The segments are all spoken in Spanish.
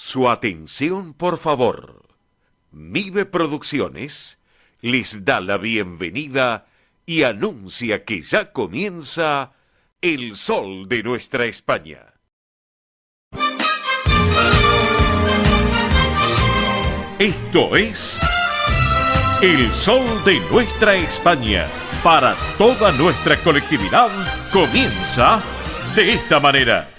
Su atención, por favor. Mive Producciones les da la bienvenida y anuncia que ya comienza El Sol de Nuestra España. Esto es El Sol de Nuestra España. Para toda nuestra colectividad comienza de esta manera.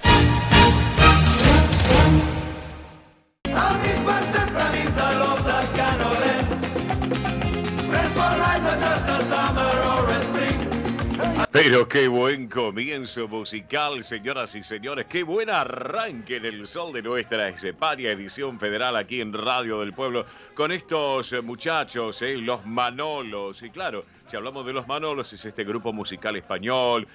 Pero qué buen comienzo musical, señoras y señores. Qué buen arranque en El Sol de Nuestra España, edición federal aquí en Radio del Pueblo, con estos muchachos, los Manolos. Y claro, si hablamos de los Manolos, es este grupo musical español,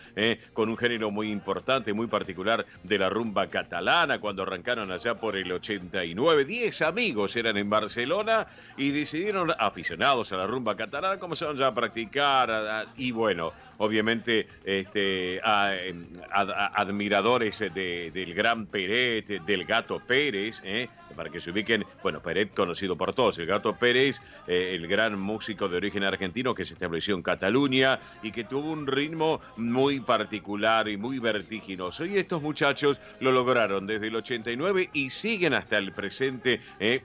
con un género muy importante, muy particular de la rumba catalana, cuando arrancaron allá por el 89. 10 amigos eran en Barcelona y decidieron, aficionados a la rumba catalana, comenzaron ya a practicar y bueno, obviamente admiradores del gran Peret, del Gato Pérez, para que se ubiquen, bueno, Peret conocido por todos, el Gato Pérez, el gran músico de origen argentino que se estableció en Cataluña y que tuvo un ritmo muy particular y muy vertiginoso. Y estos muchachos lo lograron desde el 89 y siguen hasta el presente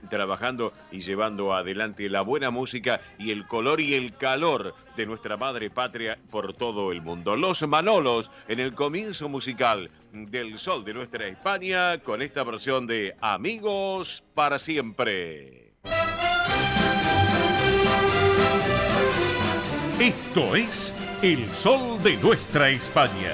trabajando y llevando adelante la buena música y el color y el calor de nuestra madre patria por todo el mundo. Los Manolos en el comienzo musical del Sol de Nuestra España con esta versión de Amigos para Siempre. Esto es El Sol de Nuestra España.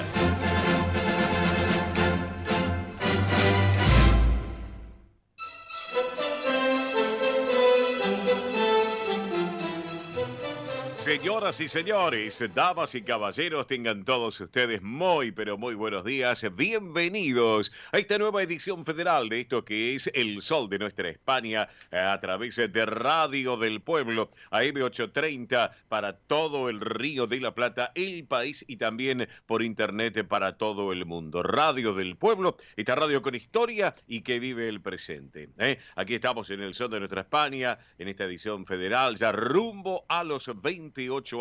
Señoras y señores, damas y caballeros, tengan todos ustedes muy, pero muy buenos días. Bienvenidos a esta nueva edición federal de esto que es El Sol de Nuestra España a través de Radio del Pueblo, AM 830 para todo el Río de la Plata, el país y también por internet para todo el mundo. Radio del Pueblo, esta radio con historia y que vive el presente. Aquí estamos en El Sol de Nuestra España, en esta edición federal, ya rumbo a los 28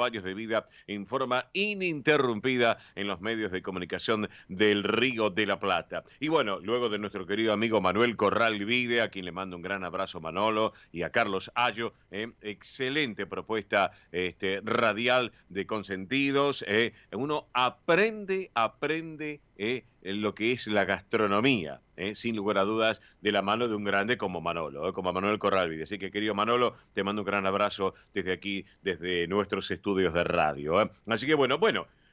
años de vida en forma ininterrumpida en los medios de comunicación del Río de la Plata. Y bueno, luego de nuestro querido amigo Manuel Corral Vide, a quien le mando un gran abrazo, Manolo, y a Carlos Ayo, excelente propuesta radial de Consentidos. Uno aprende lo que es la gastronomía, sin lugar a dudas, de la mano de un grande como Manolo, como Manuel Corralvide. Así que, querido Manolo, te mando un gran abrazo desde aquí, desde nuestros estudios de radio. Así que, bueno,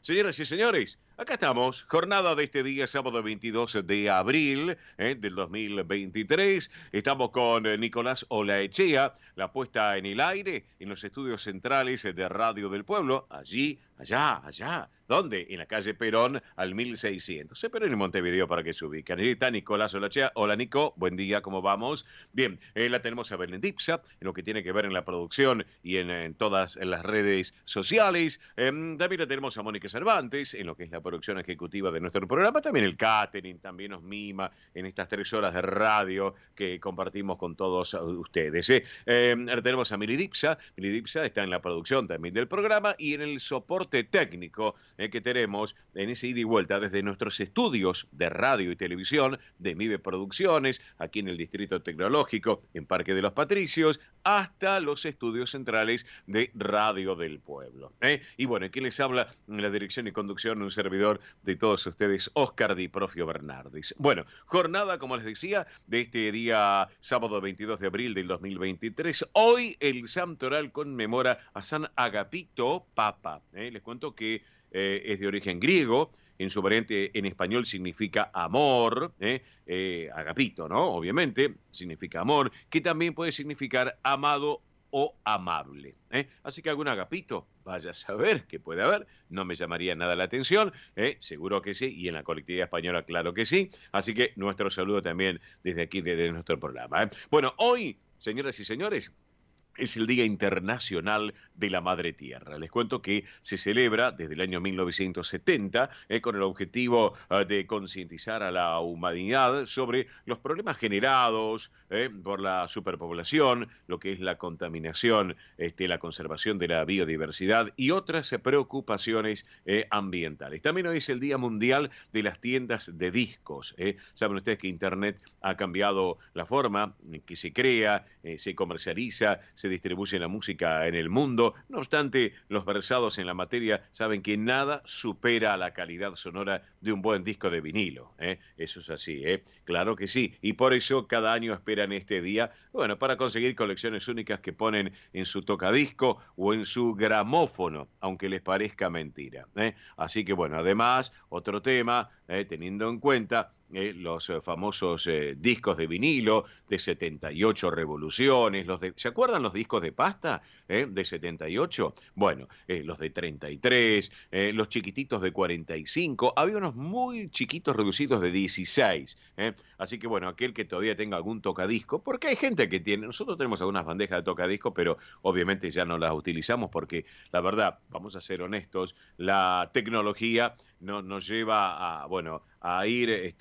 señoras y señores, acá estamos, jornada de este día, sábado 22 de abril del 2023. Estamos con Nicolás Olaechea, la puesta en el aire en los estudios centrales de Radio del Pueblo, allí, allá. ¿Dónde? En la calle Perón, al 1600. Perón en Montevideo, para que se ubiquen. Allí está Nicolás Olaechea. Hola, Nico. Buen día, ¿cómo vamos? Bien, la tenemos a Belén Dipsa, en lo que tiene que ver en la producción y en todas las redes sociales. También la tenemos a Mónica Cervantes, en lo que es la producción ejecutiva de nuestro programa. También el catering, también nos mima en estas 3 horas de radio que compartimos con todos ustedes. Ahora tenemos a Mili Dipsa. Mili Dipsa está en la producción también del programa y en el soporte técnico que tenemos en ese ida y vuelta desde nuestros estudios de radio y televisión de Mive Producciones, aquí en el Distrito Tecnológico, en Parque de los Patricios, hasta los estudios centrales de Radio del Pueblo. Y bueno, aquí les habla en la dirección y conducción un servidor de todos ustedes, Óscar Di Profio Bernardis. Bueno, jornada, como les decía, de este día sábado 22 de abril del 2023. Hoy el Santoral conmemora a San Agapito Papa. Les cuento que es de origen griego, en su variante en español significa amor, agapito, ¿no? Obviamente significa amor, que también puede significar amado o amable. Así que algún agapito, vaya a saber qué puede haber, no me llamaría nada la atención, seguro que sí, y en la colectividad española claro que sí, así que nuestro saludo también desde aquí, desde nuestro programa. Bueno, hoy, señoras y señores, es el Día Internacional de la Madre Tierra. Les cuento que se celebra desde el año 1970 con el objetivo de concientizar a la humanidad sobre los problemas generados por la superpoblación, lo que es la contaminación, la conservación de la biodiversidad y otras preocupaciones ambientales. También hoy es el Día Mundial de las Tiendas de Discos. Saben ustedes que Internet ha cambiado la forma en que se crea, se comercializa, se distribuye la música en el mundo. No obstante, los versados en la materia saben que nada supera la calidad sonora de un buen disco de vinilo. Eso es así, claro que sí. Y por eso cada año esperan este día, bueno, para conseguir colecciones únicas que ponen en su tocadisco o en su gramófono, aunque les parezca mentira. Así que bueno, además, otro tema, teniendo en cuenta los famosos discos de vinilo de 78 revoluciones, ¿se acuerdan los discos de pasta de 78? Bueno, los de 33, los chiquititos de 45, había unos muy chiquitos reducidos de 16. Así que bueno, aquel que todavía tenga algún tocadisco, porque hay gente que tiene, nosotros tenemos algunas bandejas de tocadisco, pero obviamente ya no las utilizamos porque la verdad, vamos a ser honestos, la tecnología nos lleva a, bueno, a ir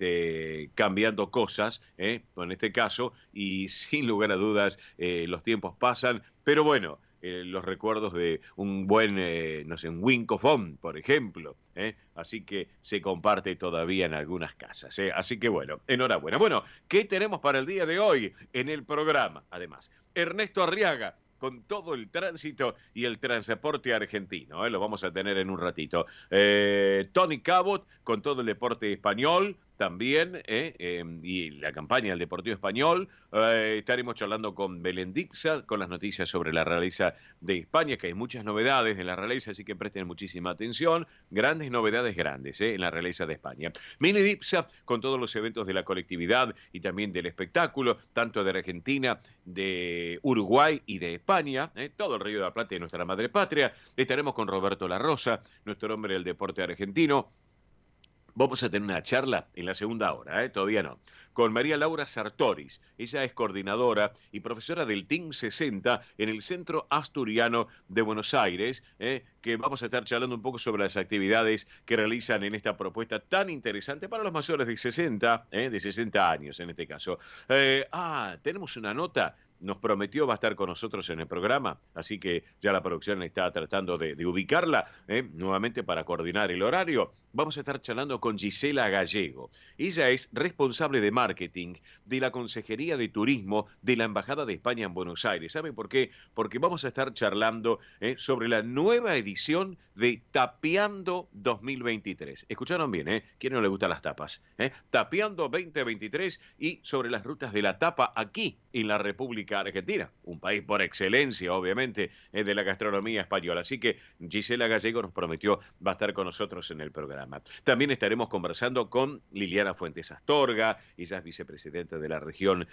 cambiando cosas, en este caso, y sin lugar a dudas los tiempos pasan, pero bueno, los recuerdos de un buen, no sé, un Wincofone, por ejemplo, así que se comparte todavía en algunas casas, así que bueno, enhorabuena. Bueno, ¿qué tenemos para el día de hoy en el programa? Además, Ernesto Arriaga, con todo el tránsito y el transporte argentino. Lo vamos a tener en un ratito. Tony Cabot, con todo el deporte español también, y la campaña del Deportivo Español. Estaremos charlando con Belén Dipsa, con las noticias sobre la realeza de España, que hay muchas novedades de la realeza, así que presten muchísima atención. Grandes novedades grandes en la realeza de España. Mini Dipsa, con todos los eventos de la colectividad y también del espectáculo, tanto de Argentina, de Uruguay y de España, todo el Río de la Plata y nuestra madre patria. Estaremos con Roberto La Rosa, nuestro hombre del deporte argentino. Vamos a tener una charla en la segunda hora, todavía no, con María Laura Sartoris. Ella es coordinadora y profesora del Team 60 en el Centro Asturiano de Buenos Aires, que vamos a estar charlando un poco sobre las actividades que realizan en esta propuesta tan interesante para los mayores de 60, de 60 años en este caso. Tenemos una nota. Nos prometió va a estar con nosotros en el programa, así que ya la producción está tratando de ubicarla nuevamente para coordinar el horario. Vamos a estar charlando con Gisela Gallego. Ella es responsable de marketing de la Consejería de Turismo de la Embajada de España en Buenos Aires. ¿Saben por qué? Porque vamos a estar charlando sobre la nueva edición de Tapeando 2023. Escucharon bien, ¿Quién no le gustan las tapas? Tapeando 2023 y sobre las rutas de la tapa aquí en la República Argentina, un país por excelencia, obviamente, de la gastronomía española. Así que Gisela Gallego nos prometió va a estar con nosotros en el programa. También estaremos conversando con Liliana Fuentes Astorga, ella es vicepresidenta de la región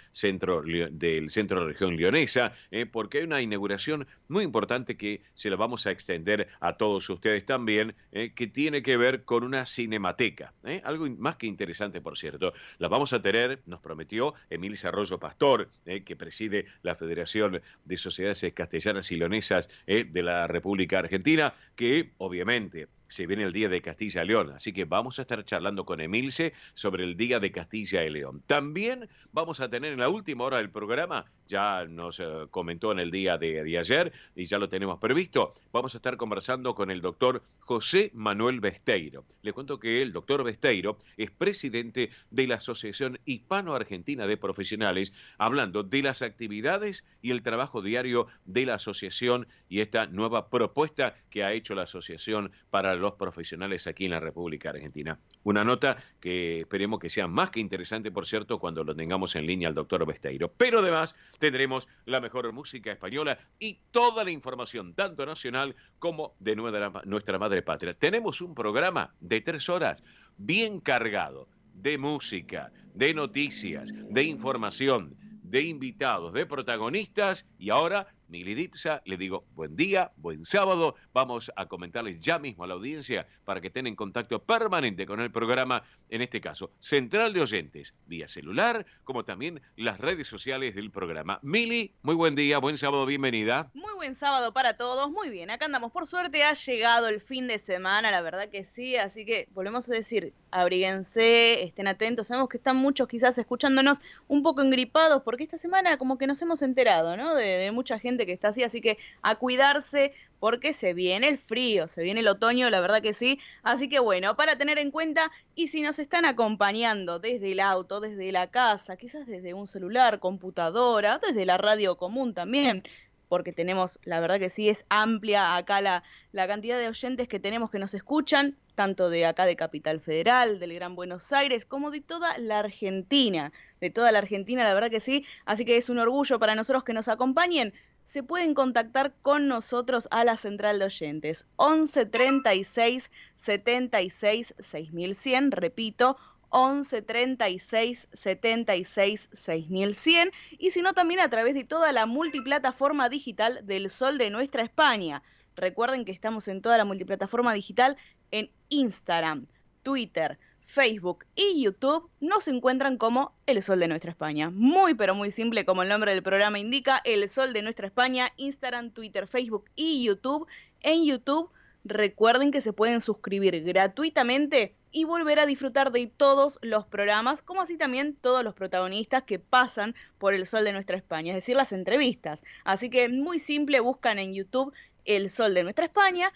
del Centro Región Leonesa, porque hay una inauguración muy importante que se la vamos a extender a todos ustedes también, que tiene que ver con una cinemateca, algo más que interesante, por cierto. La vamos a tener, nos prometió Emilce Arroyo Pastor, que preside la Federación de Sociedades Castellanas y Leonesas de la República Argentina, que obviamente se viene el Día de Castilla y León, así que vamos a estar charlando con Emilce sobre el Día de Castilla y León. También vamos a tener en la última hora del programa, ya nos comentó en el día de ayer y ya lo tenemos previsto, vamos a estar conversando con el doctor José Manuel Besteiro. Le cuento que el doctor Besteiro es presidente de la Asociación Hispano-Argentina de Profesionales, hablando de las actividades y el trabajo diario de la asociación y esta nueva propuesta que ha hecho la asociación para los profesionales aquí en la República Argentina. Una nota que esperemos que sea más que interesante, por cierto, cuando lo tengamos en línea al doctor Besteiro. Pero además tendremos la mejor música española y toda la información, tanto nacional como de nuestra madre patria. Tenemos un programa de 3 horas bien cargado de música, de noticias, de información, de invitados, de protagonistas y ahora Mili Dipsa, le digo buen día, buen sábado. Vamos a comentarles ya mismo a la audiencia para que estén en contacto permanente con el programa, en este caso, Central de Oyentes, vía celular, como también las redes sociales del programa. Mili, muy buen día, buen sábado, bienvenida. Muy buen sábado para todos, muy bien, acá andamos. Por suerte ha llegado el fin de semana, la verdad que sí, así que volvemos a decir, abríguense, estén atentos. Sabemos que están muchos quizás escuchándonos un poco engripados, porque esta semana como que nos hemos enterado, ¿no? De mucha gente que está así que a cuidarse, porque se viene el frío, se viene el otoño, la verdad que sí. Así que bueno, para tener en cuenta, y si nos están acompañando desde el auto, desde la casa, quizás desde un celular, computadora, desde la radio común también, porque tenemos, la verdad que sí, es amplia acá la cantidad de oyentes que tenemos que nos escuchan, tanto de acá de Capital Federal, del Gran Buenos Aires, como de toda la Argentina, la verdad que sí. Así que es un orgullo para nosotros que nos acompañen. Se pueden contactar con nosotros a la central de oyentes 11 36 76 6100, repito, 11 36 76 6100, y si no también a través de toda la multiplataforma digital del Sol de Nuestra España. Recuerden que estamos en toda la multiplataforma digital, en Instagram, Twitter, Facebook y YouTube. Nos encuentran como El Sol de Nuestra España. Muy pero muy simple, como el nombre del programa indica, El Sol de Nuestra España, Instagram, Twitter, Facebook y YouTube. En YouTube, recuerden que se pueden suscribir gratuitamente y volver a disfrutar de todos los programas, como así también todos los protagonistas que pasan por El Sol de Nuestra España, es decir, las entrevistas. Así que muy simple, buscan en YouTube El Sol de Nuestra España,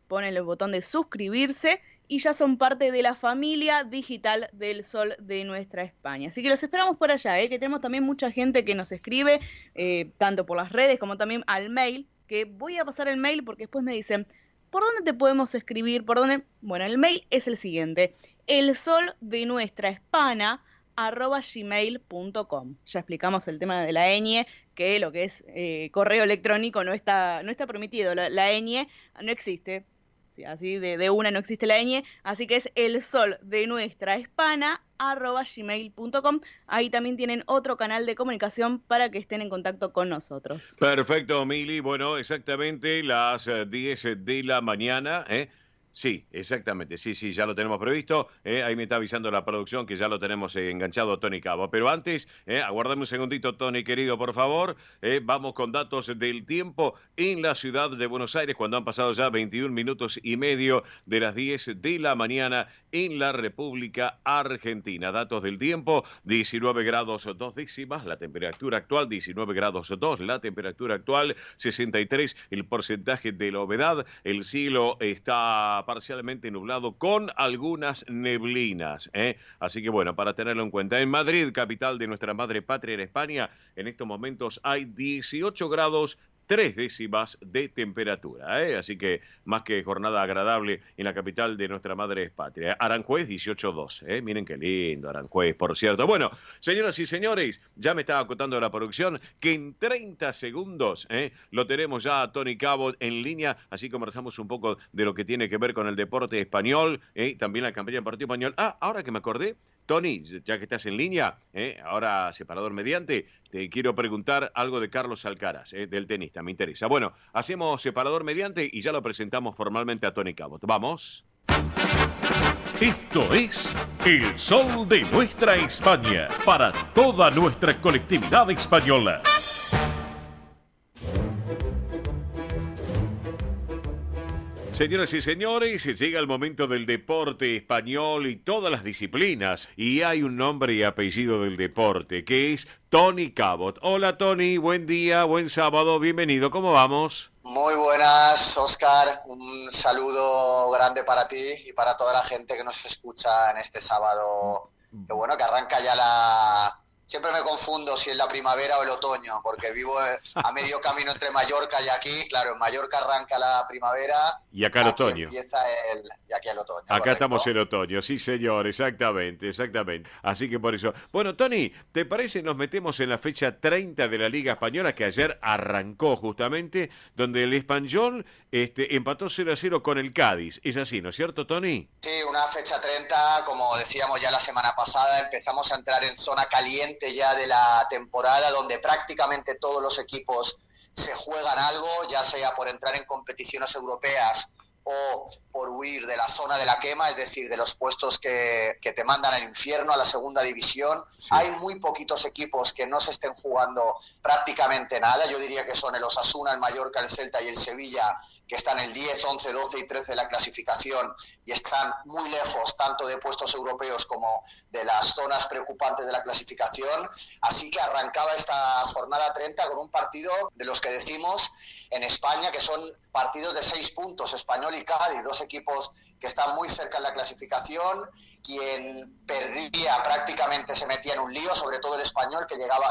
ponen el botón de suscribirse y ya son parte de la familia digital del Sol de Nuestra España. Así que los esperamos por allá, que tenemos también mucha gente que nos escribe, tanto por las redes como también al mail, que voy a pasar el mail porque después me dicen, ¿por dónde te podemos escribir? ¿Por dónde? Bueno, el mail es el siguiente, elsoldenuestrahispana@gmail.com. Ya explicamos el tema de la ñ, que lo que es correo electrónico no está permitido, la ñ no existe. Sí, así de una no existe la ñ, así que es elsoldenuestrahispana@gmail.com. Ahí también tienen otro canal de comunicación para que estén en contacto con nosotros. Perfecto, Mili. Bueno, exactamente las 10 de la mañana, ¿eh? Sí, exactamente. Sí, sí, ya lo tenemos previsto. Ahí me está avisando la producción que ya lo tenemos enganchado a Tony Cabo. Pero antes, aguardame un segundito, Tony, querido, por favor. Vamos con datos del tiempo en la ciudad de Buenos Aires, cuando han pasado ya 21 minutos y medio de las 10 de la mañana en la República Argentina. Datos del tiempo, 19 grados 2 décimas, la temperatura actual, 19 grados 2, la temperatura actual, 63 el porcentaje de la humedad, el cielo está parcialmente nublado con algunas neblinas. Así que bueno, para tenerlo en cuenta. En Madrid, capital de nuestra madre patria en España, en estos momentos hay 18 grados 3 décimas de temperatura, así que más que jornada agradable en la capital de nuestra madre patria. Aranjuez 18.2, miren qué lindo Aranjuez, por cierto. Bueno, señoras y señores, ya me estaba acotando la producción que en 30 segundos lo tenemos ya a Tony Cabo en línea, así conversamos un poco de lo que tiene que ver con el deporte español, también la campaña del partido español. Ahora que me acordé, Tony, ya que estás en línea, ahora separador mediante, te quiero preguntar algo de Carlos Alcaraz, del tenista, me interesa. Bueno, hacemos separador mediante y ya lo presentamos formalmente a Tony Cabot. Vamos. Esto es El Sol de Nuestra España, para toda nuestra colectividad española. Señoras y señores, llega el momento del deporte español y todas las disciplinas. Y hay un nombre y apellido del deporte, que es Tony Cabot. Hola Tony, buen día, buen sábado, bienvenido, ¿cómo vamos? Muy buenas, Óscar. Un saludo grande para ti y para toda la gente que nos escucha en este sábado. Que bueno, que arranca ya la... Siempre me confundo si es la primavera o el otoño, porque vivo a medio camino entre Mallorca y aquí. Claro, en Mallorca arranca la primavera. Y acá el otoño. Y aquí el otoño. Acá correcto. estamos en otoño, sí señor, exactamente. Así que por eso. Bueno, Tony, ¿te parece nos metemos en la fecha 30 de la Liga Española, que ayer arrancó justamente, donde el Español empató 0-0 con el Cádiz? Es así, ¿no es cierto, Tony? Sí, una fecha 30, como decíamos ya la semana pasada, empezamos a entrar en zona caliente ya de la temporada, donde prácticamente todos los equipos se juegan algo, ya sea por entrar en competiciones europeas o por huir de la zona de la quema, es decir, de los puestos que te mandan al infierno, a la segunda división. Sí. Hay muy poquitos equipos que no se estén jugando prácticamente nada. Yo diría que son el Osasuna, el Mallorca, el Celta y el Sevilla, que están el 10, 11, 12 y 13 de la clasificación y están muy lejos tanto de puestos europeos como de las zonas preocupantes de la clasificación. Así que arrancaba esta jornada 30 con un partido de los que decimos en España que son partidos de 6 puntos, Español y Cádiz, dos equipos que están muy cerca en la clasificación. Quien perdía prácticamente se metía en un lío, sobre todo el Español, que llegaba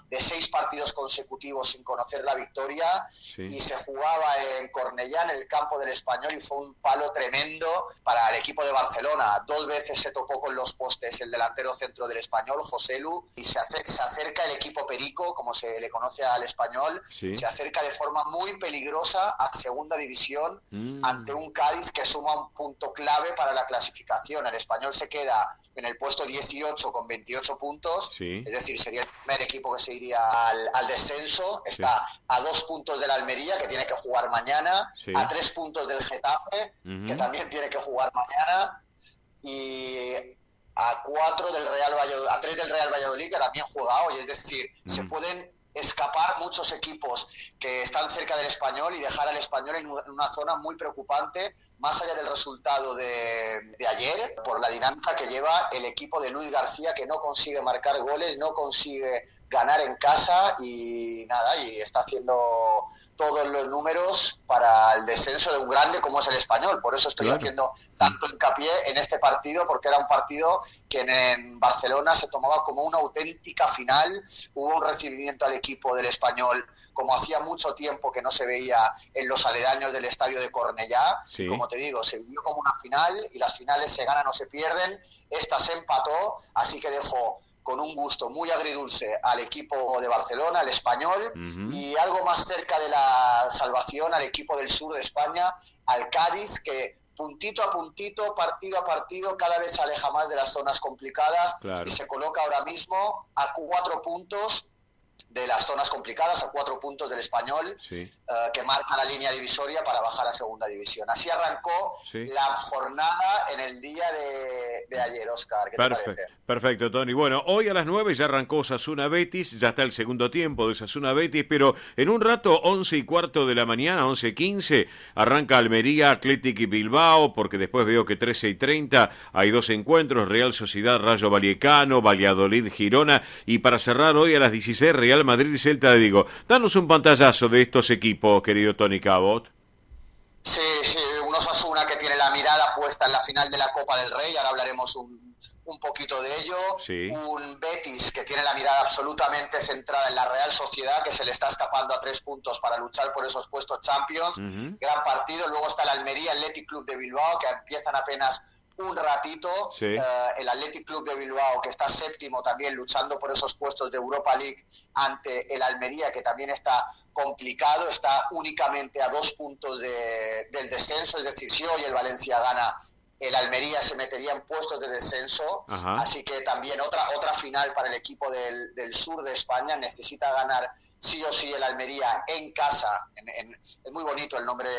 de 6 partidos consecutivos sin conocer la victoria. Sí. Y se jugaba en Cornellá, en el campo del Español, y fue un palo tremendo para el equipo de Barcelona. 2 veces se topó con los postes el delantero centro del Español, Joselu, y se acerca el equipo Perico, como se le conoce al Español. Sí. Se acerca de forma muy peligrosa a segunda división ante un Cádiz que suma un punto clave para la clasificación. El Español se queda en el puesto 18 con 28 puntos, sí. Es decir, sería el primer equipo que se iría al descenso. Está sí. A 2 puntos del Almería, que tiene que jugar mañana, sí. A 3 puntos del Getafe, que también tiene que jugar mañana, y a 3 del Real Valladolid, que también juega hoy. Es decir, se pueden escapar muchos equipos que están cerca del Español y dejar al Español en una zona muy preocupante, más allá del resultado de ayer, por la dinámica que lleva el equipo de Luis García, que no consigue marcar goles, no consigue ganar en casa y nada, y está haciendo todos los números para el descenso de un grande como es el Español. Por eso estoy haciendo tanto hincapié en este partido, porque era un partido que en Barcelona se tomaba como una auténtica final. Hubo un recibimiento al equipo del Español como hacía mucho tiempo que no se veía en los aledaños del estadio de Cornellá. Sí. Y como te digo, se vivió como una final, y las finales se ganan o se pierden. Esta se empató, así que dejó con un gusto muy agridulce al equipo de Barcelona, al Español, y algo más cerca de la salvación al equipo del sur de España, al Cádiz, que puntito a puntito, partido a partido, cada vez se aleja más de las zonas complicadas. Claro. Y se coloca ahora mismo a 4 puntos de las zonas complicadas, a 4 puntos del Español, sí. Que marca la línea divisoria para bajar a segunda división. Así arrancó sí. La jornada en el día de ayer, Óscar. ¿Qué te parece? Perfecto, Tony. Bueno, hoy a las 9 ya arrancó Osasuna Betis, ya está el segundo tiempo de Osasuna Betis, pero en un rato, 11:15 de la mañana, 11:15, arranca Almería, Athletic y Bilbao, porque después veo que 13:30 hay 2 encuentros, Real Sociedad, Rayo Vallecano, Valladolid, Girona, y para cerrar hoy a las 16, Real Madrid y Celta de Vigo. Danos un pantallazo de estos equipos, querido Tony Cabot. Sí, un Osasuna que tiene la mirada puesta en la final de la Copa del Rey, ahora hablaremos un poquito de ello. Sí. Un Betis que tiene la mirada absolutamente centrada en la Real Sociedad, que se le está escapando a 3 puntos para luchar por esos puestos Champions. Gran partido. Luego está el Almería, Athletic Club de Bilbao, que empiezan apenas un ratito. Sí. El Athletic Club de Bilbao, que está séptimo también, luchando por esos puestos de Europa League, ante el Almería, que también está complicado, está únicamente a 2 puntos del descenso. Es decir, si hoy el Valencia gana, el Almería se metería en puestos de descenso. Ajá. Así que también otra final para el equipo del sur de España. Necesita ganar sí o sí el Almería en casa. Es muy bonito el nombre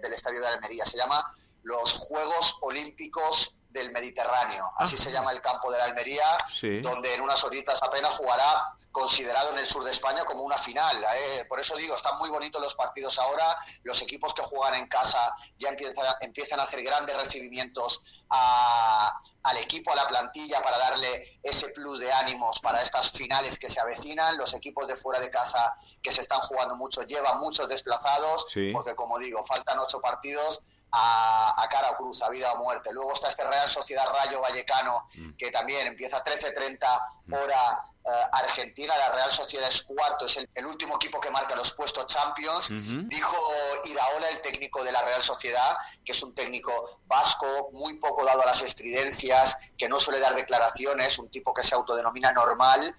del estadio de Almería, se llama los Juegos Olímpicos del Mediterráneo, así se llama el campo de la Almería, sí. Donde en unas horitas apenas jugará, considerado en el sur de España como una final. Por eso digo, están muy bonitos los partidos ahora. Los equipos que juegan en casa ya empiezan a hacer grandes recibimientos al equipo, a la plantilla, para darle ese plus de ánimos para estas finales que se avecinan. Los equipos de fuera de casa, que se están jugando mucho, llevan muchos desplazados, sí. Porque como digo, faltan 8 partidos a cara o cruz, a vida o muerte. Luego está este Real Sociedad Rayo Vallecano, que también empieza a 13:30 hora Argentina. La Real Sociedad es cuarto, es el último equipo que marca los puestos Champions. Dijo Iraola, el técnico de la Real Sociedad, que es un técnico vasco, muy poco dado a las estridencias, que no suele dar declaraciones, un tipo que se autodenomina normal.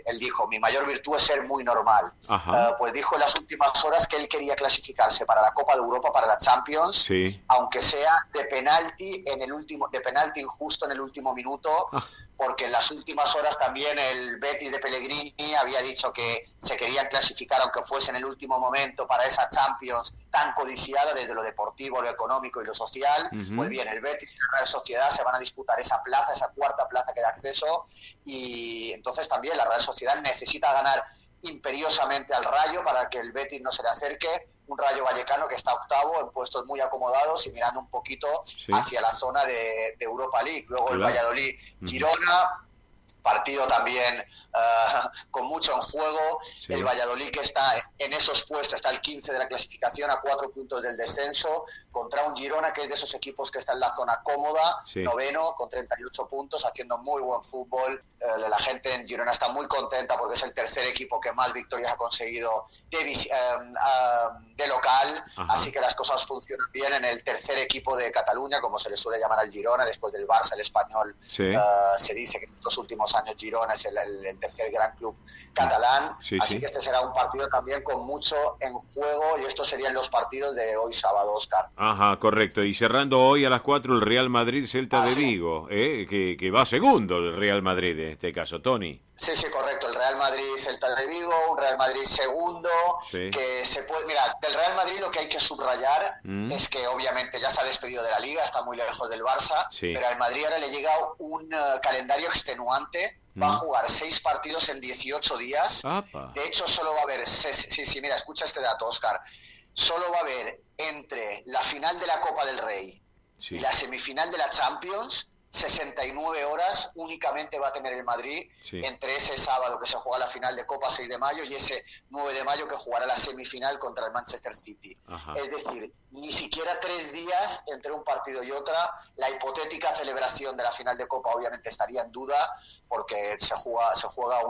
Él dijo, mi mayor virtud es ser muy normal. Pues dijo en las últimas horas que él quería clasificarse para la Copa de Europa, para la Champions, Champions, Sí. aunque sea de penalti injusto en el último minuto, porque en las últimas horas también el Betis de Pellegrini había dicho que se querían clasificar, aunque fuese en el último momento, para esa Champions tan codiciada desde lo deportivo, lo económico y lo social. Pues bien, el Betis y la Real Sociedad se van a disputar esa plaza, esa cuarta plaza que da acceso, y entonces también la Real Sociedad necesita ganar imperiosamente al Rayo para que el Betis no se le acerque, un Rayo Vallecano que está octavo en puestos muy acomodados y mirando un poquito hacia la zona de Europa League. Luego el Valladolid Girona, partido también con mucho en juego. El Valladolid, que está en esos puestos, está el 15 de la clasificación, a 4 puntos del descenso, contra un Girona que es de esos equipos que está en la zona cómoda, noveno, con 38 puntos, haciendo muy buen fútbol. La gente en Girona está muy contenta porque es el tercer equipo que más victorias ha conseguido de local. Así que las cosas funcionan bien en el tercer equipo de Cataluña, como se le suele llamar al Girona, después del Barça, el Español. Se dice que en los últimos años Girona es el tercer gran club catalán, así que este será un partido también con mucho en juego, y estos serían los partidos de hoy sábado, Óscar. Ajá, correcto. Y cerrando hoy a las 4 el Real Madrid Celta de Vigo, que va segundo el Real Madrid en este caso, Tony. Sí, correcto. El Real Madrid Celta de Vigo, un Real Madrid segundo, que se puede... Mira, del Real Madrid lo que hay que subrayar es que obviamente ya se ha despedido de la Liga, está muy lejos del Barça, pero al Madrid ahora le llega un calendario extenuante. Va a jugar 6 partidos en 18 días. De hecho, solo va a haber... mira, escucha este dato, Óscar. Solo va a haber entre la final de la Copa del Rey y la semifinal de la Champions 69 horas únicamente va a tener el Madrid entre ese sábado que se juega la final de Copa 6 de mayo y ese 9 de mayo que jugará la semifinal contra el Manchester City. Es decir, ni siquiera 3 días entre un partido y otra. La hipotética celebración de la final de Copa obviamente estaría en duda porque se juega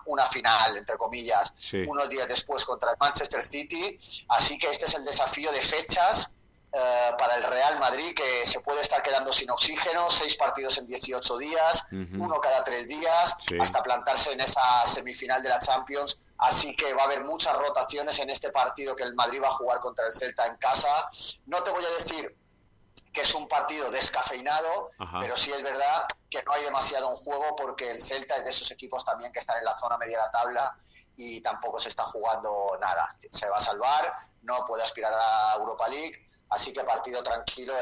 una final, entre comillas, unos días después contra el Manchester City. Así que este es el desafío de fechas para el Real Madrid, que se puede estar quedando sin oxígeno, 6 partidos en 18 días, uno cada 3 días, hasta plantarse en esa semifinal de la Champions. Así que va a haber muchas rotaciones en este partido que el Madrid va a jugar contra el Celta en casa. No te voy a decir que es un partido descafeinado, pero sí es verdad que no hay demasiado en juego porque el Celta es de esos equipos también que están en la zona media de la tabla y tampoco se está jugando nada. Se va a salvar, no puede aspirar a Europa League. Así que partido tranquilo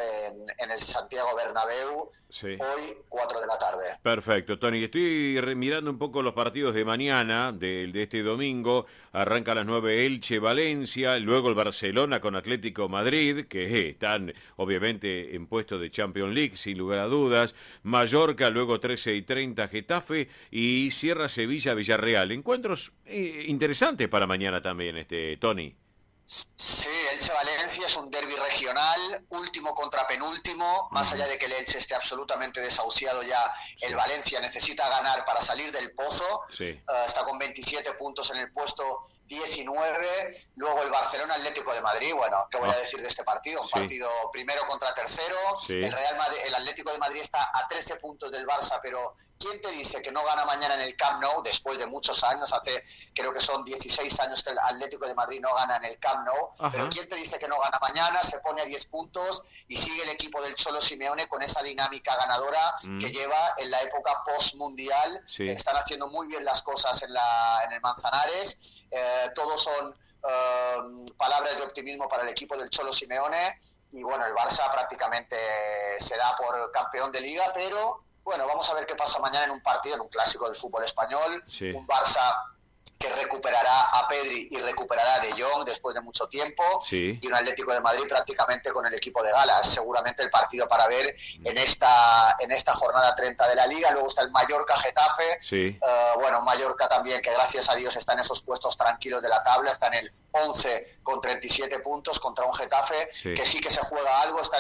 en el Santiago Bernabéu, hoy 4 de la tarde. Perfecto, Tony. Estoy mirando un poco los partidos de mañana, de este domingo. Arranca a las 9 Elche, Valencia, luego el Barcelona con Atlético Madrid, que están obviamente en puesto de Champions League, sin lugar a dudas. Mallorca, luego 13:30 Getafe y cierra Sevilla, Villarreal. Encuentros interesantes para mañana también, Tony. Sí, Elche-Valencia es un derbi regional, último contra penúltimo, más allá de que el Elche esté absolutamente desahuciado ya, el Valencia necesita ganar para salir del pozo, está con 27 puntos en el puesto 19, luego el Barcelona-Atlético de Madrid, bueno, ¿qué voy a decir de este partido? Un partido primero contra tercero, el Atlético de Madrid está a 13 puntos del Barça, pero ¿quién te dice que no gana mañana en el Camp Nou, después de muchos años, creo que son 16 años que el Atlético de Madrid no gana en el Camp Nou, pero ¿quién te dice que no gana mañana? Se pone a 10 puntos y sigue el equipo del Cholo Simeone con esa dinámica ganadora que lleva en la época post-mundial. Están haciendo muy bien las cosas en el Manzanares. Todos son palabras de optimismo para el equipo del Cholo Simeone. Y bueno, el Barça prácticamente se da por campeón de Liga, pero bueno, vamos a ver qué pasa mañana en un partido, en un clásico del fútbol español. Un Barça que recuperará a Pedri y recuperará a De Jong después de mucho tiempo, y un Atlético de Madrid prácticamente con el equipo de gala. Es seguramente el partido para ver en esta jornada 30 de la Liga. Luego está el Mallorca-Getafe, bueno, Mallorca también, que gracias a Dios está en esos puestos tranquilos de la tabla, está en el 11 con 37 puntos contra un Getafe que sí que se juega algo, está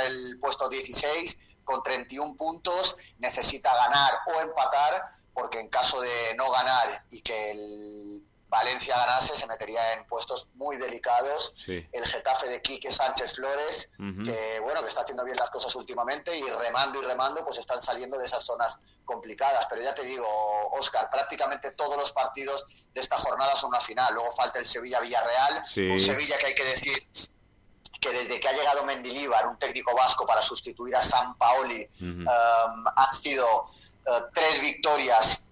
el puesto 16 con 31 puntos, necesita ganar o empatar, porque en caso de no ganar y que el Valencia ganase, se metería en puestos muy delicados. El Getafe de Quique Sánchez Flores, que bueno, que está haciendo bien las cosas últimamente, y remando, pues están saliendo de esas zonas complicadas. Pero ya te digo, Óscar, prácticamente todos los partidos de esta jornada son una final. Luego falta el Sevilla-Villarreal, un Sevilla que hay que decir que desde que ha llegado Mendilibar, un técnico vasco, para sustituir a Sampaoli, han sido 3 victorias,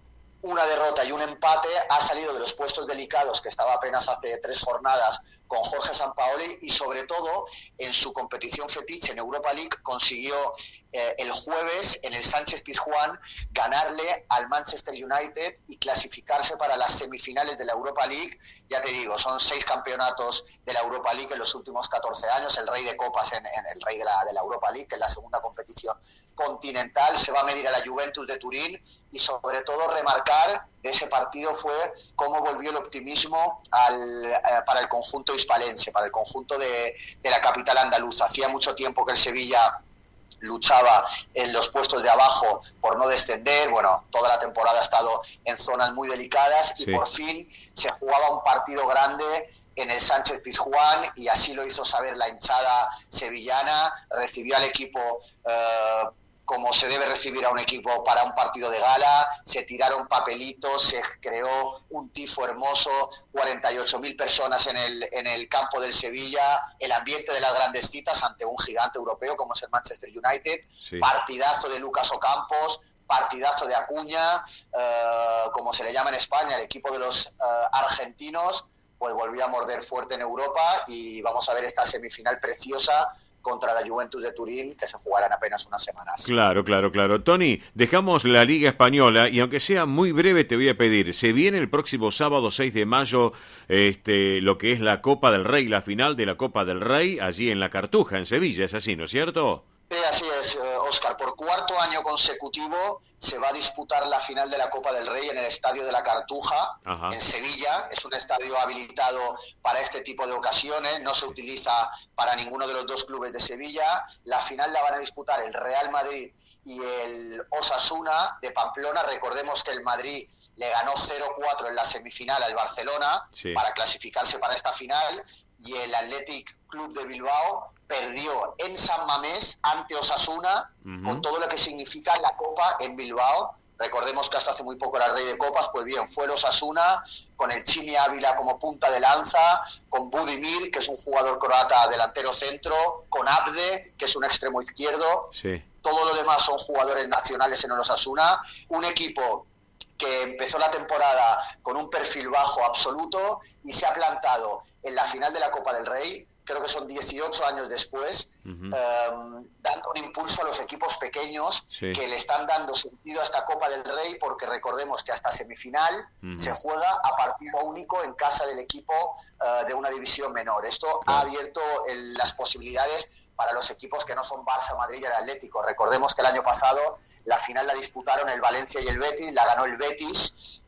una derrota y un empate. Ha salido de los puestos delicados que estaba apenas hace 3 jornadas con Jorge Sampaoli, y sobre todo en su competición fetiche en Europa League consiguió el jueves en el Sánchez-Pizjuán ganarle al Manchester United y clasificarse para las semifinales de la Europa League. Ya te digo, son 6 campeonatos de la Europa League en los últimos 14 años, el rey de copas en el rey de la Europa League, que es la segunda competición continental. Se va a medir a la Juventus de Turín, y sobre todo remarcar de ese partido fue cómo volvió el optimismo para el conjunto hispalense, para el conjunto de la capital andaluza. Hacía mucho tiempo que el Sevilla luchaba en los puestos de abajo por no descender. Bueno, toda la temporada ha estado en zonas muy delicadas, y por fin se jugaba un partido grande en el Sánchez-Pizjuán, y así lo hizo saber la hinchada sevillana. Recibió al equipo como se debe recibir a un equipo para un partido de gala. Se tiraron papelitos, se creó un tifo hermoso, 48.000 personas en el campo del Sevilla, el ambiente de las grandes citas ante un gigante europeo como es el Manchester United. Partidazo de Lucas Ocampos, partidazo de Acuña, como se le llama en España, el equipo de los argentinos, pues volvió a morder fuerte en Europa, y vamos a ver esta semifinal preciosa contra la Juventus de Turín, que se jugarán apenas unas semanas. Claro. Tony, dejamos la Liga Española, y aunque sea muy breve te voy a pedir, se viene el próximo sábado 6 de mayo lo que es la Copa del Rey, la final de la Copa del Rey, allí en La Cartuja, en Sevilla, es así, ¿no es cierto? Sí, así es, Óscar. Por 4º año consecutivo se va a disputar la final de la Copa del Rey en el Estadio de la Cartuja, en Sevilla. Es un estadio habilitado para este tipo de ocasiones, no se utiliza para ninguno de los 2 clubes de Sevilla. La final la van a disputar el Real Madrid y el Osasuna de Pamplona. Recordemos que el Madrid le ganó 0-4 en la semifinal al Barcelona para clasificarse para esta final, y el Athletic Club de Bilbao perdió en San Mamés ante Osasuna, con todo lo que significa la Copa en Bilbao. Recordemos que hasta hace muy poco era el rey de copas. Pues bien, fue el Osasuna, con el Chimi Ávila como punta de lanza, con Budimir, que es un jugador croata delantero centro, con Abde, que es un extremo izquierdo. Todo lo demás son jugadores nacionales en el Osasuna. Un equipo que empezó la temporada con un perfil bajo absoluto y se ha plantado en la final de la Copa del Rey, creo que son 18 años después, dando un impulso a los equipos pequeños que le están dando sentido a esta Copa del Rey, porque recordemos que hasta semifinal se juega a partido único en casa del equipo de una división menor. Esto ha abierto las posibilidades para los equipos que no son Barça, Madrid y el Atlético. Recordemos que el año pasado la final la disputaron el Valencia y el Betis, la ganó el Betis.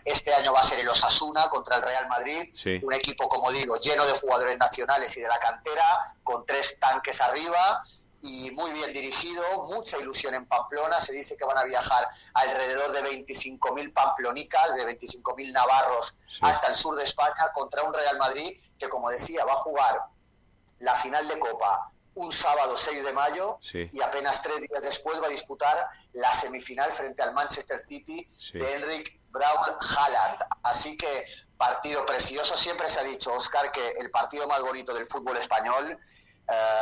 Este año va a ser el Osasuna contra el Real Madrid, un equipo, como digo, lleno de jugadores nacionales y de la cantera, con 3 tanques arriba y muy bien dirigido, mucha ilusión en Pamplona. Se dice que van a viajar alrededor de 25.000 pamplonicas, de 25.000 navarros hasta el sur de España, contra un Real Madrid que, como decía, va a jugar la final de Copa un sábado 6 de mayo y apenas 3 días después va a disputar la semifinal frente al Manchester City de Erling Braut Haaland. Así que partido precioso. Siempre se ha dicho, Óscar, que el partido más bonito del fútbol español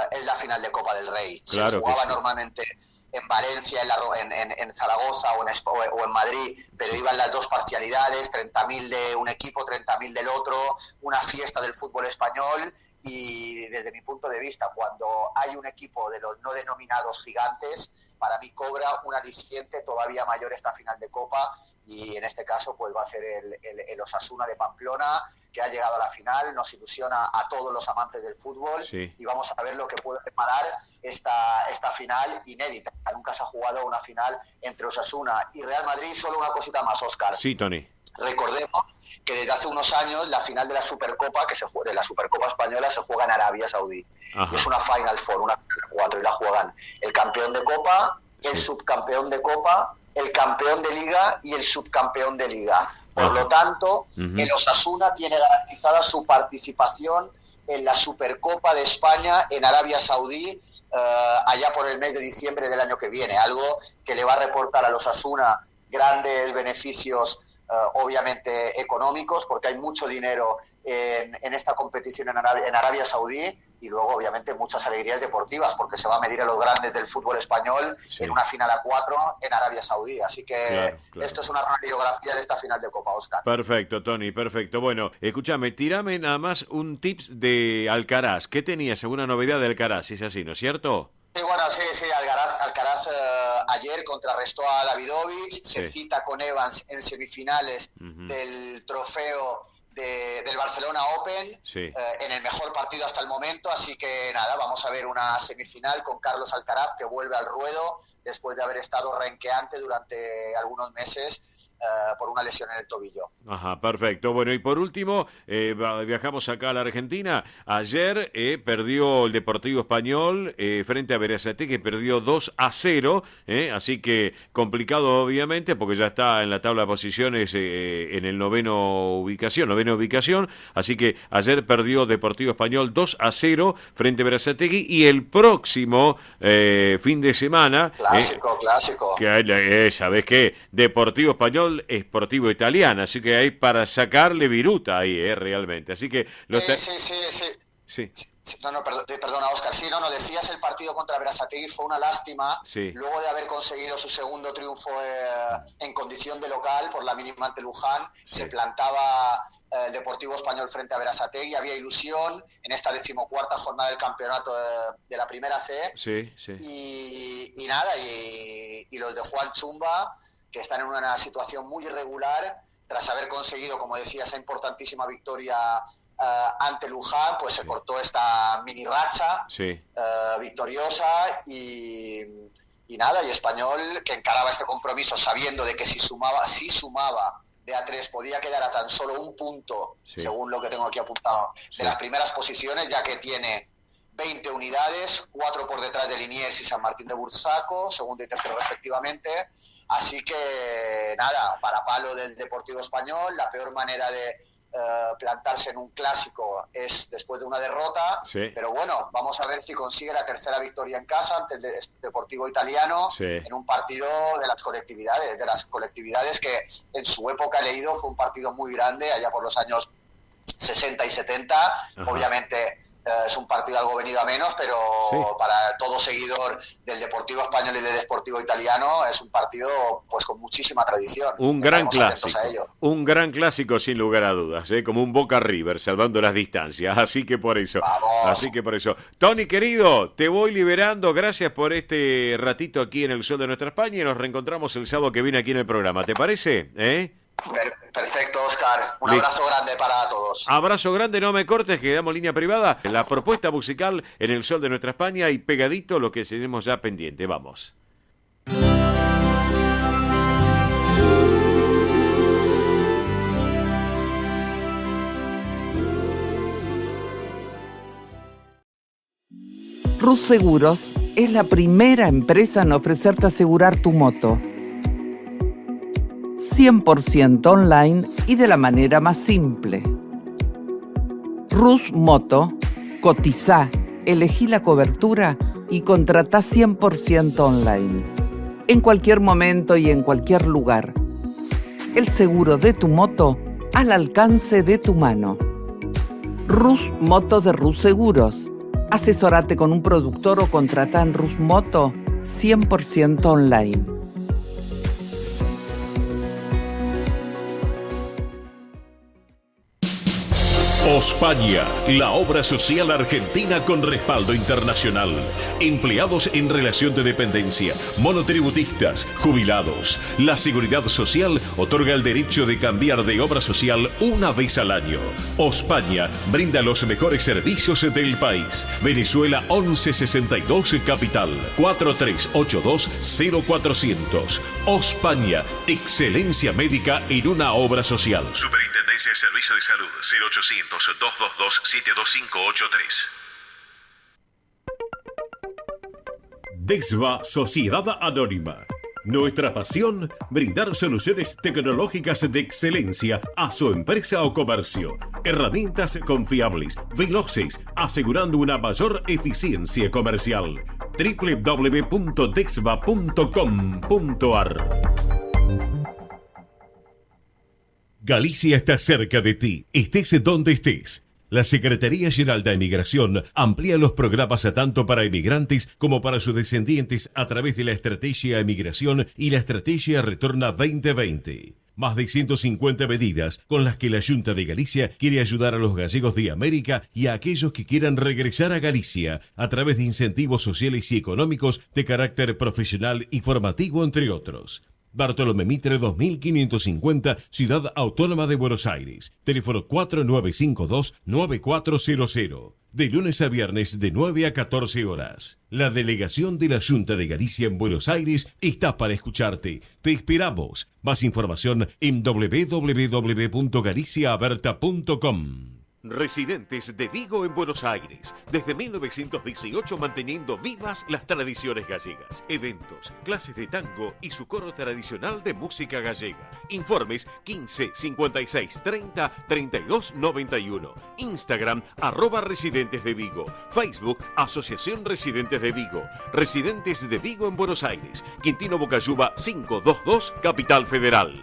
es la final de Copa del Rey. Se jugaba normalmente en Valencia, en Zaragoza o en Madrid, pero iban las 2 parcialidades, 30.000 de un equipo, 30.000 del otro, una fiesta del fútbol español. Y desde mi punto de vista, cuando hay un equipo de los no denominados gigantes, para mí cobra un aliciente todavía mayor esta final de Copa, y en este caso pues va a ser el Osasuna de Pamplona, que ha llegado a la final. Nos ilusiona a todos los amantes del fútbol y vamos a ver lo que puede preparar esta final inédita. Nunca se ha jugado una final entre Osasuna y Real Madrid. Solo una cosita más, Óscar. Sí, Tony. Recordemos que desde hace unos años la final de la Supercopa, de la Supercopa Española, se juega en Arabia Saudí. Y es una Final Four, una Final 4, y la juegan el campeón de Copa, el subcampeón de Copa, el campeón de Liga y el subcampeón de Liga. Por lo tanto, el Osasuna tiene garantizada su participación en la Supercopa de España en Arabia Saudí, allá por el mes de diciembre del año que viene, algo que le va a reportar a los Osasuna grandes beneficios obviamente económicos, porque hay mucho dinero en esta competición en Arabia Saudí, y luego obviamente muchas alegrías deportivas, porque se va a medir a los grandes del fútbol español en una final a 4 en Arabia Saudí. Así que esto es una radiografía de esta final de Copa, Óscar. Perfecto, Tony, perfecto. Bueno, escúchame, tirame nada más un tips de Alcaraz. ¿Qué tenías? ¿Alguna novedad de Alcaraz? Es así, ¿no es cierto? Sí, bueno, sí, Alcaraz ayer contrarrestó a Davidovich, se cita con Evans en semifinales del trofeo del Barcelona Open, en el mejor partido hasta el momento, así que nada, vamos a ver una semifinal con Carlos Alcaraz, que vuelve al ruedo después de haber estado renqueante durante algunos meses por una lesión en el tobillo. Ajá, perfecto. Bueno, y por último, viajamos acá a la Argentina. Ayer perdió el Deportivo Español frente a Berazategui, que perdió 2-0, así que complicado obviamente, porque ya está en la tabla de posiciones en el novena ubicación, así que ayer perdió Deportivo Español 2-0 frente a Berazategui, y el próximo fin de semana... Clásico. ¿Sabes qué? Deportivo Español, Sportivo Italiano, así que hay para sacarle viruta ahí, realmente. Así que... Sí. Perdona, Óscar. Sí, decías el partido contra Berazategui fue una lástima. Sí. Luego de haber conseguido su segundo triunfo en condición de local por la mínima ante Luján, se plantaba el Deportivo Español frente a Berazategui. Había ilusión en esta 14ª jornada del campeonato de la primera C. Sí. Y nada, y los de Juan Chumba, que están en una situación muy irregular, tras haber conseguido, como decía, esa importantísima victoria ante Luján, pues se cortó esta mini racha victoriosa, y nada, y Español, que encaraba este compromiso sabiendo de que si sumaba de A3 podía quedar a tan solo un punto, según lo que tengo aquí apuntado, de las primeras posiciones, ya que tiene 20 unidades, 4 por detrás de Liniers y San Martín de Bursaco, segundo y tercero respectivamente. Así que nada, para palo del Deportivo Español. La peor manera de plantarse en un clásico es después de una derrota, pero bueno, vamos a ver si consigue la tercera victoria en casa ante el Deportivo Italiano, en un partido de las colectividades que en su época he leído fue un partido muy grande, allá por los años 60 y 70. Obviamente es un partido algo venido a menos, pero para todo seguidor del Deportivo Español y del Deportivo Italiano es un partido pues con muchísima tradición. Un gran clásico sin lugar a dudas, como un Boca River, salvando las distancias, así que por eso. Tony, querido, te voy liberando, gracias por este ratito aquí en el Sol de Nuestra España, y nos reencontramos el sábado que viene aquí en el programa, ¿te parece? Perfecto, Óscar. Un abrazo grande para todos. Abrazo grande, no me cortes, que damos línea privada. La propuesta musical en el Sol de Nuestra España, y pegadito lo que tenemos ya pendiente. Vamos. Rus Seguros es la primera empresa en ofrecerte asegurar tu moto 100% online y de la manera más simple. Rus Moto, cotizá, elegí la cobertura y contratá 100% online. En cualquier momento y en cualquier lugar. El seguro de tu moto al alcance de tu mano. Rus Moto de Rus Seguros. Asesorate con un productor o contratá en Rus Moto 100% online. Ospaña, la obra social argentina con respaldo internacional. Empleados en relación de dependencia, monotributistas, jubilados. La Seguridad Social otorga el derecho de cambiar de obra social una vez al año. Ospaña brinda los mejores servicios del país. Venezuela 1162 Capital, 4382-0400. Ospaña, excelencia médica en una obra social. Superintendencia de Servicio de Salud, 0800-222-72583. DESVA Sociedad Anónima. Nuestra pasión, brindar soluciones tecnológicas de excelencia a su empresa o comercio. Herramientas confiables, veloces, asegurando una mayor eficiencia comercial. www.desva.com.ar. Galicia está cerca de ti, estés donde estés. La Secretaría General de Emigración amplía los programas tanto para emigrantes como para sus descendientes a través de la Estrategia Emigración y la Estrategia Retorna 2020. Más de 150 medidas con las que la Junta de Galicia quiere ayudar a los gallegos de América y a aquellos que quieran regresar a Galicia a través de incentivos sociales y económicos de carácter profesional y formativo, entre otros. Bartolomé Mitre 2550, Ciudad Autónoma de Buenos Aires. Teléfono 4952-9400. De lunes a viernes de 9 a 14 horas. La delegación de la Junta de Galicia en Buenos Aires está para escucharte. Te esperamos. Más información en www.galiciaaberta.com. Residentes de Vigo en Buenos Aires, desde 1918 manteniendo vivas las tradiciones gallegas, eventos, clases de tango y su coro tradicional de música gallega. Informes 15 56 30 32 91. Instagram @Residentes de Vigo. Facebook Asociación Residentes de Vigo. Residentes de Vigo en Buenos Aires. Quintino Bocayuba 522, Capital Federal.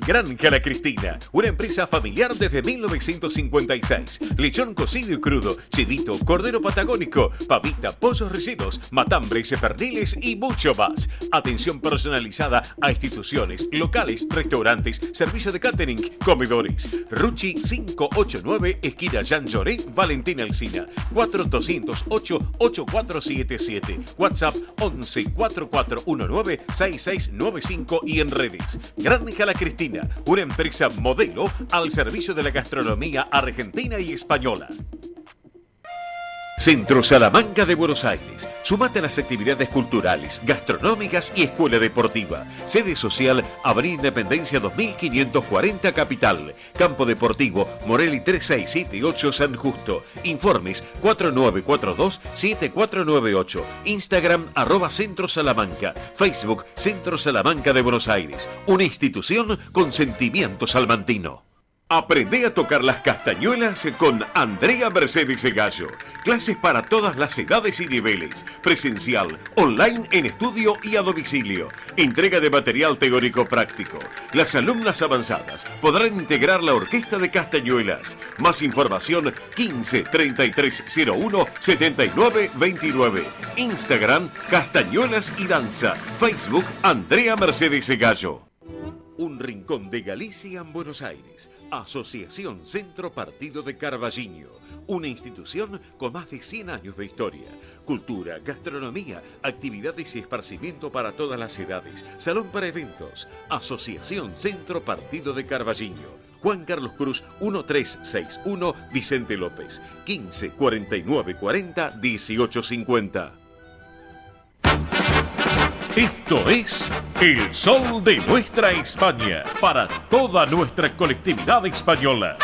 Granja La Cristina, una empresa familiar desde 1956. Lechón cocido y crudo, chivito, cordero patagónico, pavita, pollos rellenos, matambres, perniles y mucho más. Atención personalizada a instituciones, locales, restaurantes, servicio de catering, comedores. Ruchi 589, esquina Jean Lloré, Valentina Alsina. 4208-8477. WhatsApp 11 4419 6695 y en redes. Granja La Cristina, una empresa modelo al servicio de la gastronomía argentina y española. Centro Salamanca de Buenos Aires. Sumate a las actividades culturales, gastronómicas y escuela deportiva. Sede social, Avenida Independencia 2540 Capital. Campo Deportivo, Morelli 3678 San Justo. Informes 4942-7498. Instagram @Centro Salamanca. Facebook Centro Salamanca de Buenos Aires. Una institución con sentimiento salmantino. Aprende a tocar las castañuelas con Andrea Mercedes Gallo. Clases para todas las edades y niveles. Presencial, online en estudio y a domicilio. Entrega de material teórico práctico. Las alumnas avanzadas podrán integrar la orquesta de castañuelas. Más información 15 3301 79 29. Instagram Castañuelas y Danza. Facebook Andrea Mercedes Gallo. Un rincón de Galicia en Buenos Aires. Asociación Centro Partido de Carballiño. Una institución con más de 100 años de historia. Cultura, gastronomía, actividades y esparcimiento para todas las edades. Salón para eventos. Asociación Centro Partido de Carballiño. Juan Carlos Cruz 1361, Vicente López. 15 49 40 18 50. Esto es El Sol de Nuestra España, para toda nuestra colectividad española.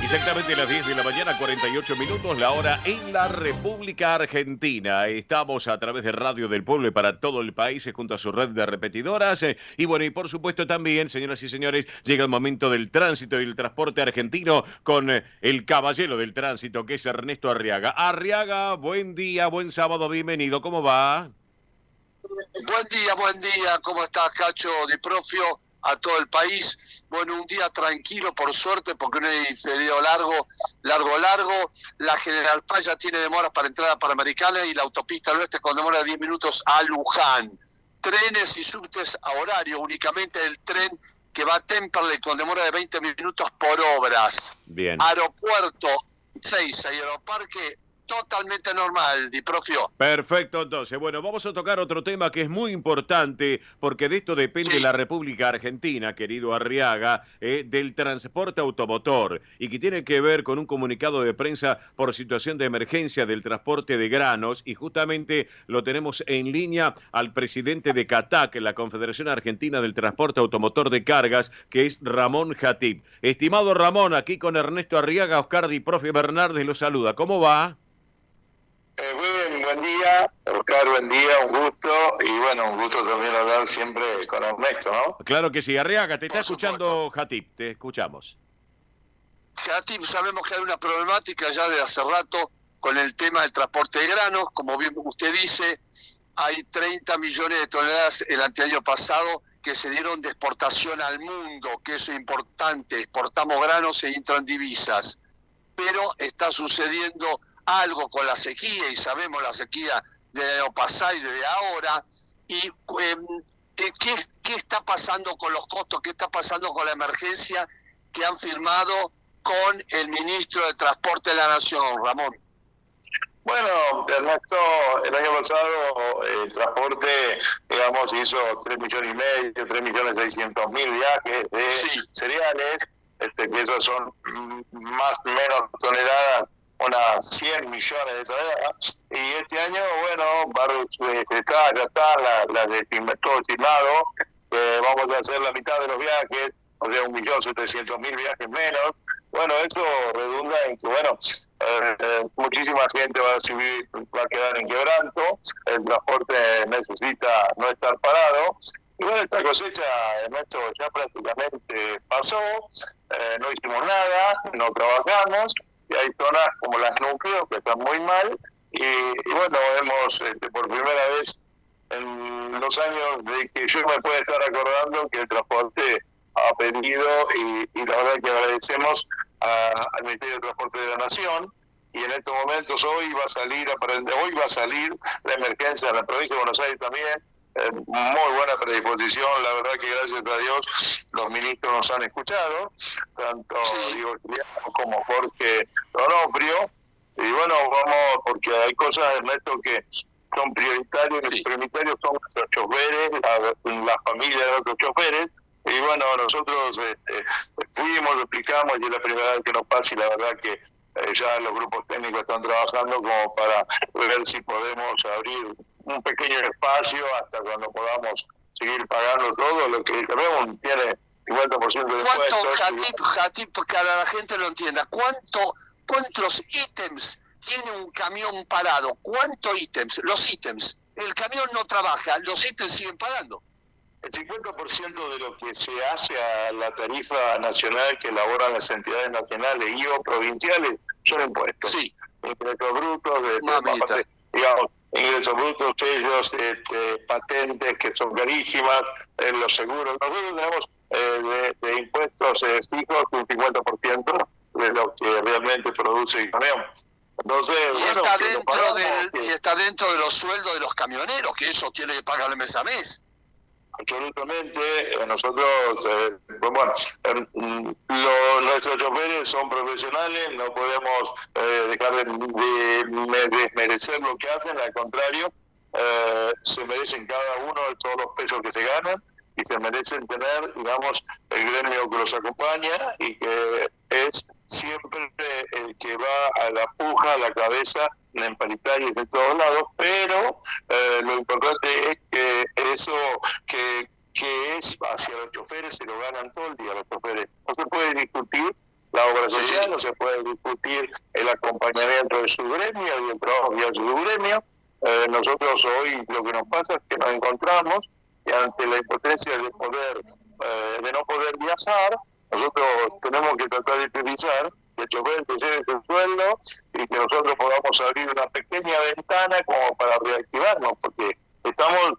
Exactamente las 10 de la mañana, 48 minutos, la hora en la República Argentina. Estamos a través de Radio del Pueblo y para todo el país junto a su red de repetidoras. Y bueno, y por supuesto también, señoras y señores, llega el momento del tránsito y el transporte argentino con el caballero del tránsito, que es Ernesto Arriaga. Arriaga, buen día, buen sábado, bienvenido, ¿cómo va? Buen día, ¿cómo estás, Cacho Di Profio? A todo el país. Bueno, un día tranquilo, por suerte, porque no hay feriado largo. La General Paz ya tiene demoras para entrar a Panamericana y la autopista al oeste con demora de 10 minutos a Luján. Trenes y subtes a horario, únicamente el tren que va a Temperley con demora de 20 minutos por obras. Bien. Aeropuerto 6, Aeroparque totalmente normal, Di Profio. Perfecto, entonces. Bueno, vamos a tocar otro tema que es muy importante, porque de esto depende la República Argentina, querido Arriaga, del transporte automotor, y que tiene que ver con un comunicado de prensa por situación de emergencia del transporte de granos, y justamente lo tenemos en línea al presidente de CATAC, la Confederación Argentina del Transporte Automotor de Cargas, que es Ramón Jatib. Estimado Ramón, aquí con Ernesto Arriaga, Oscar Di Profio Bernardes lo saluda. ¿Cómo va? Bien, buen día, Oscar, buen día, un gusto, y bueno, un gusto también hablar siempre con Ernesto, ¿no? Claro que sí, Arriaga, te está escuchando Jatib, te escuchamos. Jatib, sabemos que hay una problemática ya de hace rato con el tema del transporte de granos, como bien usted dice, hay 30 millones de toneladas el anteaño pasado que se dieron de exportación al mundo, que eso es importante, exportamos granos e entran divisas, pero está sucediendo algo con la sequía, y sabemos la sequía del año pasado y de ahora, y ¿qué está pasando con los costos? ¿Qué está pasando con la emergencia que han firmado con el ministro de Transporte de la Nación, Ramón? Bueno, Ernesto, el año pasado el transporte, digamos, hizo 3.600.000 viajes de cereales, que esos son más o menos toneladas, unas 100 millones de toneladas, y este año, bueno, ya está todo estimado, vamos a hacer la mitad de los viajes, o sea, 1.700.000 viajes menos. Bueno, eso redunda en que, bueno, muchísima gente va a quedar en quebranto, el transporte necesita no estar parado, y bueno, esta cosecha, Ernesto, ya prácticamente pasó, no hicimos nada, no trabajamos, y hay zonas como las núcleos que están muy mal, y bueno, hemos por primera vez en los años de que yo me puedo estar acordando que el transporte ha pedido, y la verdad que agradecemos al Ministerio de Transporte de la Nación, y en estos momentos hoy va a salir la emergencia en la provincia de Buenos Aires también, muy buena predisposición, la verdad que gracias a Dios los ministros nos han escuchado, tanto Diego Giuliano como Jorge Donofrio, y bueno, vamos, porque hay cosas, Ernesto, que son prioritarios, los prioritarios son nuestros choferes, la familia de nuestros choferes, y bueno, nosotros fuimos, lo explicamos, y es la primera vez que nos pasa, y la verdad que ya los grupos técnicos están trabajando como para ver si podemos abrir un pequeño espacio hasta cuando podamos seguir pagando todo lo que sabemos tiene 50% de impuestos. Jatip, para la gente lo entienda, ¿cuántos ítems tiene un camión parado? ¿Cuántos ítems? Los ítems. El camión no trabaja, los ítems siguen pagando. El 50% de lo que se hace a la tarifa nacional que elaboran las entidades nacionales y o provinciales son impuestos. Sí. Ingresos brutos, digamos, ingresos brutos, sellos, patentes que son carísimas, los seguros. Nosotros tenemos de impuestos fijos un 50% de lo que realmente produce el camión. Entonces, y está dentro de los sueldos de los camioneros, que eso tiene que pagar mes a mes. Absolutamente, nosotros, nuestros choferes son profesionales, no podemos dejar de desmerecer lo que hacen, al contrario, se merecen cada uno de todos los pesos que se ganan, y se merecen tener, digamos, el gremio que los acompaña, y que es siempre el que va a la puja, a la cabeza, en paritarios de todos lados, pero lo importante es que eso que es hacia los choferes se lo ganan todo el día los choferes. No se puede discutir la obra social, no se puede discutir el acompañamiento de su gremio y el trabajo que hace su gremio. Nosotros hoy lo que nos pasa es que nos encontramos y ante la impotencia de no poder viajar, nosotros tenemos que tratar de priorizar que el chofer se lleve su sueldo y que nosotros podamos abrir una pequeña ventana como para reactivarnos, porque estamos,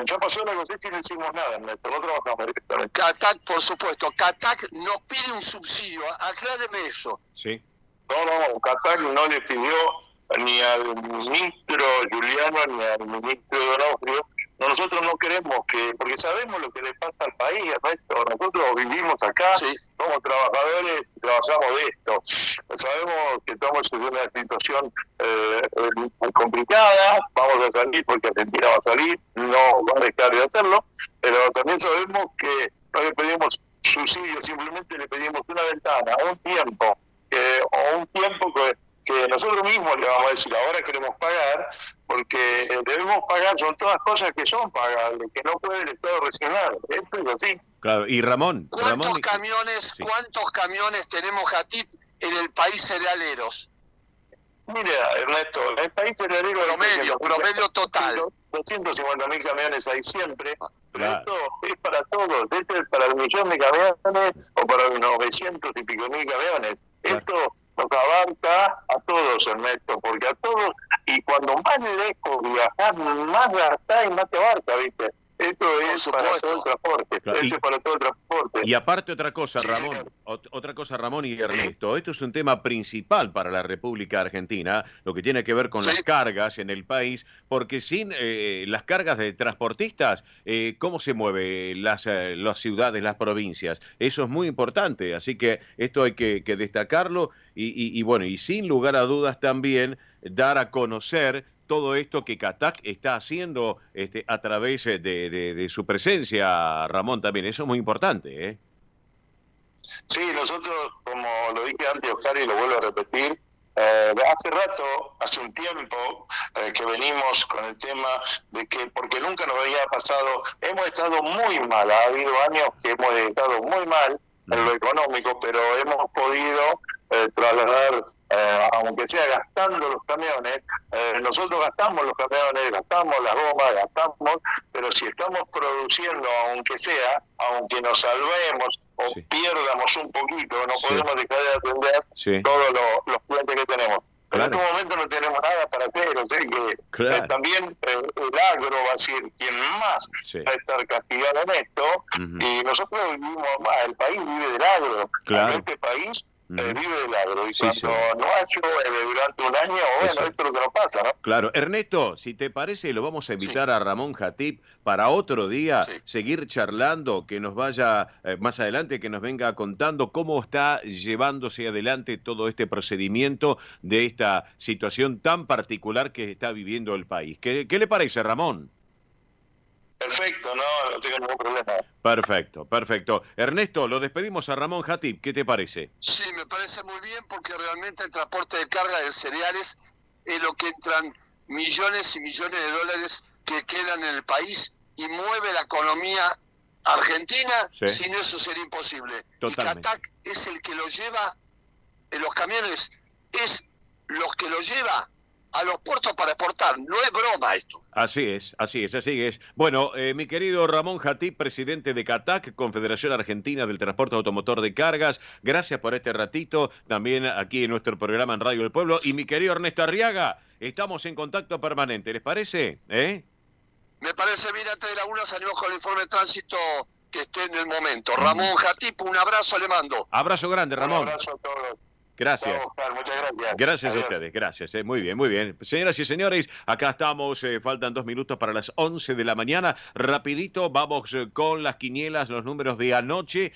ya pasó la cosecha y no hicimos nada, no trabajamos directamente. CATAC, por supuesto, CATAC no pide un subsidio, acláreme eso. Sí. No, CATAC no le pidió ni al ministro Giuliano ni al ministro Donofrio. Nosotros no queremos porque sabemos lo que le pasa al país, nosotros vivimos acá, somos trabajadores, trabajamos de esto, sabemos que estamos en una situación muy complicada, vamos a salir porque Argentina va a salir, no va a dejar de hacerlo, pero también sabemos que no le pedimos subsidio, simplemente le pedimos una ventana, un tiempo que nosotros mismos le vamos a decir, ahora queremos pagar, porque debemos pagar, son todas cosas que son pagables, que no puede el Estado reaccionar, esto es así. Claro, y Ramón. ¿Cuántos camiones tenemos, Jatip, en el país cerealeros? Mira, Ernesto, el país cerealero... Promedio total. 250.000 camiones hay siempre, pero esto es para todos, este es para 1 millón de camiones o para 900 y pico mil camiones. Esto nos avanza a todos, Ernesto, porque a todos, y cuando más lejos viajas, más gastás y más te abarca, ¿viste? Esto es para todo el transporte. Claro. Eso es para todo el transporte. Y aparte otra cosa, Sí, Ramón, señor. otra cosa, Ramón y Ernesto, esto es un tema principal para la República Argentina, lo que tiene que ver con Sí. las cargas en el país, porque sin las cargas de transportistas, ¿cómo se mueven las ciudades, las provincias? Eso es muy importante, así que esto hay que destacarlo y bueno, y sin lugar a dudas también dar a conocer todo esto que CATAC está haciendo a través de su presencia, Ramón, también. Eso es muy importante, ¿eh? Sí, nosotros, como lo dije antes, Oscar, y lo vuelvo a repetir, hace rato, hace un tiempo, que venimos con el tema de que, porque nunca nos había pasado, hemos estado muy mal, ha habido años que hemos estado muy mal en lo económico, pero hemos podido trasladar, aunque sea gastando los camiones, nosotros gastamos los camiones, gastamos las gomas, gastamos, pero si estamos produciendo, aunque sea, aunque nos salvemos o Sí. pierdamos un poquito, no Sí. podemos dejar de atender Sí. todos los clientes que tenemos. Pero Claro. en este momento no tenemos nada para hacer, o sea que Claro. también el agro va a ser quien más Sí. va a estar castigado en esto, Ujú. y nosotros vivimos más, el país vive del agro, Claro. este país Ujú. vive del agro, y Sí, cuando señor. no ha llueve durante un año, bueno, Eso. esto es lo que nos pasa, ¿no? Claro, Ernesto, si te parece, lo vamos a invitar a Ramón Jatip para otro día, Sí. seguir charlando, que nos vaya más adelante, que nos venga contando cómo está llevándose adelante todo este procedimiento de esta situación tan particular que está viviendo el país. ¿Qué le parece, Ramón? Perfecto, no tengo ningún problema. Perfecto, perfecto. Ernesto, lo despedimos a Ramón Jatip, ¿qué te parece? Sí, me parece muy bien porque realmente el transporte de carga de cereales es lo que entran millones y millones de dólares que quedan en el país y mueve la economía argentina. Sí. Sin eso sería imposible. Totalmente. Y CATAC es el que lo lleva, en los camiones, es los que lo lleva a los puertos para exportar. No es broma esto. Así es, así es, así es. Bueno, mi querido Ramón Jatip, presidente de CATAC, Confederación Argentina del Transporte Automotor de Cargas, gracias por este ratito, también aquí en nuestro programa en Radio del Pueblo. Y mi querido Ernesto Arriaga, estamos en contacto permanente, ¿les parece? Me parece bien, antes de la una salimos con el informe de tránsito que esté en el momento. Ramón Jatip, un abrazo le mando. Abrazo grande, Ramón. Un abrazo a todos. Gracias. Chao, Oscar, muchas gracias. Gracias Adiós. a ustedes, gracias. Muy bien, muy bien. Señoras y señores, acá estamos, faltan 2 minutos para las 11 de la mañana. Rapidito, vamos con las quinielas, los números de anoche,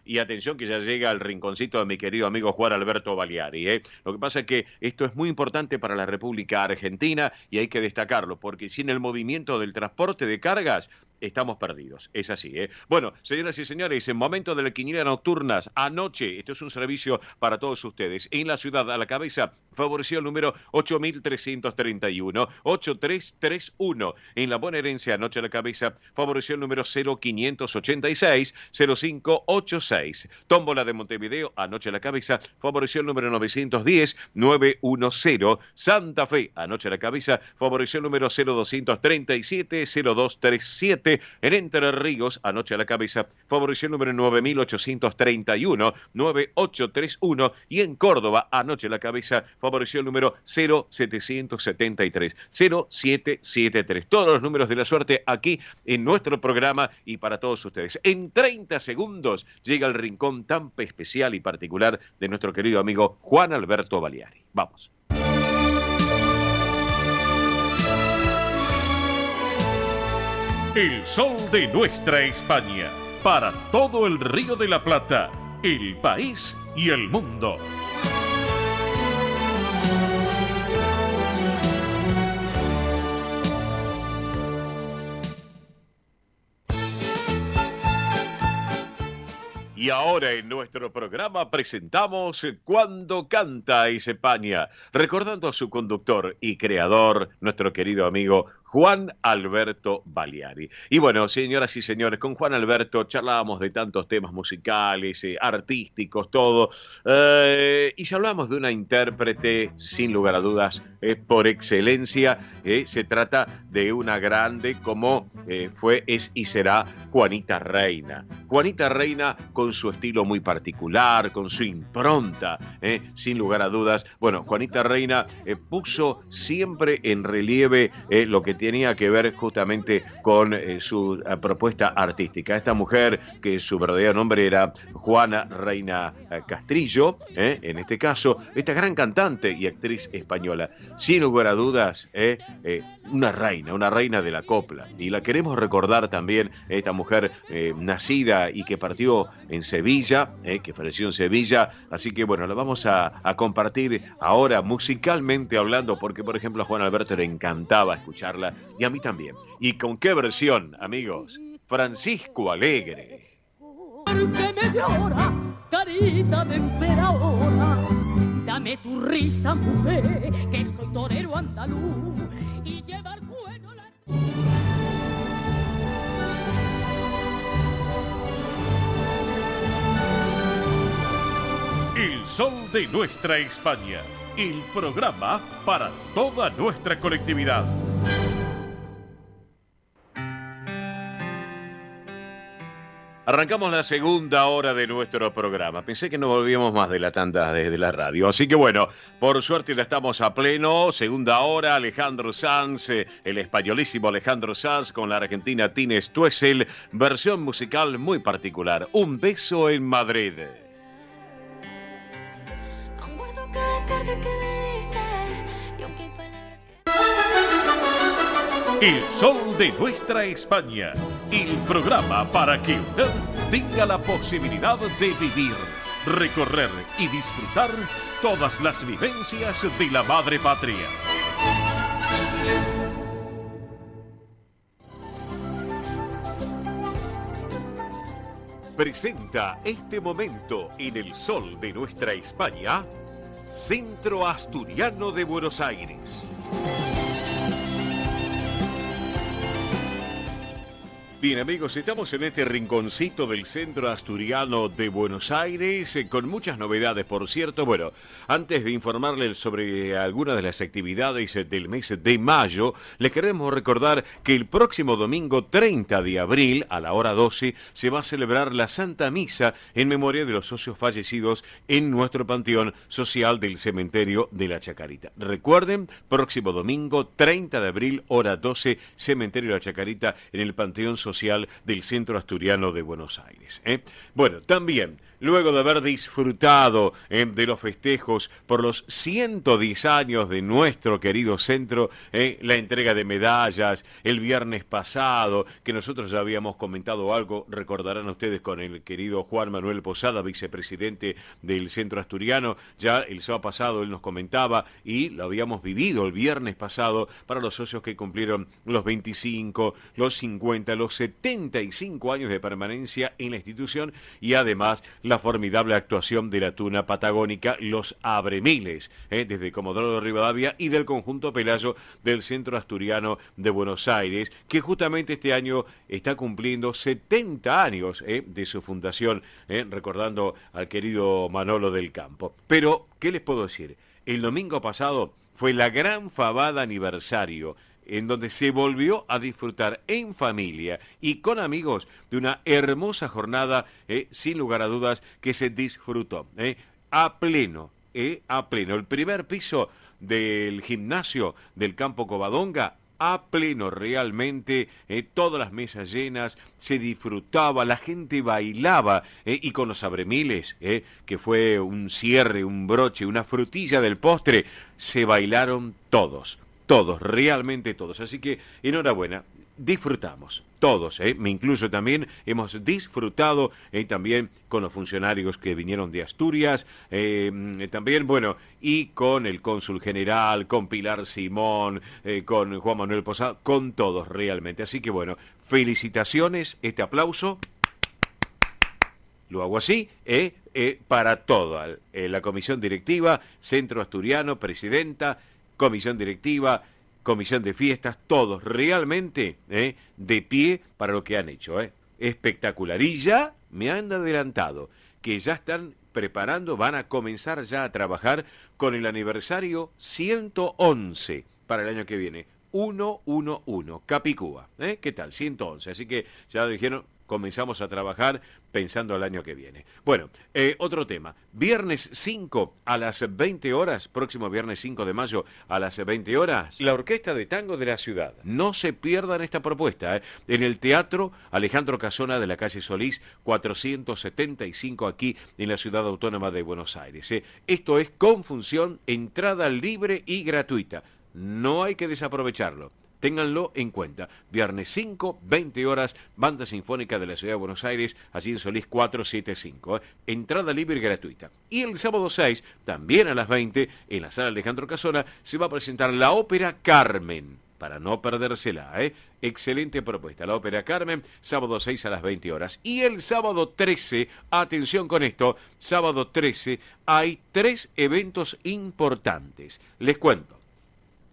y atención que ya llega el rinconcito de mi querido amigo Juan Alberto Baliari. Lo que pasa es que esto es muy importante para la República Argentina y hay que destacarlo, porque sin el movimiento del transporte de cargas, estamos perdidos, es así. Bueno, señoras y señores, en momento de la quiniela nocturnas, anoche, esto es un servicio para todos ustedes, en la ciudad a la cabeza, favoreció el número 8331, 8331. En la bonaerense, anoche a la cabeza, favoreció el número 0586, 0586. Tómbola de Montevideo, anoche a la cabeza, favoreció el número 910, 910. Santa Fe, anoche a la cabeza, favoreció el número 0237, 0237. En Entre Ríos, anoche a la cabeza, favoreció el número 9831, 9831. Y en Córdoba, anoche a la cabeza, favoreció el número 0773, 0773. Todos los números de la suerte aquí en nuestro programa y para todos ustedes. En 30 segundos llega el rincón tan especial y particular de nuestro querido amigo Juan Alberto Baliari. Vamos. El sol de nuestra España, para todo el Río de la Plata, el país y el mundo. Y ahora en nuestro programa presentamos Cuando canta España, recordando a su conductor y creador, nuestro querido amigo Juan Alberto Baliari. Y bueno, señoras y señores, con Juan Alberto charlábamos de tantos temas musicales, artísticos, todo. Y si hablamos de una intérprete, sin lugar a dudas, por excelencia, se trata de una grande como fue, es y será Juanita Reina. Juanita Reina con su estilo muy particular, con su impronta, sin lugar a dudas. Bueno, Juanita Reina puso siempre en relieve lo que tenía que ver justamente con su propuesta artística. Esta mujer, que su verdadero nombre era Juana Reina Castrillo, en este caso, esta gran cantante y actriz española, sin lugar a dudas, una reina de la copla. Y la queremos recordar también, esta mujer nacida y que partió en Sevilla, que falleció en Sevilla. Así que bueno, la vamos a compartir ahora musicalmente hablando, porque por ejemplo a Juan Alberto le encantaba escucharla, y a mí también. ¿Y con qué versión, amigos? Francisco Alegre. Porque me llora, carita de emperadora, dame tu risa, mujer, que soy torero andaluz y lleva al cuello la... El sol de nuestra España, el programa para toda nuestra colectividad. Arrancamos la segunda hora de nuestro programa. Pensé que no volvíamos más de la tanda desde la radio. Así que bueno, por suerte ya estamos a pleno. Segunda hora, Alejandro Sanz, el españolísimo Alejandro Sanz con la argentina Tine Stoessel. Versión musical muy particular. Un beso en Madrid. El sol de nuestra España, el programa para que usted tenga la posibilidad de vivir, recorrer y disfrutar todas las vivencias de la madre patria. Presenta este momento en el sol de nuestra España, Centro Asturiano de Buenos Aires. Bien amigos, estamos en este rinconcito del Centro Asturiano de Buenos Aires, con muchas novedades, por cierto. Bueno, antes de informarles sobre algunas de las actividades del mes de mayo, les queremos recordar que el próximo domingo 30 de abril, a la hora 12, se va a celebrar la Santa Misa en memoria de los socios fallecidos en nuestro panteón social del cementerio de la Chacarita. Recuerden, próximo domingo 30 de abril, hora 12, cementerio de la Chacarita, en el panteón social del Centro Asturiano de Buenos Aires. Bueno, también, luego de haber disfrutado de los festejos por los 110 años de nuestro querido centro, la entrega de medallas el viernes pasado, que nosotros ya habíamos comentado algo, recordarán ustedes, con el querido Juan Manuel Posada, vicepresidente del Centro Asturiano. Ya el sábado pasado él nos comentaba, y lo habíamos vivido el viernes pasado, para los socios que cumplieron los 25, los 50, los 75 años de permanencia en la institución, y además la formidable actuación de la tuna patagónica Los Abremiles, desde Comodoro de Rivadavia y del conjunto Pelayo del Centro Asturiano de Buenos Aires, que justamente este año está cumpliendo 70 años de su fundación, recordando al querido Manolo del Campo. Pero, ¿qué les puedo decir? El domingo pasado fue la gran fabada aniversario, en donde se volvió a disfrutar en familia y con amigos de una hermosa jornada, sin lugar a dudas, que se disfrutó a pleno. El primer piso del gimnasio del Campo Covadonga, a pleno realmente, todas las mesas llenas, se disfrutaba, la gente bailaba, y con los abremiles, que fue un cierre, un broche, una frutilla del postre, se bailaron todos, realmente todos. Así que enhorabuena, disfrutamos, todos, me incluyo también, hemos disfrutado también con los funcionarios que vinieron de Asturias, también, bueno, y con el cónsul general, con Pilar Simón, con Juan Manuel Posada, con todos realmente. Así que bueno, felicitaciones, este aplauso lo hago así, para toda la comisión directiva, Centro Asturiano, presidenta, comisión directiva, comisión de fiestas, todos realmente de pie para lo que han hecho. Espectacular. Y ya me han adelantado que ya están preparando, van a comenzar ya a trabajar con el aniversario 111 para el año que viene. 111, Capicúa. ¿Qué tal? 111. Así que ya dijeron, comenzamos a trabajar pensando al año que viene. Bueno, otro tema. Viernes 5 a las 20 horas, próximo viernes 5 de mayo a las 20 horas, la Orquesta de Tango de la Ciudad. No se pierdan esta propuesta, en el Teatro Alejandro Casona de la calle Solís, 475, aquí en la Ciudad Autónoma de Buenos Aires. Esto es con función, entrada libre y gratuita. No hay que desaprovecharlo. Ténganlo en cuenta. Viernes 5, 20 horas, Banda Sinfónica de la Ciudad de Buenos Aires, allí en Solís 475. Entrada libre y gratuita. Y el sábado 6, también a las 20, en la Sala Alejandro Casona, se va a presentar la ópera Carmen, para no perdérsela. Excelente propuesta. La ópera Carmen, sábado 6 a las 20 horas. Y el sábado 13, atención con esto, sábado 13, hay 3 eventos importantes. Les cuento.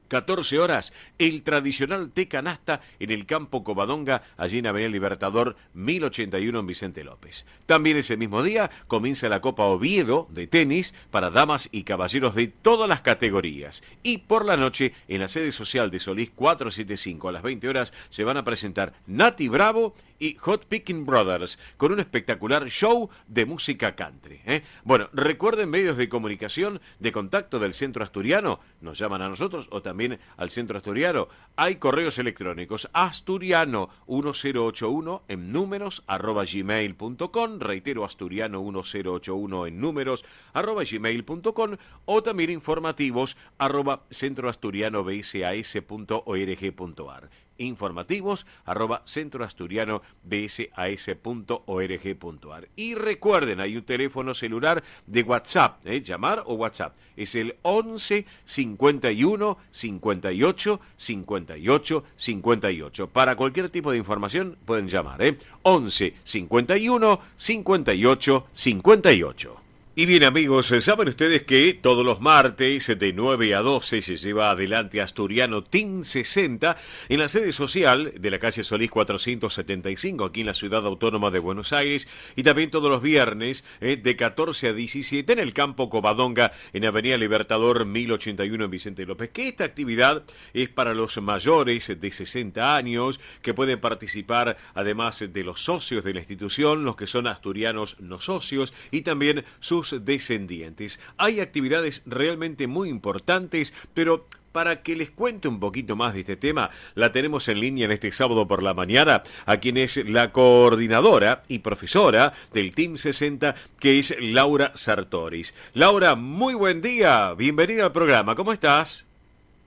14 horas, el tradicional té canasta en el campo Covadonga, allí en Avenida Libertador 1081 en Vicente López. También ese mismo día comienza la Copa Oviedo de tenis para damas y caballeros de todas las categorías. Y por la noche, en la sede social de Solís 475 a las 20 horas, se van a presentar Nati Bravo y Hot Picking Brothers, con un espectacular show de música country. Bueno, recuerden medios de comunicación de contacto del Centro Asturiano, nos llaman a nosotros o también al Centro Asturiano. Hay correos electrónicos asturiano1081 en números @gmail.com, reitero asturiano1081 en números @gmail.com, o también informativos @centroasturianobsas.org.ar. informativos @centroasturianobsas.org.ar. Y recuerden, hay un teléfono celular de WhatsApp, llamar o WhatsApp, es el 11 51 58 58 58. Para cualquier tipo de información pueden llamar, 11 51 58 58. Y bien, amigos, saben ustedes que todos los martes de 9 a 12 se lleva adelante Asturiano Team 60 en la sede social de la calle Solís 475, aquí en la Ciudad Autónoma de Buenos Aires, y también todos los viernes de 14 a 17 en el campo Covadonga, en Avenida Libertador 1081 en Vicente López. Que esta actividad es para los mayores de 60 años, que pueden participar además de los socios de la institución, los que son asturianos no socios, y también sus descendientes. Hay actividades realmente muy importantes, pero para que les cuente un poquito más de este tema, la tenemos en línea en este sábado por la mañana, a quien es la coordinadora y profesora del Team 60, que es Laura Sartoris. Laura, muy buen día, bienvenida al programa, ¿cómo estás?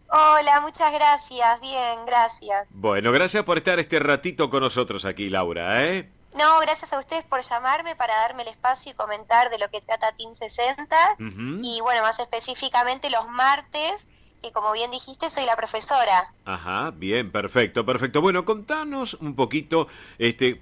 Hola, muchas gracias, bien, gracias. Bueno, gracias por estar este ratito con nosotros aquí, Laura, No, gracias a ustedes por llamarme para darme el espacio y comentar de lo que trata Team 60. Y bueno, más específicamente los martes, que como bien dijiste, soy la profesora. Ajá, bien, perfecto, perfecto. Bueno, contanos un poquito,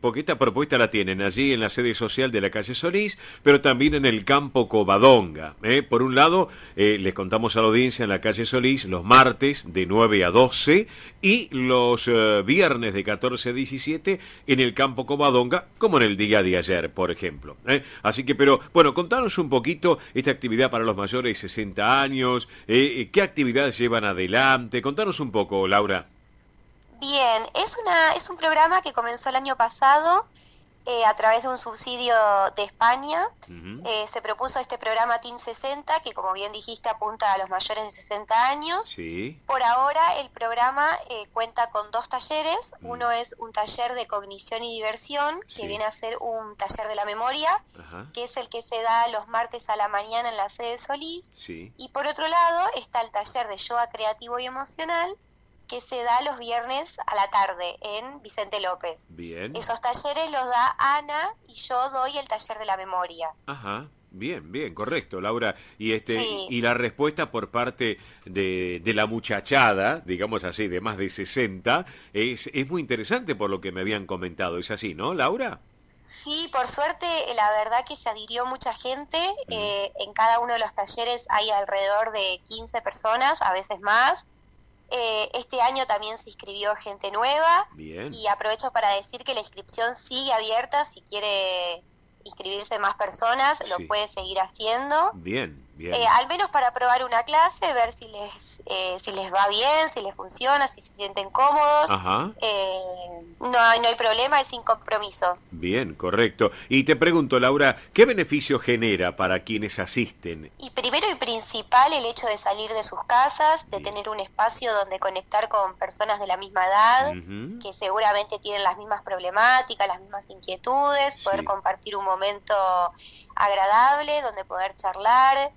porque esta propuesta la tienen allí en la sede social de la calle Solís, pero también en el campo Covadonga. Por un lado, les contamos a la audiencia en la calle Solís los martes de 9 a 12 y los viernes de 14 a 17 en el campo Covadonga, como en el día de ayer, por ejemplo. Así que, pero, bueno, contanos un poquito esta actividad para los mayores de 60 años, qué actividades llevan adelante, contanos un poco, Laura. Bien, es un programa que comenzó el año pasado a través de un subsidio de España. Se propuso este programa Team 60, que como bien dijiste apunta a los mayores de 60 años. Sí. Por ahora el programa cuenta con 2 talleres. Uno es un taller de cognición y diversión, que viene a ser un taller de la memoria, que es el que se da los martes a la mañana en la sede Solís. Sí. Y por otro lado está el taller de yoga creativo y emocional, que se da los viernes a la tarde en Vicente López. Bien. Esos talleres los da Ana y yo doy el taller de la memoria. Ajá, bien, bien, correcto, Laura. Y Sí. y la respuesta por parte de la muchachada, digamos así, de más de 60, es muy interesante por lo que me habían comentado. ¿Es así, no, Laura? Sí, por suerte, la verdad que se adhirió mucha gente. En cada uno de los talleres hay alrededor de 15 personas, a veces más. Este año también se inscribió gente nueva. Bien. Y aprovecho para decir que la inscripción sigue abierta. Si quiere inscribirse más personas, lo puede seguir haciendo. Bien, bien. Al menos para probar una clase, ver si les va bien, si les funciona, si se sienten cómodos. Ajá. No hay problema, es sin compromiso. Bien, correcto. Y te pregunto, Laura, ¿qué beneficio genera para quienes asisten? Y primero y principal, el hecho de salir de sus casas, de tener un espacio donde conectar con personas de la misma edad, que seguramente tienen las mismas problemáticas, las mismas inquietudes, poder compartir un momento agradable, donde poder charlar,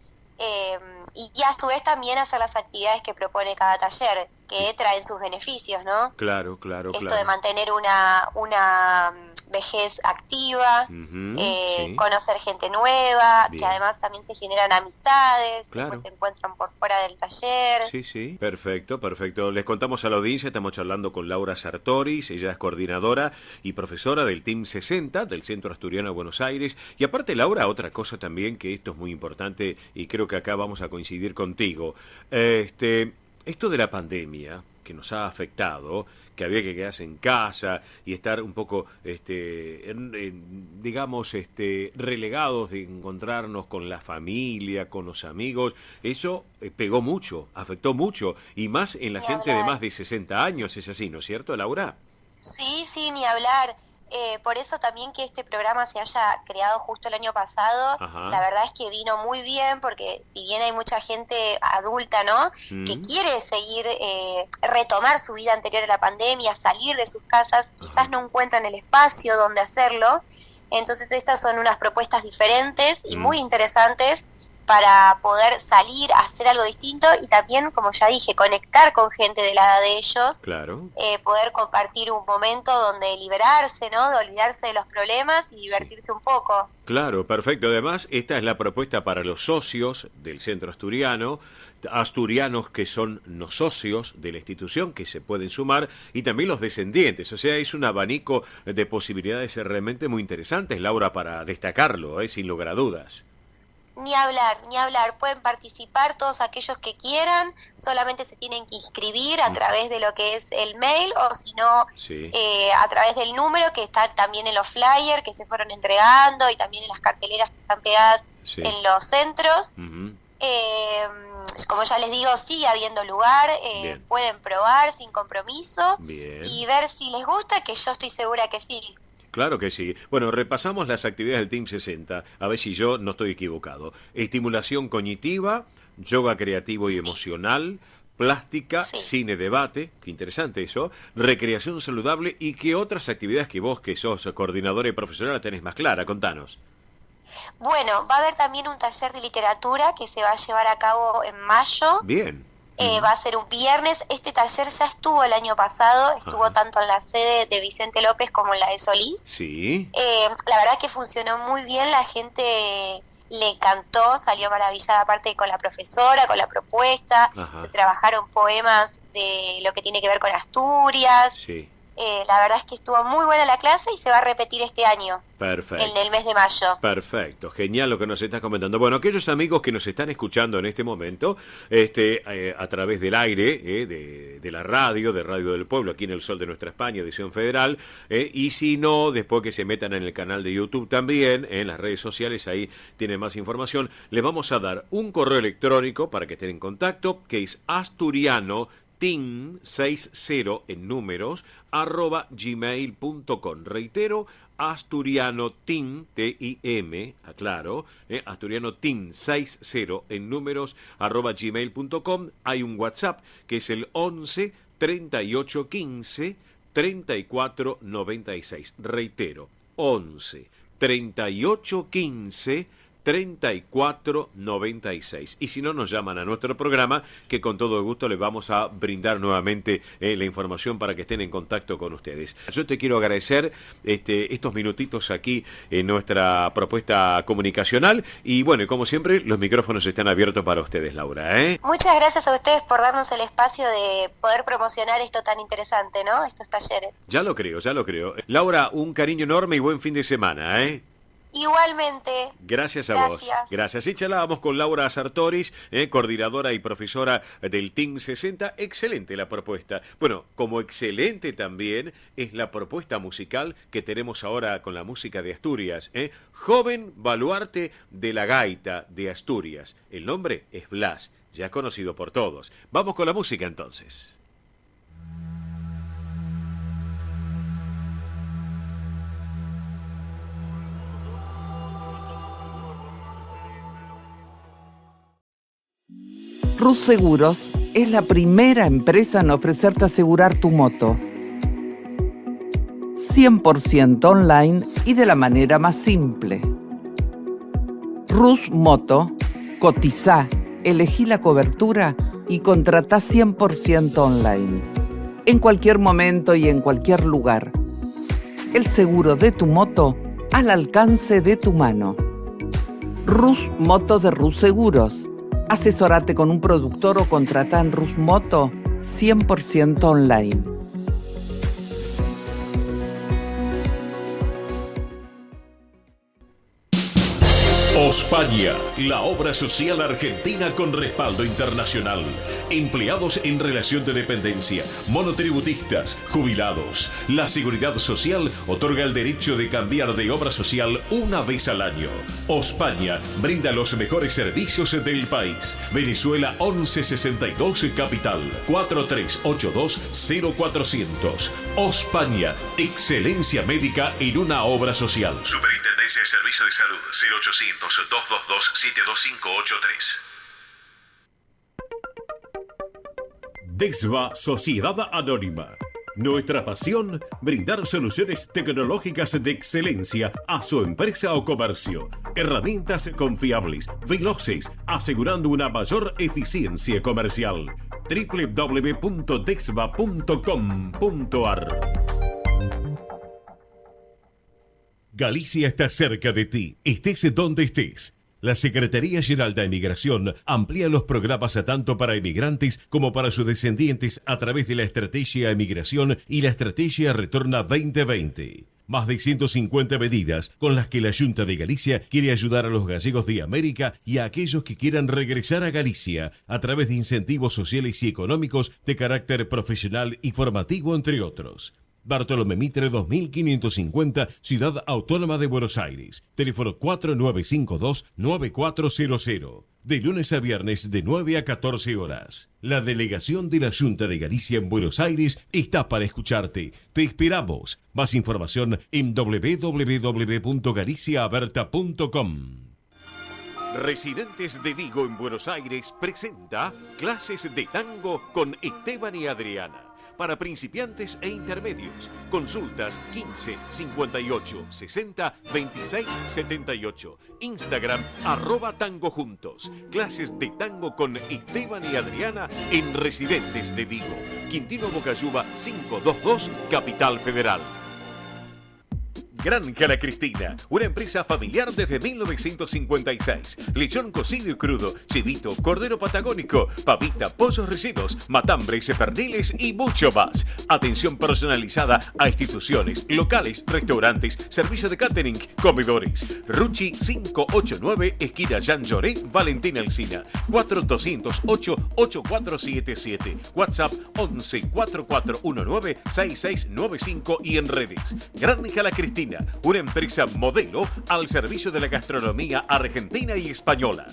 y a su vez también hacer las actividades que propone cada taller, que traen sus beneficios, ¿no? Claro, claro, Esto de mantener una vejez activa, conocer gente nueva, que además también se generan amistades, que se encuentran por fuera del taller. Sí, sí, perfecto, perfecto. Les contamos a la audiencia, estamos charlando con Laura Sartoris, ella es coordinadora y profesora del Team 60 del Centro Asturiano de Buenos Aires. Y aparte, Laura, otra cosa también, que esto es muy importante y creo que acá vamos a coincidir contigo. Esto de la pandemia que nos ha afectado, que había que quedarse en casa y estar un poco, digamos, relegados de encontrarnos con la familia, con los amigos, eso pegó mucho, afectó mucho, y más en la gente de más de 60 años, es así, ¿no es cierto, Laura? Sí, ni hablar. Por eso también que este programa se haya creado justo el año pasado, la verdad es que vino muy bien, porque si bien hay mucha gente adulta, ¿no?, que quiere seguir, retomar su vida anterior a la pandemia, salir de sus casas, quizás no encuentran el espacio donde hacerlo. Entonces estas son unas propuestas diferentes y muy interesantes para poder salir, hacer algo distinto y también, como ya dije, conectar con gente de la edad de ellos. Claro. Poder compartir un momento donde liberarse, ¿no?, de olvidarse de los problemas y divertirse un poco. Claro, perfecto. Además, esta es la propuesta para los socios del Centro Asturiano, asturianos que son no socios de la institución, que se pueden sumar, y también los descendientes. O sea, es un abanico de posibilidades realmente muy interesantes, Laura, para destacarlo, sin lugar a dudas. Ni hablar, pueden participar todos aquellos que quieran, solamente se tienen que inscribir a través de lo que es el mail, o si no, a través del número que está también en los flyers que se fueron entregando y también en las carteleras que están pegadas en los centros. Como ya les digo, sigue habiendo lugar, pueden probar sin compromiso y ver si les gusta, que yo estoy segura que sí. Claro que sí. Bueno, repasamos las actividades del Team 60, a ver si yo no estoy equivocado. Estimulación cognitiva, yoga creativo y emocional, plástica, cine debate, qué interesante eso, recreación saludable, y qué otras actividades que vos, que sos coordinadora y profesora, la tenés más clara. Contanos. Bueno, va a haber también un taller de literatura que se va a llevar a cabo en mayo. Bien. Va a ser un viernes. Este taller ya estuvo el año pasado, estuvo tanto en la sede de Vicente López como en la de Solís. Sí. La verdad que funcionó muy bien, la gente le encantó, salió maravillada, aparte con la profesora, con la propuesta. Se trabajaron poemas de lo que tiene que ver con Asturias. Sí. La verdad es que estuvo muy buena la clase y se va a repetir este año. Perfecto. En el mes de mayo. Perfecto, genial lo que nos estás comentando. Bueno, aquellos amigos que nos están escuchando en este momento, a través del aire, de la radio, de Radio del Pueblo, aquí en El Sol de Nuestra España, edición federal, y si no, después que se metan en el canal de YouTube también, en las redes sociales, ahí tienen más información, les vamos a dar un correo electrónico para que estén en contacto, que es asturianotim60 en números, @gmail.com. Reitero, asturianotim, T-I-M, aclaro, asturianotim60 en números, @gmail.com. Hay un WhatsApp que es el 11 38 15 34 96. Reitero, 11 38 15 3496. Y si no, nos llaman a nuestro programa, que con todo gusto les vamos a brindar nuevamente la información para que estén en contacto con ustedes. Yo te quiero agradecer estos minutitos aquí en nuestra propuesta comunicacional, y bueno, y como siempre, los micrófonos están abiertos para ustedes, Laura. Muchas gracias a ustedes por darnos el espacio de poder promocionar esto tan interesante, ¿no?, estos talleres. Ya lo creo. Laura, un cariño enorme y buen fin de semana, Igualmente. Gracias a vos. Gracias. Gracias. Y charlábamos con Laura Sartoris, coordinadora y profesora del Team 60. Excelente la propuesta. Bueno, como excelente también es la propuesta musical que tenemos ahora con la música de Asturias. Joven baluarte de la gaita de Asturias. El nombre es Blas, ya conocido por todos. Vamos con la música entonces. Rus Seguros es la primera empresa en ofrecerte asegurar tu moto. 100% online y de la manera más simple. Rus Moto, cotizá, elegí la cobertura y contratá 100% online. En cualquier momento y en cualquier lugar. El seguro de tu moto al alcance de tu mano. Rus Moto de Rus Seguros. Asesorate con un productor o contrata en Rus Moto 100% online. Ospaña, la obra social argentina con respaldo internacional. Empleados en relación de dependencia, monotributistas, jubilados. La Seguridad Social otorga el derecho de cambiar de obra social una vez al año. Ospaña brinda los mejores servicios del país. Venezuela 1162 Capital 4382-0400. Ospaña, excelencia médica en una obra social. Superintendencia de Servicios de Salud 0800-222-72583. DESVA Sociedad Anónima. Nuestra pasión, brindar soluciones tecnológicas de excelencia a su empresa o comercio. Herramientas confiables, veloces, asegurando una mayor eficiencia comercial. www.desva.com.ar. Galicia está cerca de ti, estés donde estés. La Secretaría General de Emigración amplía los programas tanto para emigrantes como para sus descendientes a través de la Estrategia Emigración y la Estrategia Retorna 2020. Más de 150 medidas con las que la Junta de Galicia quiere ayudar a los gallegos de América y a aquellos que quieran regresar a Galicia a través de incentivos sociales y económicos de carácter profesional y formativo, entre otros. Bartolomé Mitre 2550, Ciudad Autónoma de Buenos Aires. Teléfono 4952-9400. De lunes a viernes de 9 a 14 horas. La delegación de la Junta de Galicia en Buenos Aires está para escucharte. Te esperamos. Más información en www.galiciaaberta.com. Residentes de Vigo en Buenos Aires presenta clases de tango con Esteban y Adriana. Para principiantes e intermedios. Consultas 15 58 60 26 78. Instagram @tangojuntos. Clases de tango con Esteban y Adriana en Residentes de Vigo. Quintino Bocayuba 522, Capital Federal. Granja La Cristina, una empresa familiar desde 1956. Lechón cocido y crudo, chivito, cordero patagónico, pavita, pollos recidos, matambres, perdiles y mucho más. Atención personalizada a instituciones, locales, restaurantes, servicio de catering, comedores. Ruchi 589, esquina Jean Lloré, Valentín Alsina. 4208-8477. WhatsApp 11 4419 6695 y en redes. Granja La Cristina, una empresa modelo al servicio de la gastronomía argentina y española.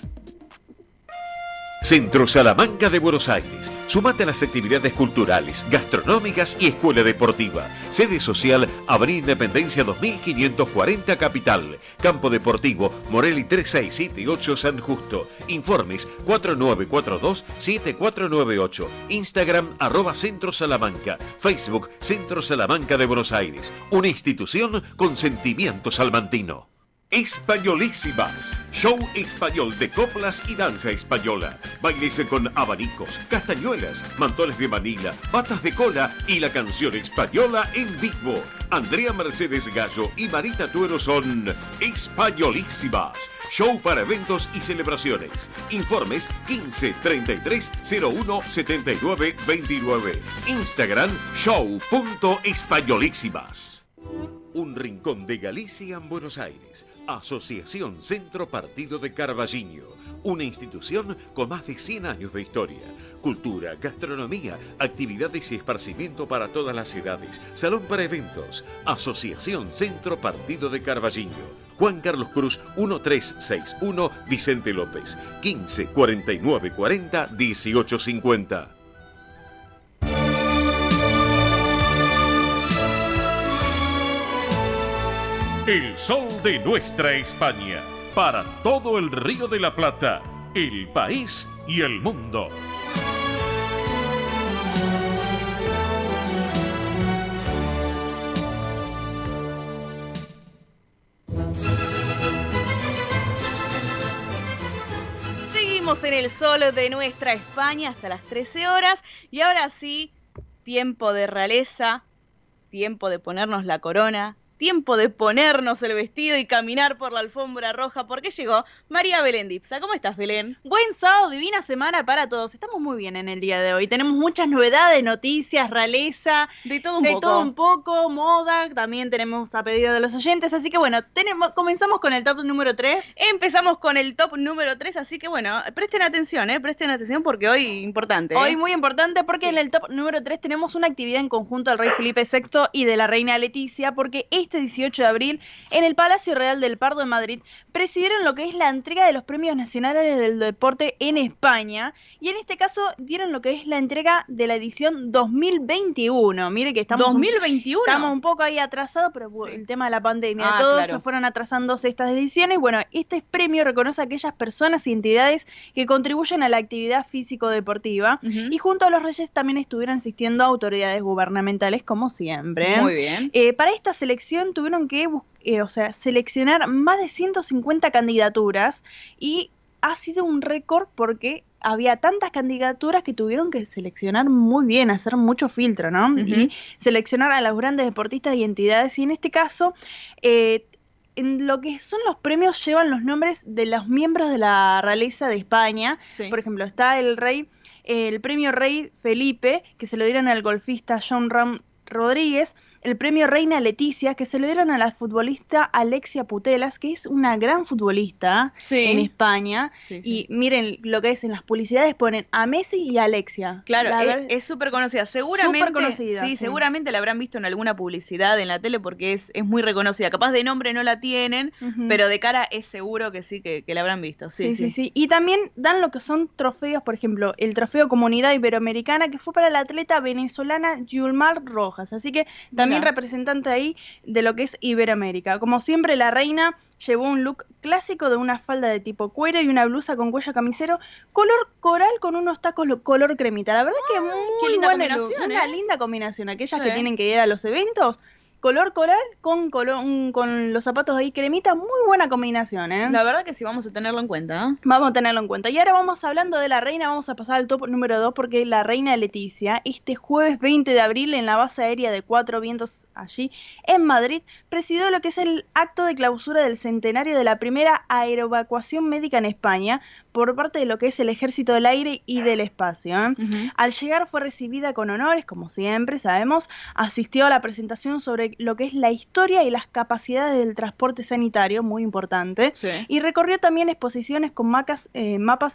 Centro Salamanca de Buenos Aires. Súmate a las actividades culturales, gastronómicas y escuela deportiva. Sede social, Avenida Independencia 2540 Capital. Campo Deportivo, Morelli 3678 San Justo. Informes 4942-7498. Instagram @Centro Salamanca. Facebook Centro Salamanca de Buenos Aires. Una institución con sentimiento salmantino. Españolísimas. Show español de coplas y danza española. Bailes con abanicos, castañuelas, mantones de Manila, patas de cola y la canción española en vivo. Andrea Mercedes Gallo y Marita Tuero son Españolísimas. Show para eventos y celebraciones. Informes 15 33 01 79 29. Instagram show.españolísimas. un rincón de Galicia en Buenos Aires. Asociación Centro Partido de Carballiño, una institución con más de 100 años de historia. Cultura, gastronomía, actividades y esparcimiento para todas las edades. Salón para eventos. Asociación Centro Partido de Carballiño. Juan Carlos Cruz 1361, Vicente López, 15 49 40 18 50. El sol de nuestra España, para todo el Río de la Plata, el país y el mundo. Seguimos en el sol de nuestra España hasta las 13 horas y ahora sí, tiempo de realeza, tiempo de ponernos la corona, tiempo de ponernos el vestido y caminar por la alfombra roja, porque llegó María Belén Dipsa. ¿Cómo estás, Belén? Buen sábado, divina semana para todos. Estamos muy bien en el día de hoy. Tenemos muchas novedades, noticias, realeza, de todo un poco, moda, también tenemos a pedido de los oyentes. Así que bueno, comenzamos con el top número 3. Empezamos con el top número 3, así que bueno, presten atención porque hoy importante. Hoy muy importante porque en el top número 3 tenemos una actividad en conjunto del rey Felipe VI y de la reina Leticia, porque este 18 de abril, en el Palacio Real del Pardo de Madrid, presidieron lo que es la entrega de los premios nacionales del deporte en España, y en este caso dieron lo que es la entrega de la edición 2021. Mire que estamos 2021. Estamos un poco ahí atrasados, pero por el tema de la pandemia, se fueron atrasándose estas ediciones. Bueno, este premio reconoce a aquellas personas y entidades que contribuyen a la actividad físico-deportiva, y junto a los reyes también estuvieron asistiendo autoridades gubernamentales, como siempre. Muy bien. Para esta selección tuvieron que seleccionar más de 150 candidaturas, y ha sido un récord porque había tantas candidaturas que tuvieron que seleccionar muy bien, hacer mucho filtro, ¿no? Y seleccionar a los grandes deportistas y entidades, y en este caso en lo que son los premios llevan los nombres de los miembros de la realeza de España. Por ejemplo, está el premio Rey Felipe, que se lo dieron al golfista John Ram Rodríguez, el premio Reina Leticia, que se lo dieron a la futbolista Alexia Putellas, que es una gran futbolista en España. Y miren lo que es, en las publicidades ponen a Messi y a Alexia. Claro, es súper conocida. Seguramente, seguramente la habrán visto en alguna publicidad en la tele porque es muy reconocida. Capaz de nombre no la tienen, pero de cara es seguro que sí, que la habrán visto. Sí. Y también dan lo que son trofeos, por ejemplo, el trofeo Comunidad Iberoamericana, que fue para la atleta venezolana Yulmar Rojas. Así que también representante ahí de lo que es Iberoamérica. Como siempre, la reina llevó un look clásico de una falda de tipo cuero y una blusa con cuello camisero color coral con unos tacos color cremita. La verdad que muy linda buena combinación, una linda combinación. Aquellas que tienen que ir a los eventos, color coral con los zapatos ahí cremita, muy buena combinación, ¿eh? La verdad que sí, vamos a tenerlo en cuenta. Vamos a tenerlo en cuenta. Y ahora vamos hablando de la reina, vamos a pasar al top número 2, porque la reina Leticia, este jueves 20 de abril, en la base aérea de Cuatro Vientos, allí en Madrid, presidió lo que es el acto de clausura del centenario de la primera aeroevacuación médica en España, por parte de lo que es el Ejército del Aire y del Espacio, ¿eh? Al llegar fue recibida con honores, como siempre sabemos, asistió a la presentación sobre lo que es la historia y las capacidades del transporte sanitario, muy importante, y recorrió también exposiciones con mapas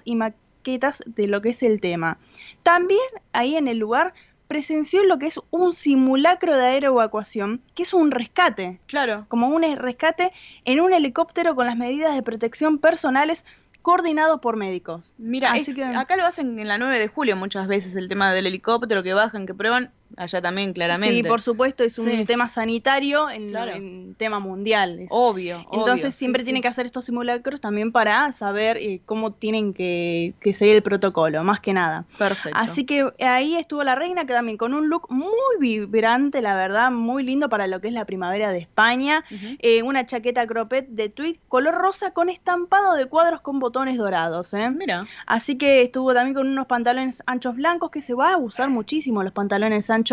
y maquetas de lo que es el tema. También ahí en el lugar presenció lo que es un simulacro de aeroevacuación, que es un rescate, como un rescate en un helicóptero con las medidas de protección personales, coordinado por médicos. Mira, acá lo hacen en la 9 de julio muchas veces, el tema del helicóptero, que bajan, que prueban, allá también claramente. Sí, por supuesto, es un tema sanitario en tema mundial. Obvio. Entonces siempre tienen que hacer estos simulacros también para saber cómo tienen que seguir el protocolo, más que nada. Perfecto. Así que ahí estuvo la reina, que también con un look muy vibrante, la verdad, muy lindo para lo que es la primavera de España. Una chaqueta cropped de tweed color rosa con estampado de cuadros con botones dorados. Mira. Así que estuvo también con unos pantalones anchos blancos, que se va a usar muchísimo los pantalones anchos.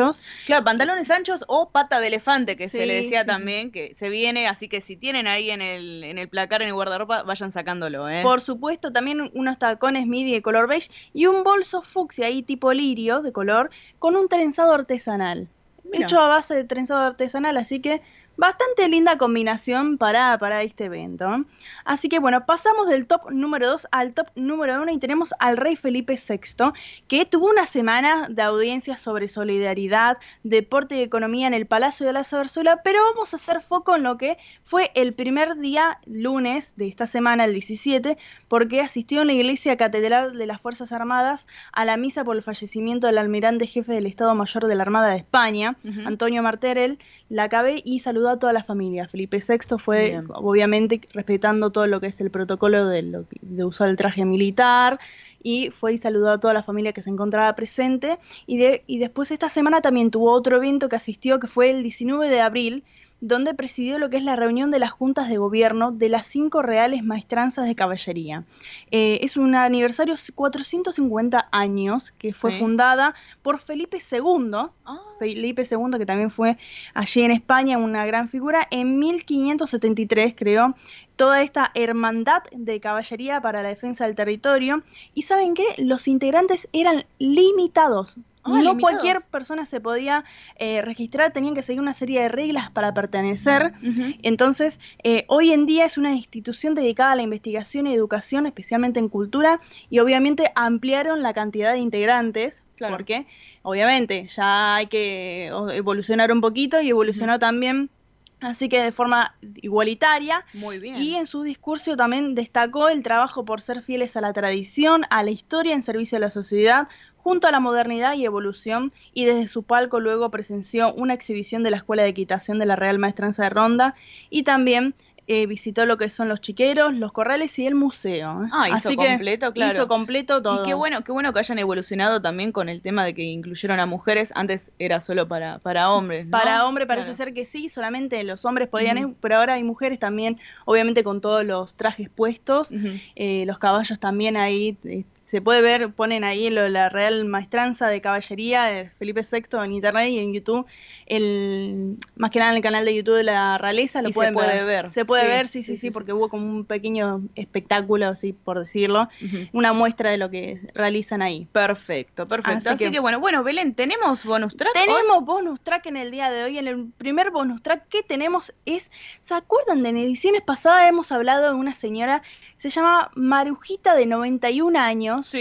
Claro, pantalones anchos o pata de elefante, que se le decía también, que se viene, así que si tienen ahí en el placar, en el guardarropa, vayan sacándolo, ¿eh? Por supuesto, también unos tacones midi de color beige y un bolso fucsia ahí tipo lirio de color con un trenzado artesanal. Hecho a base de trenzado artesanal, así que bastante linda combinación para este evento. Así que bueno, pasamos del top número 2 al top número 1 y tenemos al rey Felipe VI, que tuvo una semana de audiencias sobre solidaridad, deporte y economía en el Palacio de la Zarzuela, pero vamos a hacer foco en lo que fue el primer día, lunes de esta semana, el 17, porque asistió en la Iglesia Catedral de las Fuerzas Armadas a la misa por el fallecimiento del almirante jefe del Estado Mayor de la Armada de España, Antonio Martorell, Lacabé, y saludó a toda la familia. Felipe VI fue, obviamente, respetando todo lo que es el protocolo de usar el traje militar, y fue y saludó a toda la familia que se encontraba presente, y después esta semana también tuvo otro evento que asistió, que fue el 19 de abril, donde presidió lo que es la reunión de las juntas de gobierno de las 5 reales maestranzas de caballería. Es un aniversario 450 años que fue fundada por Felipe II, Felipe II, que también fue allí en España una gran figura. En 1573 creó toda esta hermandad de caballería para la defensa del territorio, y ¿saben qué? Los integrantes eran limitados. No cualquier persona se podía registrar, tenían que seguir una serie de reglas para pertenecer. Entonces, hoy en día es una institución dedicada a la investigación y educación, especialmente en cultura, y obviamente ampliaron la cantidad de integrantes, porque obviamente ya hay que evolucionar un poquito, y evolucionó también, así que de forma igualitaria. Muy bien. Y en su discurso también destacó el trabajo por ser fieles a la tradición, a la historia en servicio a la sociedad, junto a la modernidad y evolución, y desde su palco luego presenció una exhibición de la Escuela de Equitación de la Real Maestranza de Ronda, y también visitó lo que son los chiqueros, los corrales y el museo. Hizo completo, claro. Hizo completo todo. Y qué bueno que hayan evolucionado también con el tema de que incluyeron a mujeres. Antes era solo para hombres, ¿no? Para hombres parece ser que sí, solamente los hombres podían ir, pero ahora hay mujeres también, obviamente con todos los trajes puestos, los caballos también ahí. Se puede ver, ponen ahí la Real Maestranza de Caballería de Felipe VI en internet y en YouTube, más que nada en el canal de YouTube de la Realeza, lo pueden ver. Se puede ver, sí, porque hubo como un pequeño espectáculo, así por decirlo, una muestra de lo que realizan ahí. Perfecto. Así que bueno, Belén, ¿tenemos bonus track? Tenemos bonus track en el día de hoy. En el primer bonus track que tenemos ¿se acuerdan de en ediciones pasadas hemos hablado de una señora, se llama Marujita, de 91 años,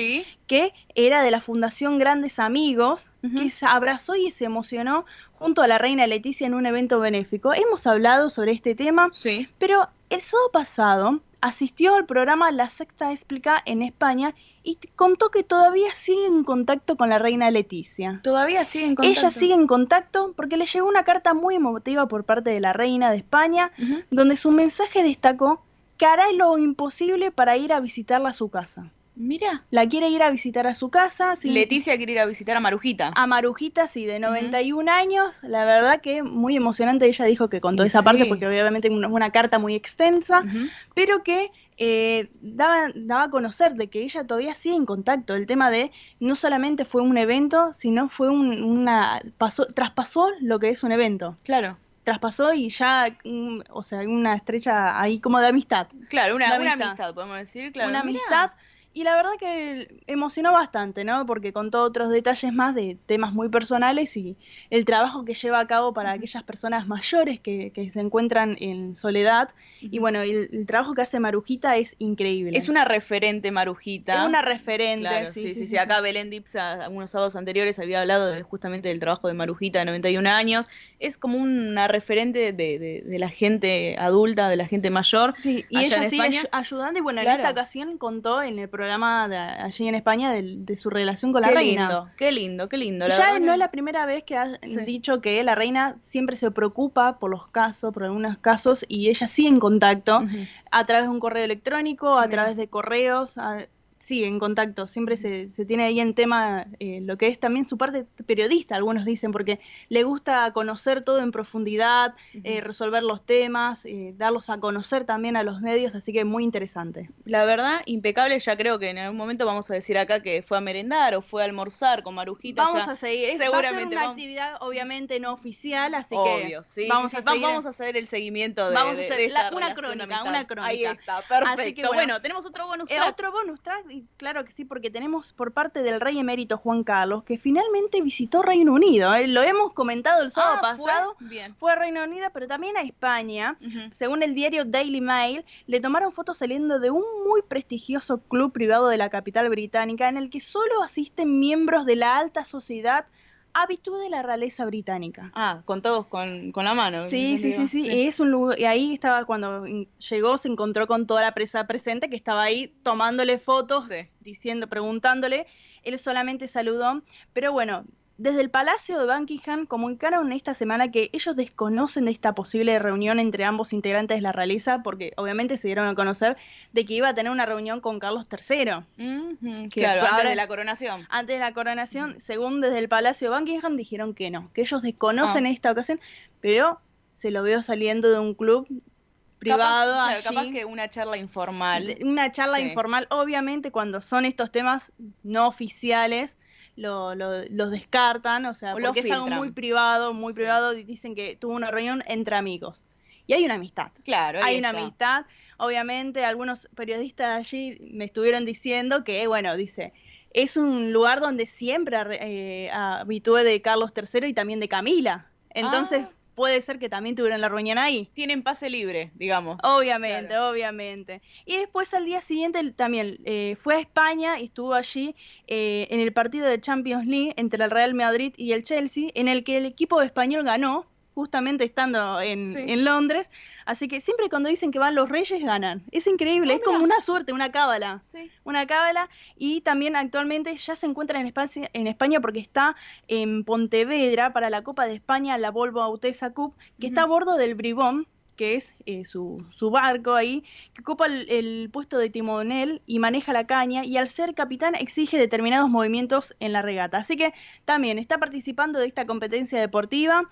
que era de la Fundación Grandes Amigos, que se abrazó y se emocionó junto a la reina Leticia en un evento benéfico? Hemos hablado sobre este tema, pero el sábado pasado asistió al programa La Sexta Explica en España y contó que todavía sigue en contacto con la reina Leticia. ¿Todavía sigue en contacto? Ella sigue en contacto porque le llegó una carta muy emotiva por parte de la reina de España, donde su mensaje destacó que hará lo imposible para ir a visitarla a su casa. Mira. La quiere ir a visitar a su casa. Leticia quiere ir a visitar a Marujita. A Marujita, sí, de 91 años. La verdad que muy emocionante. Ella dijo que contó esa parte porque obviamente es una carta muy extensa, pero que daba a conocer de que ella todavía sigue en contacto. El tema de no solamente fue un evento, sino fue traspasó lo que es un evento. Claro. Traspasó y ya, o sea, una estrecha ahí como de amistad. Claro, una amistad, podemos decir. Claro, una amistad. Y la verdad que emocionó bastante, ¿no? Porque contó otros detalles más de temas muy personales y el trabajo que lleva a cabo para aquellas personas mayores que se encuentran en soledad. Y bueno, el trabajo que hace Marujita es increíble. Es una referente, Marujita. Es una referente, claro, sí. Acá Belén Dipsa, algunos sábados anteriores, había hablado justamente del trabajo de Marujita, de 91 años. Es como una referente de la gente adulta, de la gente mayor. Sí, y ella sigue ayudando. Y bueno, en esta ocasión contó en el programa allí en España de su relación con la reina. Qué lindo. Ya no es la primera vez que han dicho que la reina siempre se preocupa por algunos casos, y ella sigue en contacto a través de un correo electrónico, a través de correos. Sí, en contacto, siempre se tiene ahí en tema lo que es también su parte periodista, algunos dicen, porque le gusta conocer todo en profundidad, resolver los temas, darlos a conocer también a los medios, así que muy interesante. La verdad, impecable. Ya creo que en algún momento vamos a decir acá que fue a merendar o fue a almorzar con Marujita. Vamos a seguir, seguramente va a ser una actividad obviamente no oficial, así que vamos a hacer el seguimiento vamos a hacer una crónica. Ahí está, perfecto. Así que, bueno, tenemos otro bonus track. Otro bonus track y claro que sí, porque tenemos por parte del rey emérito Juan Carlos, que finalmente visitó Reino Unido. Lo hemos comentado el sábado pasado. Fue a Reino Unido, pero también a España. Según el diario Daily Mail, le tomaron fotos saliendo de un muy prestigioso club privado de la capital británica, en el que solo asisten miembros de la alta sociedad habitué de la realeza británica. Con todos con la mano. Sí. Es un lugar, y ahí estaba, cuando llegó, se encontró con toda la prensa presente, que estaba ahí tomándole fotos, preguntándole. Él solamente saludó, pero bueno, desde el Palacio de Buckingham comunicaron esta semana que ellos desconocen de esta posible reunión entre ambos integrantes de la realeza, porque obviamente se dieron a conocer de que iba a tener una reunión con Carlos III. Claro, antes de la coronación. Antes de la coronación, según desde el Palacio de Buckingham, dijeron que no, que ellos desconocen esta ocasión, pero se lo veo saliendo de un club privado. Capaz que una charla informal. Una charla informal, obviamente, cuando son estos temas no oficiales, los descartan, o sea, porque es algo muy privado, y dicen que tuvo una reunión entre amigos. Y hay una amistad. Claro, hay una amistad. Obviamente, algunos periodistas allí me estuvieron diciendo que, bueno, dice, es un lugar donde siempre habitué de Carlos III y también de Camila. Entonces, puede ser que también tuvieron la reunión ahí. Tienen pase libre, digamos. Obviamente. Y después al día siguiente también fue a España y estuvo allí en el partido de Champions League entre el Real Madrid y el Chelsea, en el que el equipo español ganó, justamente estando en Londres. Así que siempre cuando dicen que van los reyes, ganan. Es increíble, es como una suerte, una cábala. Una cábala. Y también actualmente ya se encuentra en España porque está en Pontevedra para la Copa de España, la Volvo Autesa Cup, que está a bordo del Bribón, que es su barco ahí, que ocupa el puesto de timonel y maneja la caña, y al ser capitán exige determinados movimientos en la regata. Así que también está participando de esta competencia deportiva,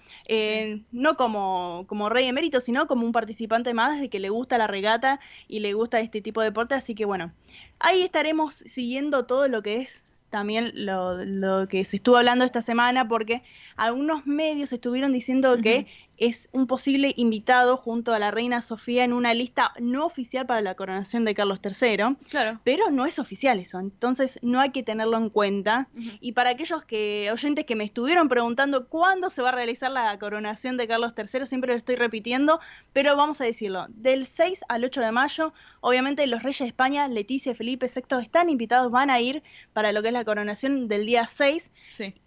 no como rey emérito, sino como un participante más de que le gusta la regata y le gusta este tipo de deporte. Así que bueno, ahí estaremos siguiendo todo lo que es también lo que se estuvo hablando esta semana, porque algunos medios estuvieron diciendo que es un posible invitado junto a la reina Sofía en una lista no oficial para la coronación de Carlos III. Claro. Pero no es oficial eso, entonces no hay que tenerlo en cuenta. Y para aquellos oyentes que me estuvieron preguntando cuándo se va a realizar la coronación de Carlos III, siempre lo estoy repitiendo, pero vamos a decirlo, del 6 al 8 de mayo, obviamente los reyes de España, Leticia y Felipe VI, están invitados, van a ir para lo que es la coronación del día 6.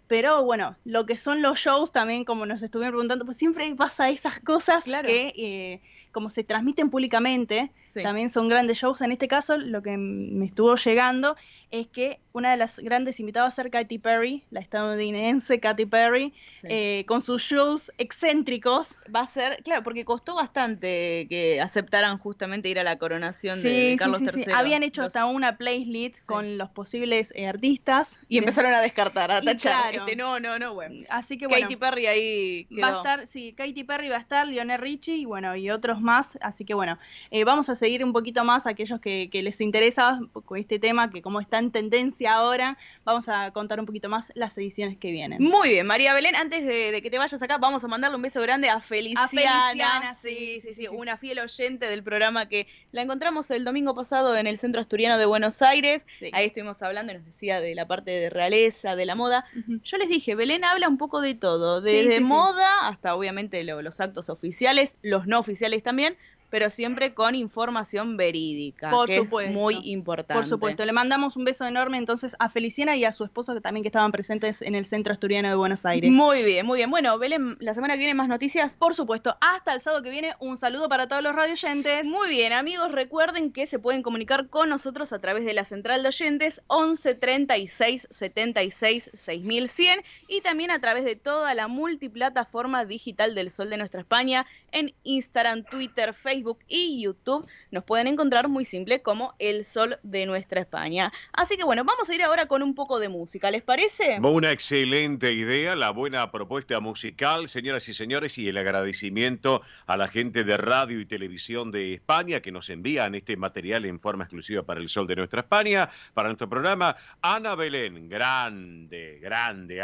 Pero bueno, lo que son los shows también, como nos estuvieron preguntando, pues siempre pasa esas cosas que como se transmiten públicamente, también son grandes shows. En este caso, lo que me estuvo llegando es que una de las grandes invitadas va a ser Katy Perry, la estadounidense Katy Perry, con sus shows excéntricos. Va a ser, claro, porque costó bastante que aceptaran justamente ir a la coronación de Carlos III. Habían hecho hasta una playlist con los posibles artistas. Y empezaron a descartar, a tachar. Claro. Bueno. Así que bueno, Katy Perry ahí quedó. Va a estar, Katy Perry va a estar, Lionel Richie y otros más. Así que bueno, vamos a seguir un poquito más a aquellos que les interesa con este tema, que como está en tendencia ahora, vamos a contar un poquito más las ediciones que vienen. Muy bien, María Belén, antes de que te vayas acá, vamos a mandarle un beso grande a Feliciana. Sí, una fiel oyente del programa, que la encontramos el domingo pasado en el Centro Asturiano de Buenos Aires. Ahí estuvimos hablando y nos decía de la parte de realeza, de la moda. Yo les dije, Belén habla un poco de todo, desde moda hasta obviamente los actos oficiales, los no oficiales también, pero siempre con información verídica, es muy importante. Por supuesto, le mandamos un beso enorme entonces a Feliciana y a su esposo, que también estaban presentes en el Centro Asturiano de Buenos Aires. Muy bien. Bueno, Belén, la semana que viene más noticias. Por supuesto, hasta el sábado que viene, un saludo para todos los radioyentes. Muy bien, amigos, recuerden que se pueden comunicar con nosotros a través de la central de oyentes 11 36 76 6100 y también a través de toda la multiplataforma digital del Sol de Nuestra España, en Instagram, Twitter, Facebook y YouTube. Nos pueden encontrar muy simple como El Sol de Nuestra España. Así que bueno, vamos a ir ahora con un poco de música, ¿les parece? Una excelente idea, la buena propuesta musical, señoras y señores, y el agradecimiento a la gente de radio y televisión de España que nos envían este material en forma exclusiva para El Sol de Nuestra España, para nuestro programa. Ana Belén, grande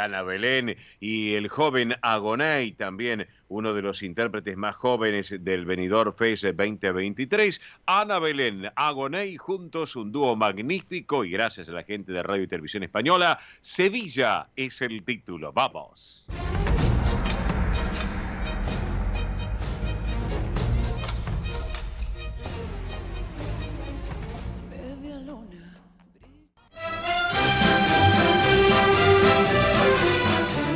Ana Belén, y el joven Agoney también, uno de los intérpretes más jóvenes del Benidorm Fest 2023, Ana Belén, Agoney, juntos un dúo magnífico y gracias a la gente de Radio y Televisión Española, Sevilla es el título. ¡Vamos!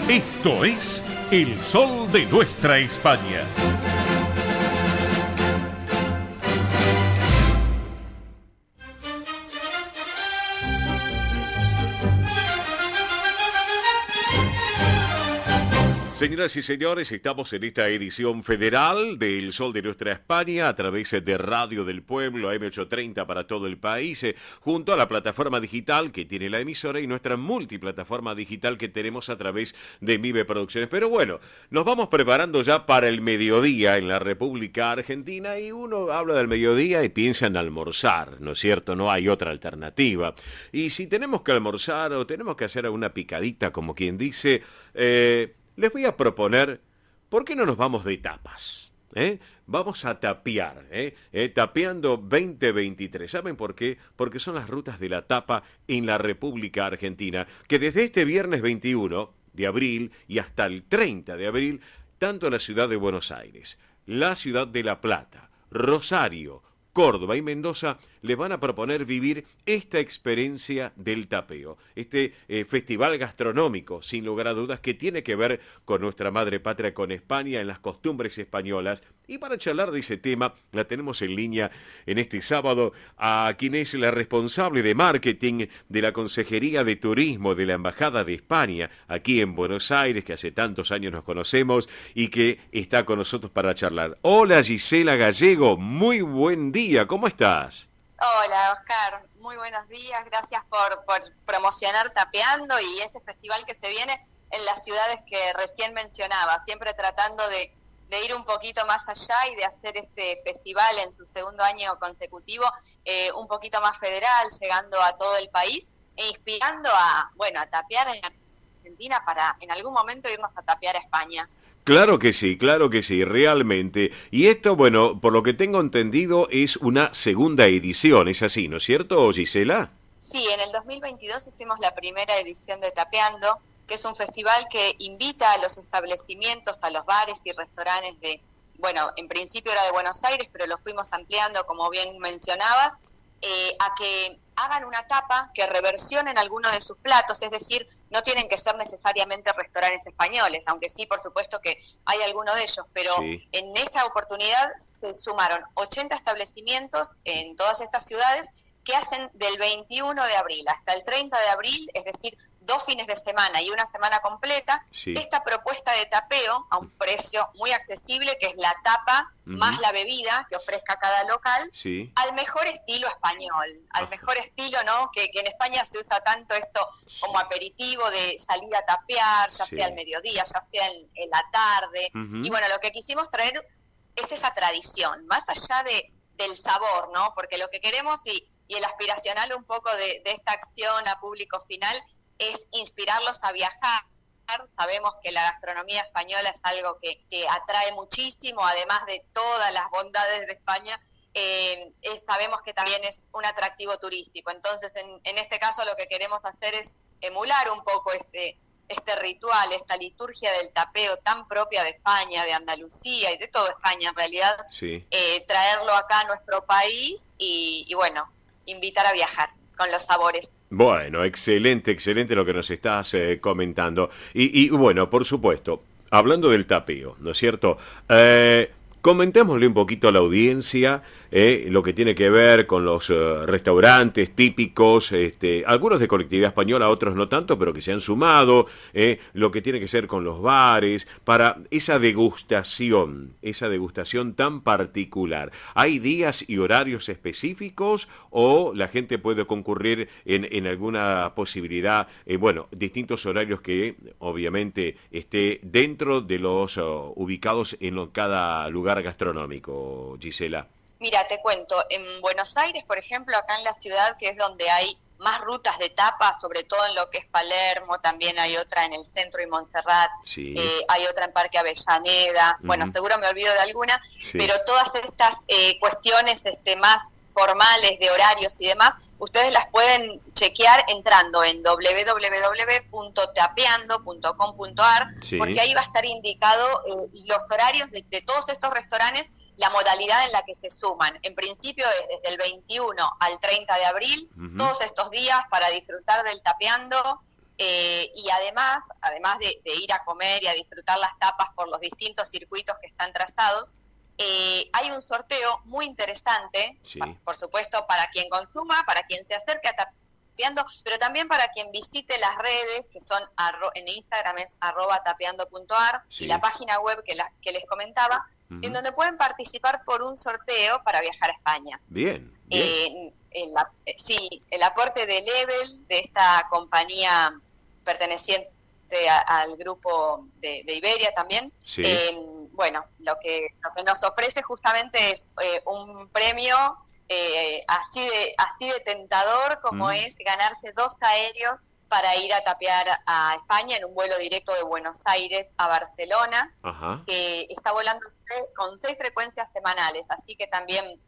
Esto es El Sol de Nuestra España. Señoras y señores, estamos en esta edición federal de El Sol de Nuestra España a través de Radio del Pueblo, AM830 para todo el país, junto a la plataforma digital que tiene la emisora y nuestra multiplataforma digital que tenemos a través de Mive Producciones. Pero bueno, nos vamos preparando ya para el mediodía en la República Argentina y uno habla del mediodía y piensa en almorzar, ¿no es cierto? No hay otra alternativa. Y si tenemos que almorzar o tenemos que hacer alguna picadita, como quien dice... les voy a proponer, ¿por qué no nos vamos de tapas? Vamos a tapear, Tapeando 2023. ¿Saben por qué? Porque son las rutas de la tapa en la República Argentina, que desde este viernes 21 de abril y hasta el 30 de abril, tanto la ciudad de Buenos Aires, la ciudad de La Plata, Rosario, Córdoba y Mendoza les van a proponer vivir esta experiencia del tapeo, este festival gastronómico, sin lugar a dudas, que tiene que ver con nuestra madre patria, con España, en las costumbres españolas. Y para charlar de ese tema, la tenemos en línea en este sábado a quien es la responsable de marketing de la Consejería de Turismo de la Embajada de España, aquí en Buenos Aires, que hace tantos años nos conocemos y que está con nosotros para charlar. Hola Gisela Gallego, muy buen día, ¿cómo estás? Hola Oscar, muy buenos días, gracias por promocionar Tapeando y este festival que se viene en las ciudades que recién mencionaba, siempre tratando de ir un poquito más allá y de hacer este festival en su segundo año consecutivo un poquito más federal, llegando a todo el país e inspirando a tapear en Argentina para en algún momento irnos a tapear a España. Claro que sí, realmente. Y esto, bueno, por lo que tengo entendido, es una segunda edición, ¿es así, no es cierto, Gisela? Sí, en el 2022 hicimos la primera edición de Tapeando, que es un festival que invita a los establecimientos, a los bares y restaurantes en principio era de Buenos Aires, pero lo fuimos ampliando, como bien mencionabas, a que hagan una tapa, que reversionen alguno de sus platos, es decir, no tienen que ser necesariamente restaurantes españoles, aunque sí, por supuesto que hay alguno de ellos, pero sí. En esta oportunidad se sumaron 80 establecimientos en todas estas ciudades que hacen del 21 de abril hasta el 30 de abril, es decir, 2 fines de semana y una semana completa, sí. Esta propuesta de tapeo a un precio muy accesible, que es la tapa más la bebida que ofrezca cada local, sí. Al mejor estilo español, al mejor estilo, ¿no? Que en España se usa tanto esto como aperitivo de salir a tapear, ya sea al mediodía, ya sea en la tarde. Y bueno, lo que quisimos traer es esa tradición, más allá del sabor, ¿no? Porque lo que queremos y el aspiracional un poco de esta acción a público final es inspirarlos a viajar. Sabemos que la gastronomía española es algo que atrae muchísimo, además de todas las bondades de España, sabemos que también es un atractivo turístico. Entonces, en este caso lo que queremos hacer es emular un poco este ritual, esta liturgia del tapeo tan propia de España, de Andalucía y de toda España en realidad, sí. Traerlo acá a nuestro país y bueno, invitar a viajar con los sabores. Bueno, excelente lo que nos estás comentando. Y bueno, por supuesto, hablando del tapeo, ¿no es cierto? Comentémosle un poquito a la audiencia lo que tiene que ver con los restaurantes típicos, algunos de colectividad española, otros no tanto, pero que se han sumado, lo que tiene que ser con los bares, para esa degustación tan particular. ¿Hay días y horarios específicos o la gente puede concurrir en alguna posibilidad, distintos horarios que obviamente esté dentro de los ubicados en cada lugar gastronómico, Gisela? Mira, te cuento, en Buenos Aires, por ejemplo, acá en la ciudad, que es donde hay más rutas de tapas, sobre todo en lo que es Palermo, también hay otra en el centro y Montserrat, Sí. hay otra en Parque Avellaneda, bueno, seguro me olvido de alguna, pero todas estas cuestiones más formales de horarios y demás, ustedes las pueden chequear entrando en www.tapeando.com.ar, porque ahí va a estar indicado los horarios de todos estos restaurantes, la modalidad en la que se suman. En principio es desde el 21 al 30 de abril, todos estos días para disfrutar del Tapeando, y además de ir a comer y a disfrutar las tapas por los distintos circuitos que están trazados, hay un sorteo muy interesante, por supuesto, para quien consuma, para quien se acerque a Tapeando, pero también para quien visite las redes, que son en Instagram es @tapeando.ar, y la página web que les comentaba, en donde pueden participar por un sorteo para viajar a España. Bien. El aporte de Level, de esta compañía perteneciente al grupo de Iberia también, bueno, lo que nos ofrece justamente es un premio así de tentador como es ganarse 2 aéreos para ir a tapear a España en un vuelo directo de Buenos Aires a Barcelona, que está volando con 6 frecuencias semanales, así que también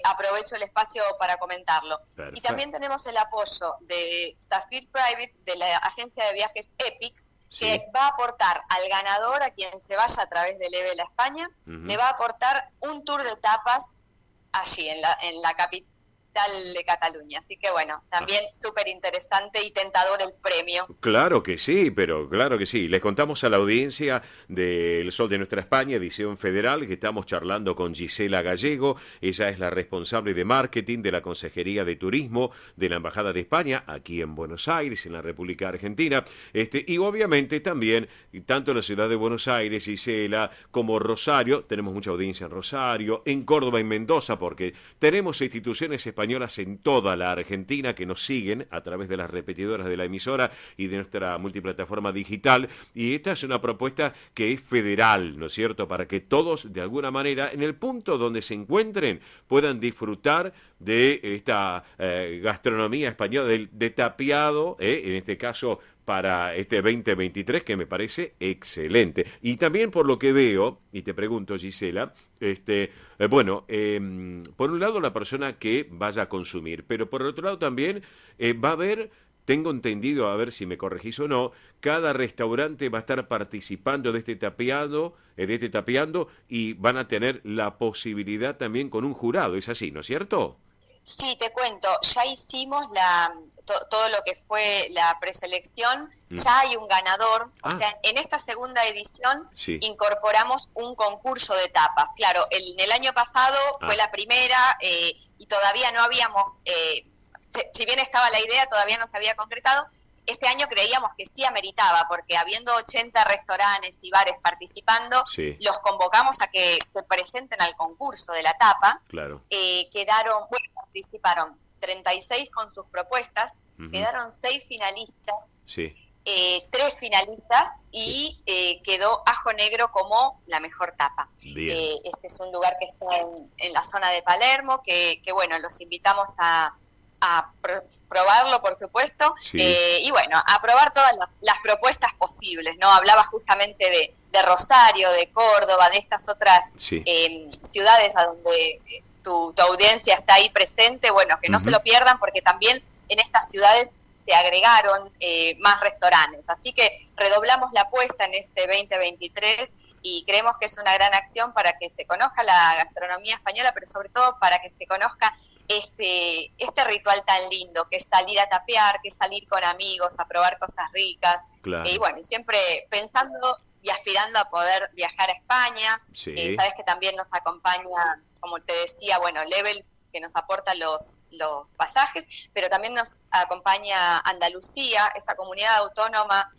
aprovecho el espacio para comentarlo. Perfecto. Y también tenemos el apoyo de Zafir Private, de la agencia de viajes Epic, que va a aportar al ganador, a quien se vaya a través de Level a España, le va a aportar un tour de tapas allí, en la capital de Cataluña. Así que bueno, también súper interesante y tentador el premio. Claro que sí, pero claro que sí. Les contamos a la audiencia del Sol de Nuestra España, edición federal, que estamos charlando con Gisela Gallego. Ella es la responsable de marketing de la Consejería de Turismo de la Embajada de España, aquí en Buenos Aires, en la República Argentina. Y obviamente también, tanto en la ciudad de Buenos Aires, Gisela, como Rosario, tenemos mucha audiencia en Rosario, en Córdoba y Mendoza, porque tenemos instituciones españolas en toda la Argentina que nos siguen a través de las repetidoras de la emisora y de nuestra multiplataforma digital, y esta es una propuesta que es federal, ¿no es cierto?, para que todos de alguna manera en el punto donde se encuentren puedan disfrutar de esta gastronomía española, de tapeado, en este caso para este 2023, que me parece excelente. Y también por lo que veo, y te pregunto, Gisela, por un lado la persona que vaya a consumir, pero por otro lado también va a haber, tengo entendido, a ver si me corregís o no, cada restaurante va a estar participando de este tapeando, y van a tener la posibilidad también con un jurado, ¿es así, no es cierto? Sí, te cuento, ya hicimos todo lo que fue la preselección, ya hay un ganador, o sea, en esta segunda edición incorporamos un concurso de tapas. Claro, en el año pasado fue la primera y todavía no habíamos, si bien estaba la idea, todavía no se había concretado. Este año creíamos que sí ameritaba, porque habiendo 80 restaurantes y bares participando, los convocamos a que se presenten al concurso de la tapa. Claro. Participaron 36 con sus propuestas, quedaron 6 finalistas, 3 finalistas y quedó Ajo Negro como la mejor tapa. Este es un lugar que está en la zona de Palermo, que bueno, los invitamos a probarlo, por supuesto, y bueno, a probar todas las propuestas posibles, ¿no? Hablaba justamente de Rosario, de Córdoba, de estas otras ciudades a donde tu audiencia está ahí presente. Bueno, que no se lo pierdan, porque también en estas ciudades se agregaron más restaurantes, así que redoblamos la apuesta en este 2023 y creemos que es una gran acción para que se conozca la gastronomía española, pero sobre todo para que se conozca este ritual tan lindo, que es salir a tapear, que es salir con amigos a probar cosas ricas, y bueno, siempre pensando y aspirando a poder viajar a España. Sabes que también nos acompaña, como te decía, bueno, Level, que nos aporta los pasajes, pero también nos acompaña Andalucía, esta comunidad autónoma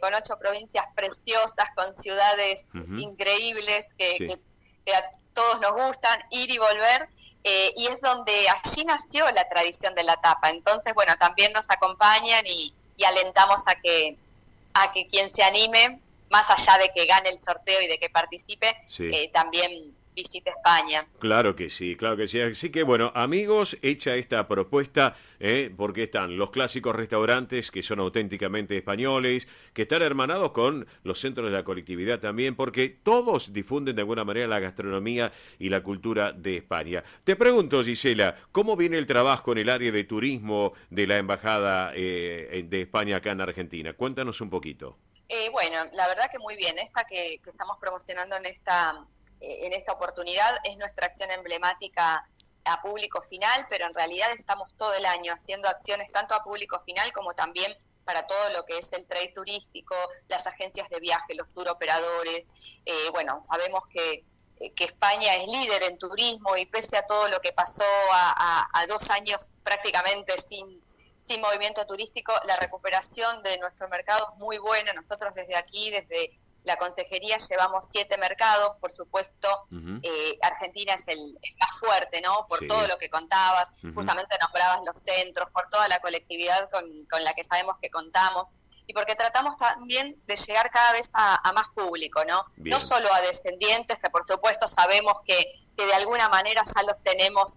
con 8 provincias preciosas, con ciudades increíbles que a todos nos gustan ir y volver, y es donde allí nació la tradición de la tapa. Entonces, bueno, también nos acompañan y alentamos a que quien se anime, más allá de que gane el sorteo y de que participe, también visite España. Claro que sí, claro que sí. Así que bueno, amigos, hecha esta propuesta, porque están los clásicos restaurantes que son auténticamente españoles, que están hermanados con los centros de la colectividad también, porque todos difunden de alguna manera la gastronomía y la cultura de España. Te pregunto, Gisela, ¿cómo viene el trabajo en el área de turismo de la Embajada de España acá en Argentina? Cuéntanos un poquito. Bueno, la verdad que muy bien. Esta que estamos promocionando en esta oportunidad es nuestra acción emblemática a público final, pero en realidad estamos todo el año haciendo acciones tanto a público final como también para todo lo que es el trade turístico, las agencias de viaje, los tour operadores. Bueno, sabemos que España es líder en turismo y pese a todo lo que pasó a 2 años prácticamente sin movimiento turístico, la recuperación de nuestro mercado es muy buena. Nosotros desde aquí, desde la consejería, llevamos 7 mercados, por supuesto. Argentina es el más fuerte, ¿no? Por todo lo que contabas, justamente nombrabas los centros, por toda la colectividad con la que sabemos que contamos, y porque tratamos también de llegar cada vez a más público, ¿no? Bien. No solo a descendientes, que por supuesto sabemos que de alguna manera ya los tenemos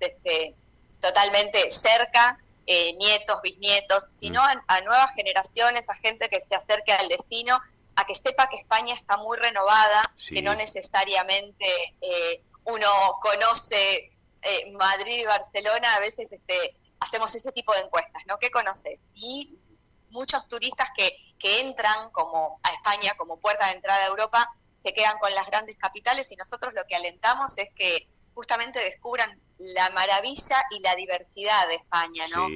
totalmente cerca, nietos, bisnietos, sino a nuevas generaciones, a gente que se acerque al destino, a que sepa que España está muy renovada, que no necesariamente uno conoce Madrid y Barcelona. A veces hacemos ese tipo de encuestas, ¿no? ¿Qué conoces? Y muchos turistas que entran como a España como puerta de entrada a Europa se quedan con las grandes capitales, y nosotros lo que alentamos es que justamente descubran la maravilla y la diversidad de España, ¿no?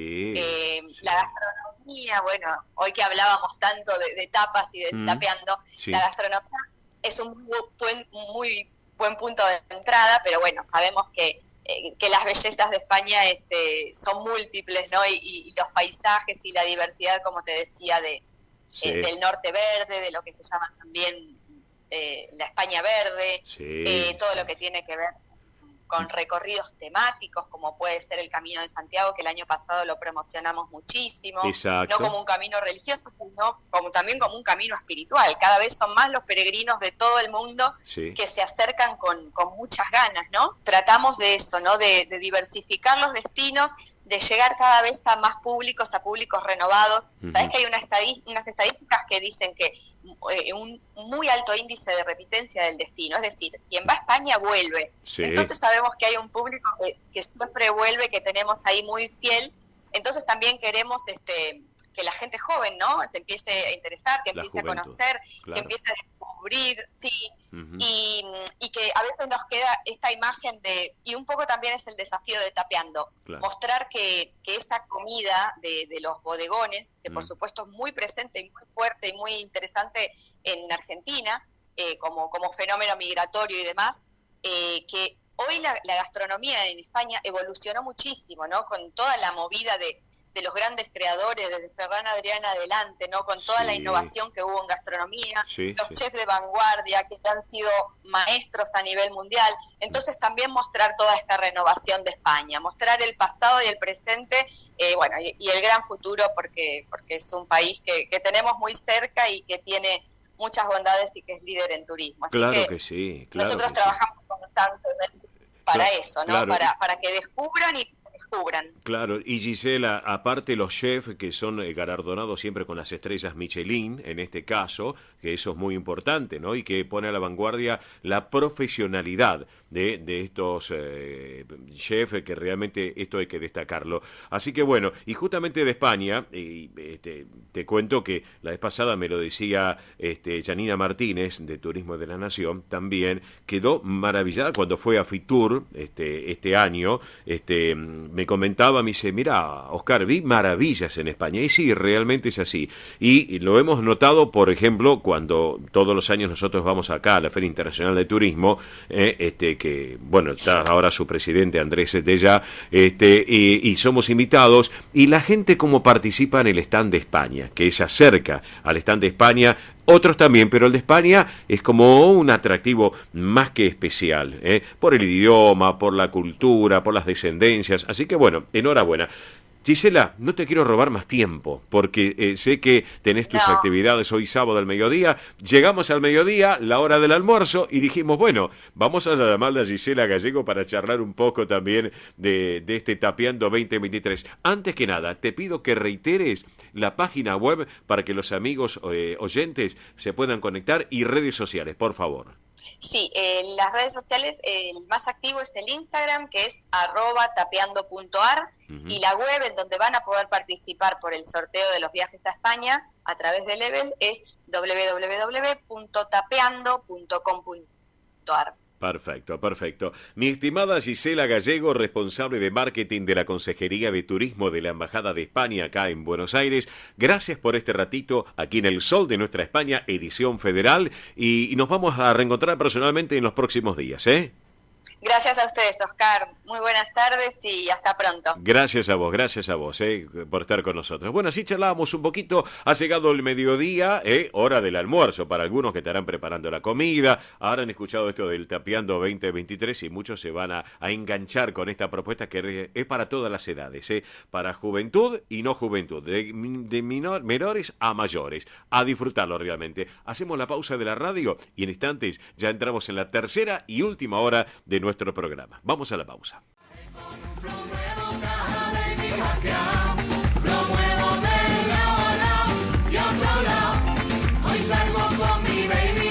La gastronomía, bueno, hoy que hablábamos tanto de tapas y del tapeando, la gastronomía es un muy buen punto de entrada, pero bueno, sabemos que las bellezas de España son múltiples, ¿no? Y los paisajes y la diversidad, como te decía, del norte verde, de lo que se llama también la España verde, todo lo que tiene que ver con recorridos temáticos, como puede ser el Camino de Santiago, que el año pasado lo promocionamos muchísimo. Exacto. No como un camino religioso, sino también como un camino espiritual. Cada vez son más los peregrinos de todo el mundo que se acercan con muchas ganas, ¿no? Tratamos de eso, ¿no? De diversificar los destinos, de llegar cada vez a más públicos, a públicos renovados. Sabes que hay unas estadísticas que dicen que un muy alto índice de repitencia del destino, es decir, quien va a España vuelve. Entonces sabemos que hay un público que siempre vuelve, que tenemos ahí muy fiel. Entonces también queremos que la gente joven, ¿no?, se empiece a interesar, que empiece a conocer, que empiece a descubrir, y que a veces nos queda esta imagen y un poco también es el desafío de Tapeando, mostrar que esa comida de los bodegones, que por supuesto es muy presente y muy fuerte y muy interesante en Argentina, como fenómeno migratorio y demás, que hoy la gastronomía en España evolucionó muchísimo, ¿no?, con toda la movida de los grandes creadores, desde Ferran Adrià adelante, ¿no?, con toda la innovación que hubo en gastronomía, los chefs de vanguardia que han sido maestros a nivel mundial. Entonces también mostrar toda esta renovación de España, mostrar el pasado y el presente, y el gran futuro, porque es un país que tenemos muy cerca y que tiene muchas bondades y que es líder en turismo. Así que nosotros trabajamos constantemente para eso, ¿no? Para que descubran y descubran. Claro, y Gisela, aparte los chefs que son galardonados siempre con las estrellas Michelin, en este caso, que eso es muy importante, ¿no? Y que pone a la vanguardia la profesionalidad de estos chefs, que realmente esto hay que destacarlo. Así que bueno, y justamente de España, te cuento que la vez pasada me lo decía Janina Martínez, de Turismo de la Nación, también quedó maravillada cuando fue a Fitur este año. Me comentaba, me dice, mira, Oscar, vi maravillas en España. Y sí, realmente es así. Y lo hemos notado, por ejemplo, cuando todos los años nosotros vamos acá a la Feria Internacional de Turismo, que, bueno, está ahora su presidente Andrés Dellá, y somos invitados, y la gente como participa en el stand de España, que se acerca al stand de España, otros también, pero el de España es como un atractivo más que especial, por el idioma, por la cultura, por las descendencias. Así que bueno, enhorabuena. Gisela, no te quiero robar más tiempo, porque sé que tenés tus actividades hoy sábado al mediodía. Llegamos al mediodía, la hora del almuerzo, y dijimos, bueno, vamos a llamarle a Gisela Gallego para charlar un poco también de este Tapeando 2023. Antes que nada, te pido que reiteres la página web para que los amigos oyentes se puedan conectar y redes sociales, por favor. Sí, las redes sociales, el más activo es el Instagram, que es @tapeando.ar, y la web en donde van a poder participar por el sorteo de los viajes a España a través de Level es www.tapeando.com.ar. Perfecto, perfecto. Mi estimada Gisela Gallego, responsable de marketing de la Consejería de Turismo de la Embajada de España acá en Buenos Aires, gracias por este ratito aquí en El Sol de Nuestra España, edición federal, y nos vamos a reencontrar personalmente en los próximos días, ¿eh? Gracias a ustedes, Oscar. Muy buenas tardes y hasta pronto. Gracias a vos, por estar con nosotros. Bueno, así charlábamos un poquito. Ha llegado el mediodía, hora del almuerzo para algunos que estarán preparando la comida. Ahora han escuchado esto del Tapeando 2023 y muchos se van a enganchar con esta propuesta que es para todas las edades, para juventud y no juventud, de menores a mayores. A disfrutarlo realmente. Hacemos la pausa de la radio y en instantes ya entramos en la tercera y última hora de nuestro programa. Vamos a la pausa.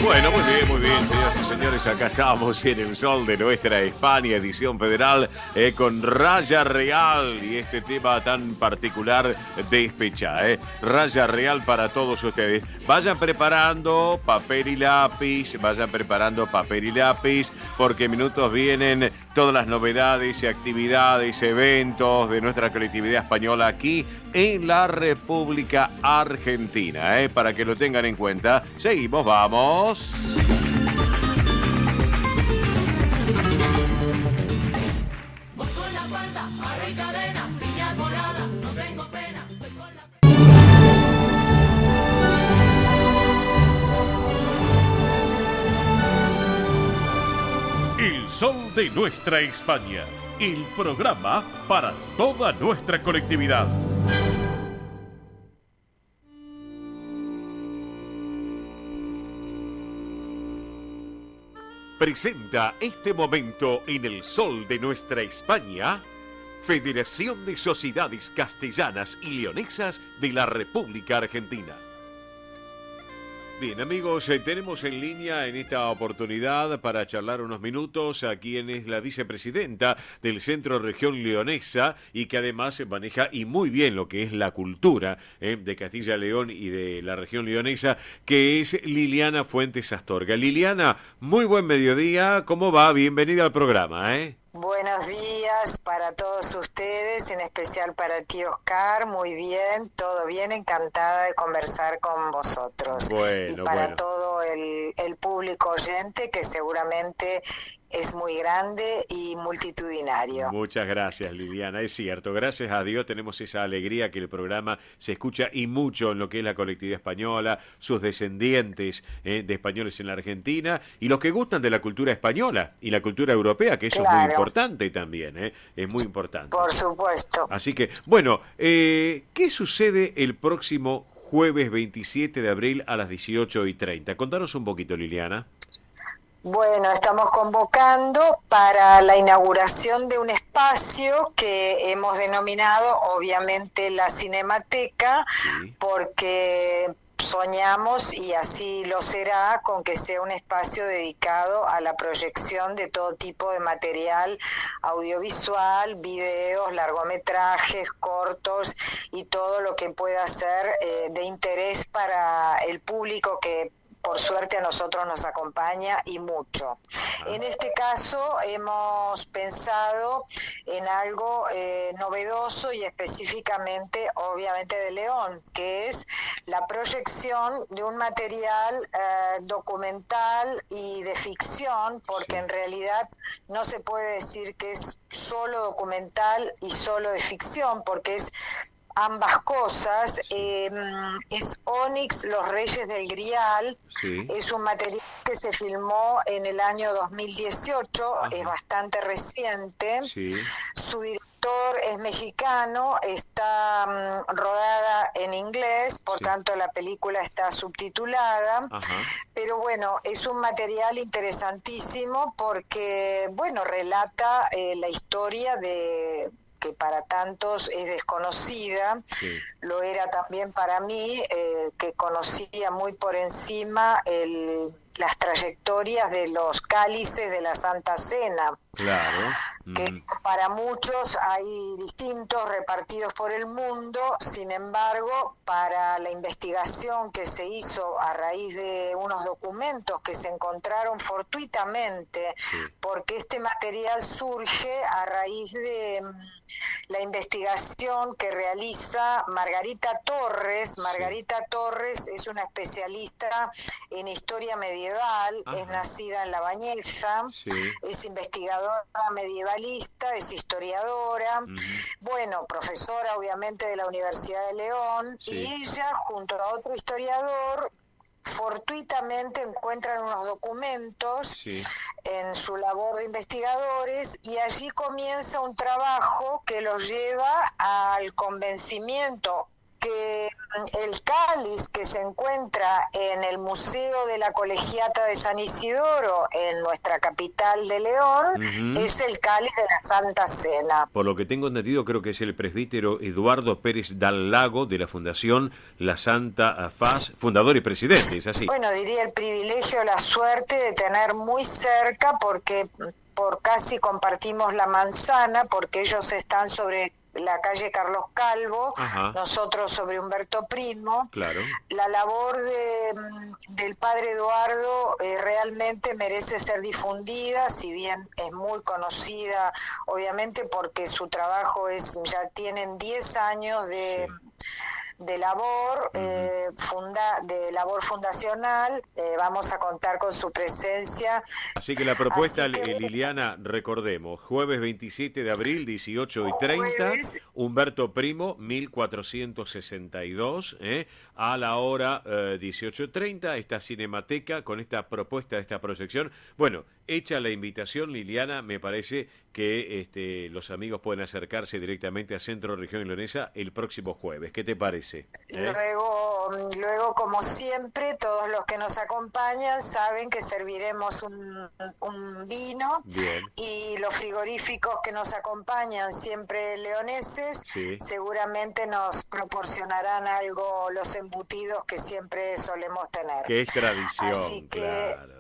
Bueno, muy bien, señoras y señores, acá estamos en El Sol de Nuestra España, edición federal, con Raya Real y este tema tan particular, Despecha, Raya Real para todos ustedes. Vayan preparando papel y lápiz, porque en minutos vienen todas las novedades, actividades, eventos de nuestra colectividad española aquí en la República Argentina, para que lo tengan en cuenta. Seguimos, vamos. Voy con la falda, aro y cadena, piña colada, no tengo pena. Voy con la... El Sol de Nuestra España, el programa para toda nuestra colectividad. Presenta este momento en El Sol de Nuestra España, Federación de Sociedades Castellanas y Leonesas de la República Argentina. Bien, amigos, tenemos en línea en esta oportunidad para charlar unos minutos a quien es la vicepresidenta del Centro Región Leonesa y que además maneja y muy bien lo que es la cultura de Castilla y León y de la región leonesa, que es Liliana Fuentes Astorga. Liliana, muy buen mediodía, ¿cómo va? Bienvenida al programa, Buenos días para todos ustedes, en especial para ti, Oscar. Muy bien, todo bien, encantada de conversar con vosotros. Y para todo el público oyente, que seguramente es muy grande y multitudinario. Muchas gracias, Liliana. Es cierto, gracias a Dios tenemos esa alegría que el programa se escucha y mucho en lo que es la colectividad española, sus descendientes de españoles en la Argentina y los que gustan de la cultura española y la cultura europea, que eso es muy importante también, es muy importante. Por supuesto. Así que, bueno, ¿qué sucede el próximo jueves 27 de abril a las 18:30? Contanos un poquito, Liliana. Bueno, estamos convocando para la inauguración de un espacio que hemos denominado, obviamente, la Cinemateca, porque soñamos, y así lo será, con que sea un espacio dedicado a la proyección de todo tipo de material audiovisual, videos, largometrajes, cortos y todo lo que pueda ser de interés para el público que por suerte a nosotros nos acompaña y mucho. En este caso hemos pensado en algo novedoso y específicamente obviamente de León, que es la proyección de un material documental y de ficción, porque en realidad no se puede decir que es solo documental y solo de ficción, porque es ambas cosas. Es Onix, Los Reyes del Grial. Es un material que se filmó en el año 2018. Es bastante reciente. Su director director es mexicano, está rodada en inglés, por tanto la película está subtitulada, pero bueno, es un material interesantísimo porque, bueno, relata la historia de que para tantos es desconocida, lo era también para mí, que conocía muy por encima las trayectorias de los cálices de la Santa Cena. Que para muchos hay distintos repartidos por el mundo, sin embargo, para la investigación que se hizo a raíz de unos documentos que se encontraron fortuitamente, porque este material surge a raíz de la investigación que realiza Margarita Torres. Margarita Torres es una especialista en historia medieval, es nacida en La Bañeza, es investigadora medievalista, es historiadora, bueno, profesora obviamente de la Universidad de León, y ella junto a otro historiador fortuitamente encuentran unos documentos en su labor de investigadores, y allí comienza un trabajo que los lleva al convencimiento que el cáliz que se encuentra en el Museo de la Colegiata de San Isidoro, en nuestra capital de León, es el cáliz de la Santa Cena. Por lo que tengo entendido, creo que es el presbítero Eduardo Pérez Dal Lago de la Fundación La Santa Faz, fundador y presidente, ¿es así? Bueno, diría el privilegio, la suerte de tener muy cerca, porque por casi compartimos la manzana, porque ellos están sobre la calle Carlos Calvo, nosotros sobre Humberto Primo. La labor del padre Eduardo realmente merece ser difundida, si bien es muy conocida, obviamente, porque su trabajo ya tienen 10 años de labor, de labor fundacional. Vamos a contar con su presencia. Así que la propuesta, Liliana, recordemos, jueves 27 de abril, 18:30, Humberto Primo, 1462, a la hora 18:30, esta Cinemateca con esta propuesta, esta proyección. Bueno, hecha la invitación, Liliana, me parece que los amigos pueden acercarse directamente a Centro Región Leonesa el próximo jueves. ¿Qué te parece? Luego, como siempre, todos los que nos acompañan saben que serviremos un vino. Y los frigoríficos que nos acompañan, siempre leoneses, seguramente nos proporcionarán algo, los embutidos que siempre solemos tener. Que es tradición. Así que... claro.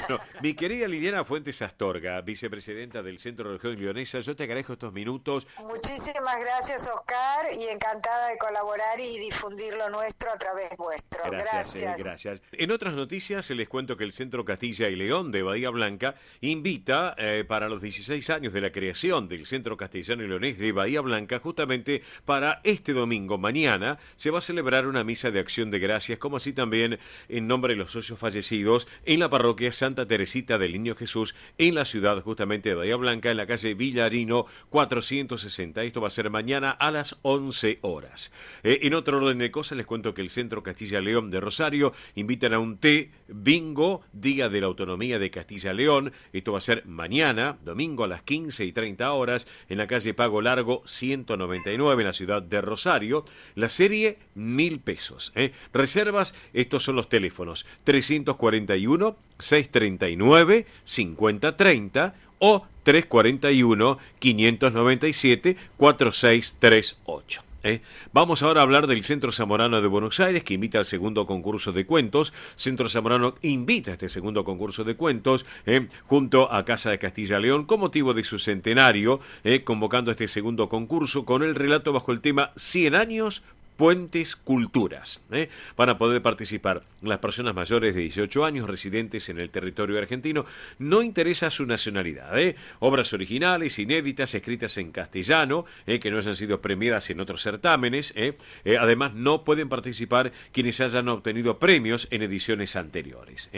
No, mi querida Liliana Fuentes Astorga, vicepresidenta del Centro Región Leonesa, yo te agradezco estos minutos. Muchísimas gracias, Oscar, y encantada de colaborar y difundir lo nuestro a través vuestro. Gracias. En otras noticias les cuento que el Centro Castilla y León de Bahía Blanca invita para los 16 años de la creación del Centro Castellano y Leonés de Bahía Blanca, justamente para este domingo, mañana, se va a celebrar una misa de acción de gracias, como así también en nombre de los socios fallecidos en la parroquia Santa Teresita del Niño Jesús, en la ciudad justamente de Bahía Blanca, en la calle Villarino 460. Esto va a ser mañana a las 11 horas. En otro orden de cosas, les cuento que el Centro Castilla y León de Rosario invitan a un té bingo, Día de la Autonomía de Castilla y León. Esto va a ser mañana, domingo a las 15:30 horas, en la calle Pago Largo 199, en la ciudad de Rosario. La serie, 1.000 pesos. Reservas, estos son los teléfonos: 341-639-5030 o 341-597-4638. Vamos ahora a hablar del Centro Zamorano de Buenos Aires, que invita al segundo concurso de cuentos. Centro Zamorano invita a este segundo concurso de cuentos junto a Casa de Castilla y León con motivo de su centenario, convocando este segundo concurso con el relato bajo el tema 100 años Puentes Culturas. Van a poder participar las personas mayores de 18 años residentes en el territorio argentino. No interesa su nacionalidad. Obras originales, inéditas, escritas en castellano, que no hayan sido premiadas en otros certámenes. Además, no pueden participar quienes hayan obtenido premios en ediciones anteriores.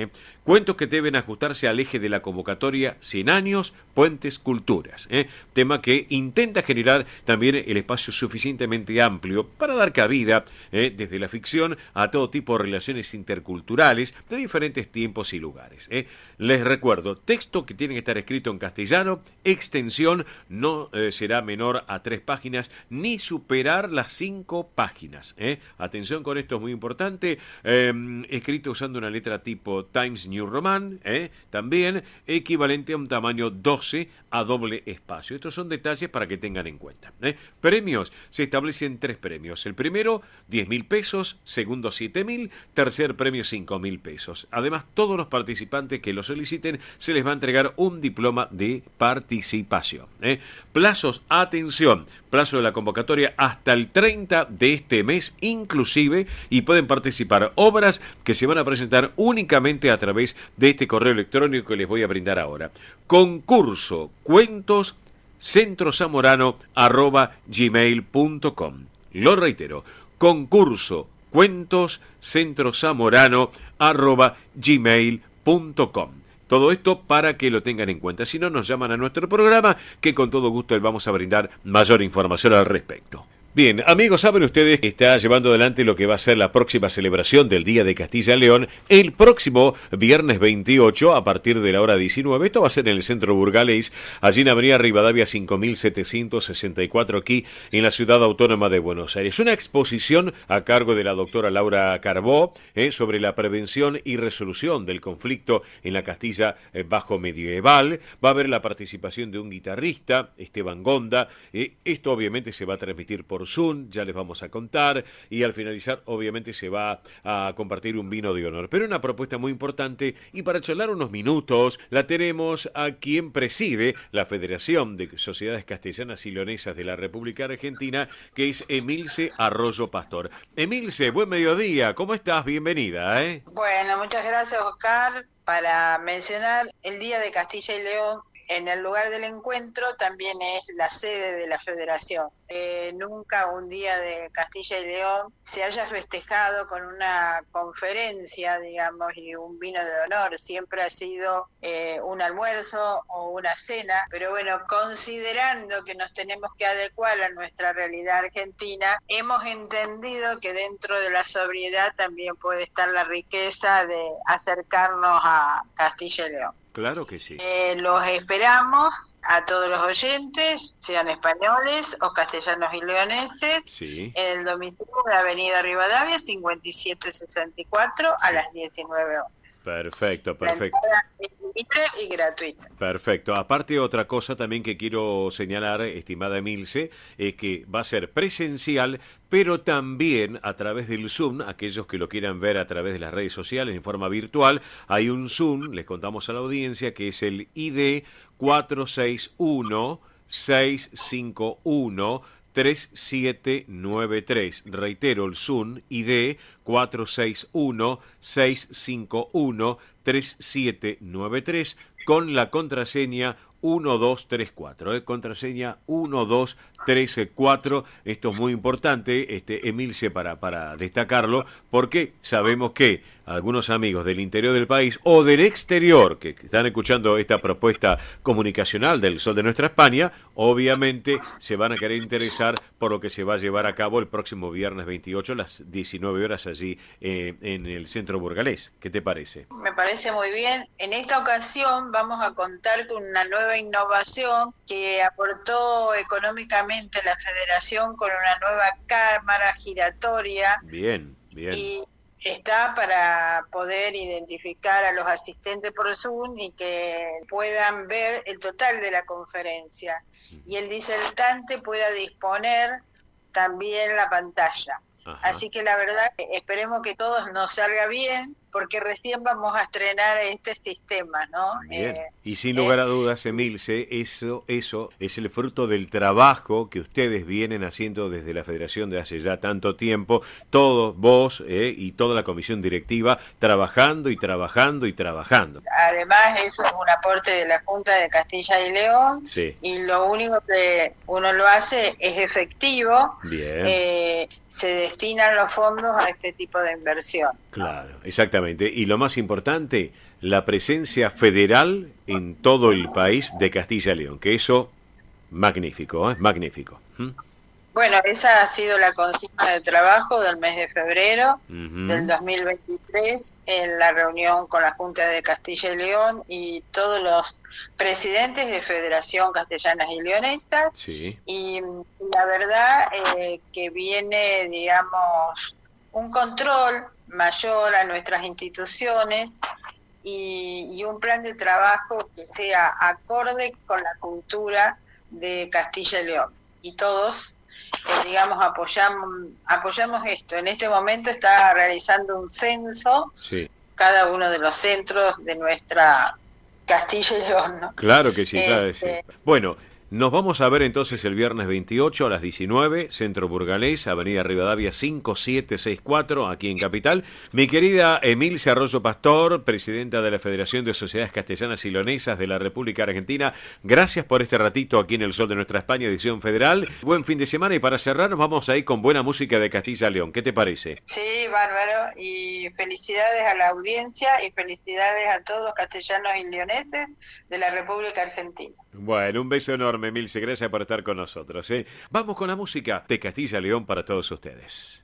Cuentos que deben ajustarse al eje de la convocatoria 100 años Puentes Culturas. Tema que intenta generar también el espacio suficientemente amplio para dar cabida vida, desde la ficción a todo tipo de relaciones interculturales de diferentes tiempos y lugares. Les recuerdo, texto que tiene que estar escrito en castellano, extensión no será menor a 3 páginas ni superar las 5 páginas. Atención con esto, es muy importante. Escrito usando una letra tipo Times New Roman, también equivalente a un tamaño 12 a doble espacio. Estos son detalles para que tengan en cuenta. Premios, se establecen 3 premios. El primero, 10.000 pesos, segundo, 7.000, tercer premio, 5.000 pesos. Además, todos los participantes que lo soliciten se les va a entregar un diploma de participación. Plazos, atención, plazo de la convocatoria hasta el 30 de este mes inclusive, y pueden participar obras que se van a presentar únicamente a través de este correo electrónico que les voy a brindar ahora. Concurso cuentos centrozamorano@gmail.com. Lo reitero, concurso cuentos centrozamorano@gmail.com. Todo esto para que lo tengan en cuenta. Si no, nos llaman a nuestro programa, que con todo gusto les vamos a brindar mayor información al respecto. Bien, amigos, saben ustedes que está llevando adelante lo que va a ser la próxima celebración del Día de Castilla y León el próximo viernes 28 a partir de la hora 19. Esto va a ser en el centro burgalés, allí en Avenida Rivadavia 5764, aquí en la ciudad autónoma de Buenos Aires. Una exposición a cargo de la doctora Laura Carbó sobre la prevención y resolución del conflicto en la Castilla bajo medieval. Va a haber la participación de un guitarrista, Esteban Gonda. Esto obviamente se va a transmitir por Zoom, ya les vamos a contar, y al finalizar obviamente se va a compartir un vino de honor. Pero una propuesta muy importante, y para charlar unos minutos la tenemos a quien preside la Federación de Sociedades Castellanas y Leonesas de la República Argentina, que es Emilce Arroyo Pastor. Emilce, buen mediodía, ¿cómo estás? Bienvenida. Bueno, muchas gracias, Oscar. Para mencionar, el Día de Castilla y León en el lugar del encuentro también es la sede de la Federación. Nunca un Día de Castilla y León se haya festejado con una conferencia, digamos, y un vino de honor. Siempre ha sido un almuerzo o una cena, pero bueno, considerando que nos tenemos que adecuar a nuestra realidad argentina, hemos entendido que dentro de la sobriedad también puede estar la riqueza de acercarnos a Castilla y León. Claro que sí. Los esperamos a todos los oyentes, sean españoles o castellanos y leoneses, sí, en el domicilio de Avenida Rivadavia 5764 a las 19 horas. Perfecto. La entrada es libre y gratuita. Perfecto. Aparte, otra cosa también que quiero señalar, estimada Emilce, es que va a ser presencial, pero también a través del Zoom. Aquellos que lo quieran ver a través de las redes sociales en forma virtual, hay un Zoom, les contamos a la audiencia, que es el ID 461-651-3793. Reitero, el Zoom ID 461-651-3793 con la contraseña 1234, contraseña 1234. Esto es muy importante, Emilce, para destacarlo, porque sabemos que algunos amigos del interior del país o del exterior que están escuchando esta propuesta comunicacional del Sol de Nuestra España, obviamente se van a querer interesar por lo que se va a llevar a cabo el próximo viernes 28 a las 19 horas allí en el centro burgalés. ¿Qué te parece? Me parece muy bien. En esta ocasión vamos a contar con una nueva innovación que aportó económicamente la Federación con una nueva cámara giratoria. Bien. Y está para poder identificar a los asistentes por Zoom y que puedan ver el total de la conferencia. Y el disertante pueda disponer también la pantalla. Ajá. Así que la verdad, esperemos que todos nos salga bien, porque recién vamos a estrenar este sistema, ¿no? Bien. Y sin lugar a dudas, Emilce, eso es el fruto del trabajo que ustedes vienen haciendo desde la Federación de hace ya tanto tiempo, todos vos y toda la comisión directiva, trabajando y trabajando y trabajando. Además, eso es un aporte de la Junta de Castilla y León, sí, y lo único que uno lo hace es efectivo. Bien. Se destinan los fondos a este tipo de inversión. Claro, exactamente. Y lo más importante, la presencia federal en todo el país de Castilla y León, que eso, magnífico, magnífico. Bueno, esa ha sido la consigna de trabajo del mes de febrero del 2023 en la reunión con la Junta de Castilla y León y todos los presidentes de Federación Castellanas y Leonesas. Sí. Y la verdad que viene, digamos, un control mayor a nuestras instituciones y un plan de trabajo que sea acorde con la cultura de Castilla y León. Y todos digamos, apoyamos esto. En este momento está realizando un censo, cada uno de los centros de nuestra Castilla y León, ¿no? Claro que sí, claro que sí. Bueno, nos vamos a ver entonces el viernes 28 a las 19, Centro Burgalés, Avenida Rivadavia 5764, aquí en Capital. Mi querida Emilce Arroyo Pastor, presidenta de la Federación de Sociedades Castellanas y Leonesas de la República Argentina, gracias por este ratito aquí en El Sol de Nuestra España, edición federal. Buen fin de semana y para cerrar nos vamos a ir con buena música de Castilla y León. ¿Qué te parece? Sí, bárbaro. Y felicidades a la audiencia y felicidades a todos los castellanos y leoneses de la República Argentina. Bueno, un beso enorme, Emilce, gracias por estar con nosotros. Vamos con la música de Castilla y León para todos ustedes.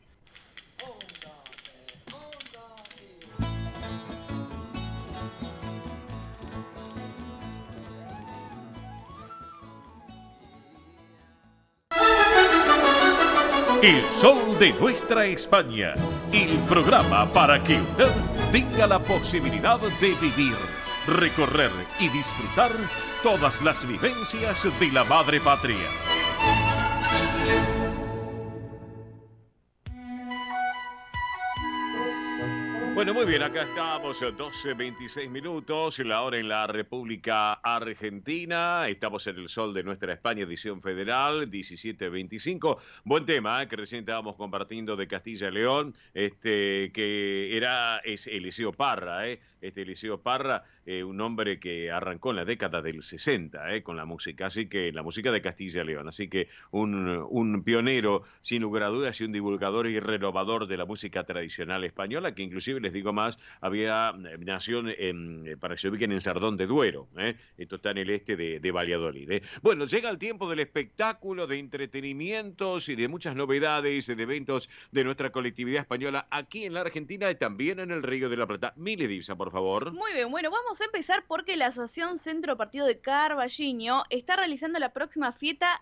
El Sol de Nuestra España, el programa para que usted tenga la posibilidad de vivir, recorrer y disfrutar todas las vivencias de la madre patria. Bueno, muy bien, acá estamos, 12:26 minutos, la hora en la República Argentina. Estamos en El Sol de Nuestra España, edición federal, 17:25. Buen tema, que recién estábamos compartiendo de Castilla y León, es Eliseo Parra, Eliseo Parra, un hombre que arrancó en la década del 60 con la música, así que la música de Castilla y León, así que un pionero sin lugar a dudas y un divulgador y renovador de la música tradicional española, que inclusive les digo más, nació para que se ubiquen en Sardón de Duero, esto está en el este de Valladolid. Bueno, llega el tiempo del espectáculo, de entretenimientos y de muchas novedades, de eventos de nuestra colectividad española aquí en la Argentina y también en el Río de la Plata. Mili Divsa, por favor. Muy bien, bueno, vamos a empezar porque la Asociación Centro Partido de Carballiño está realizando la próxima fiesta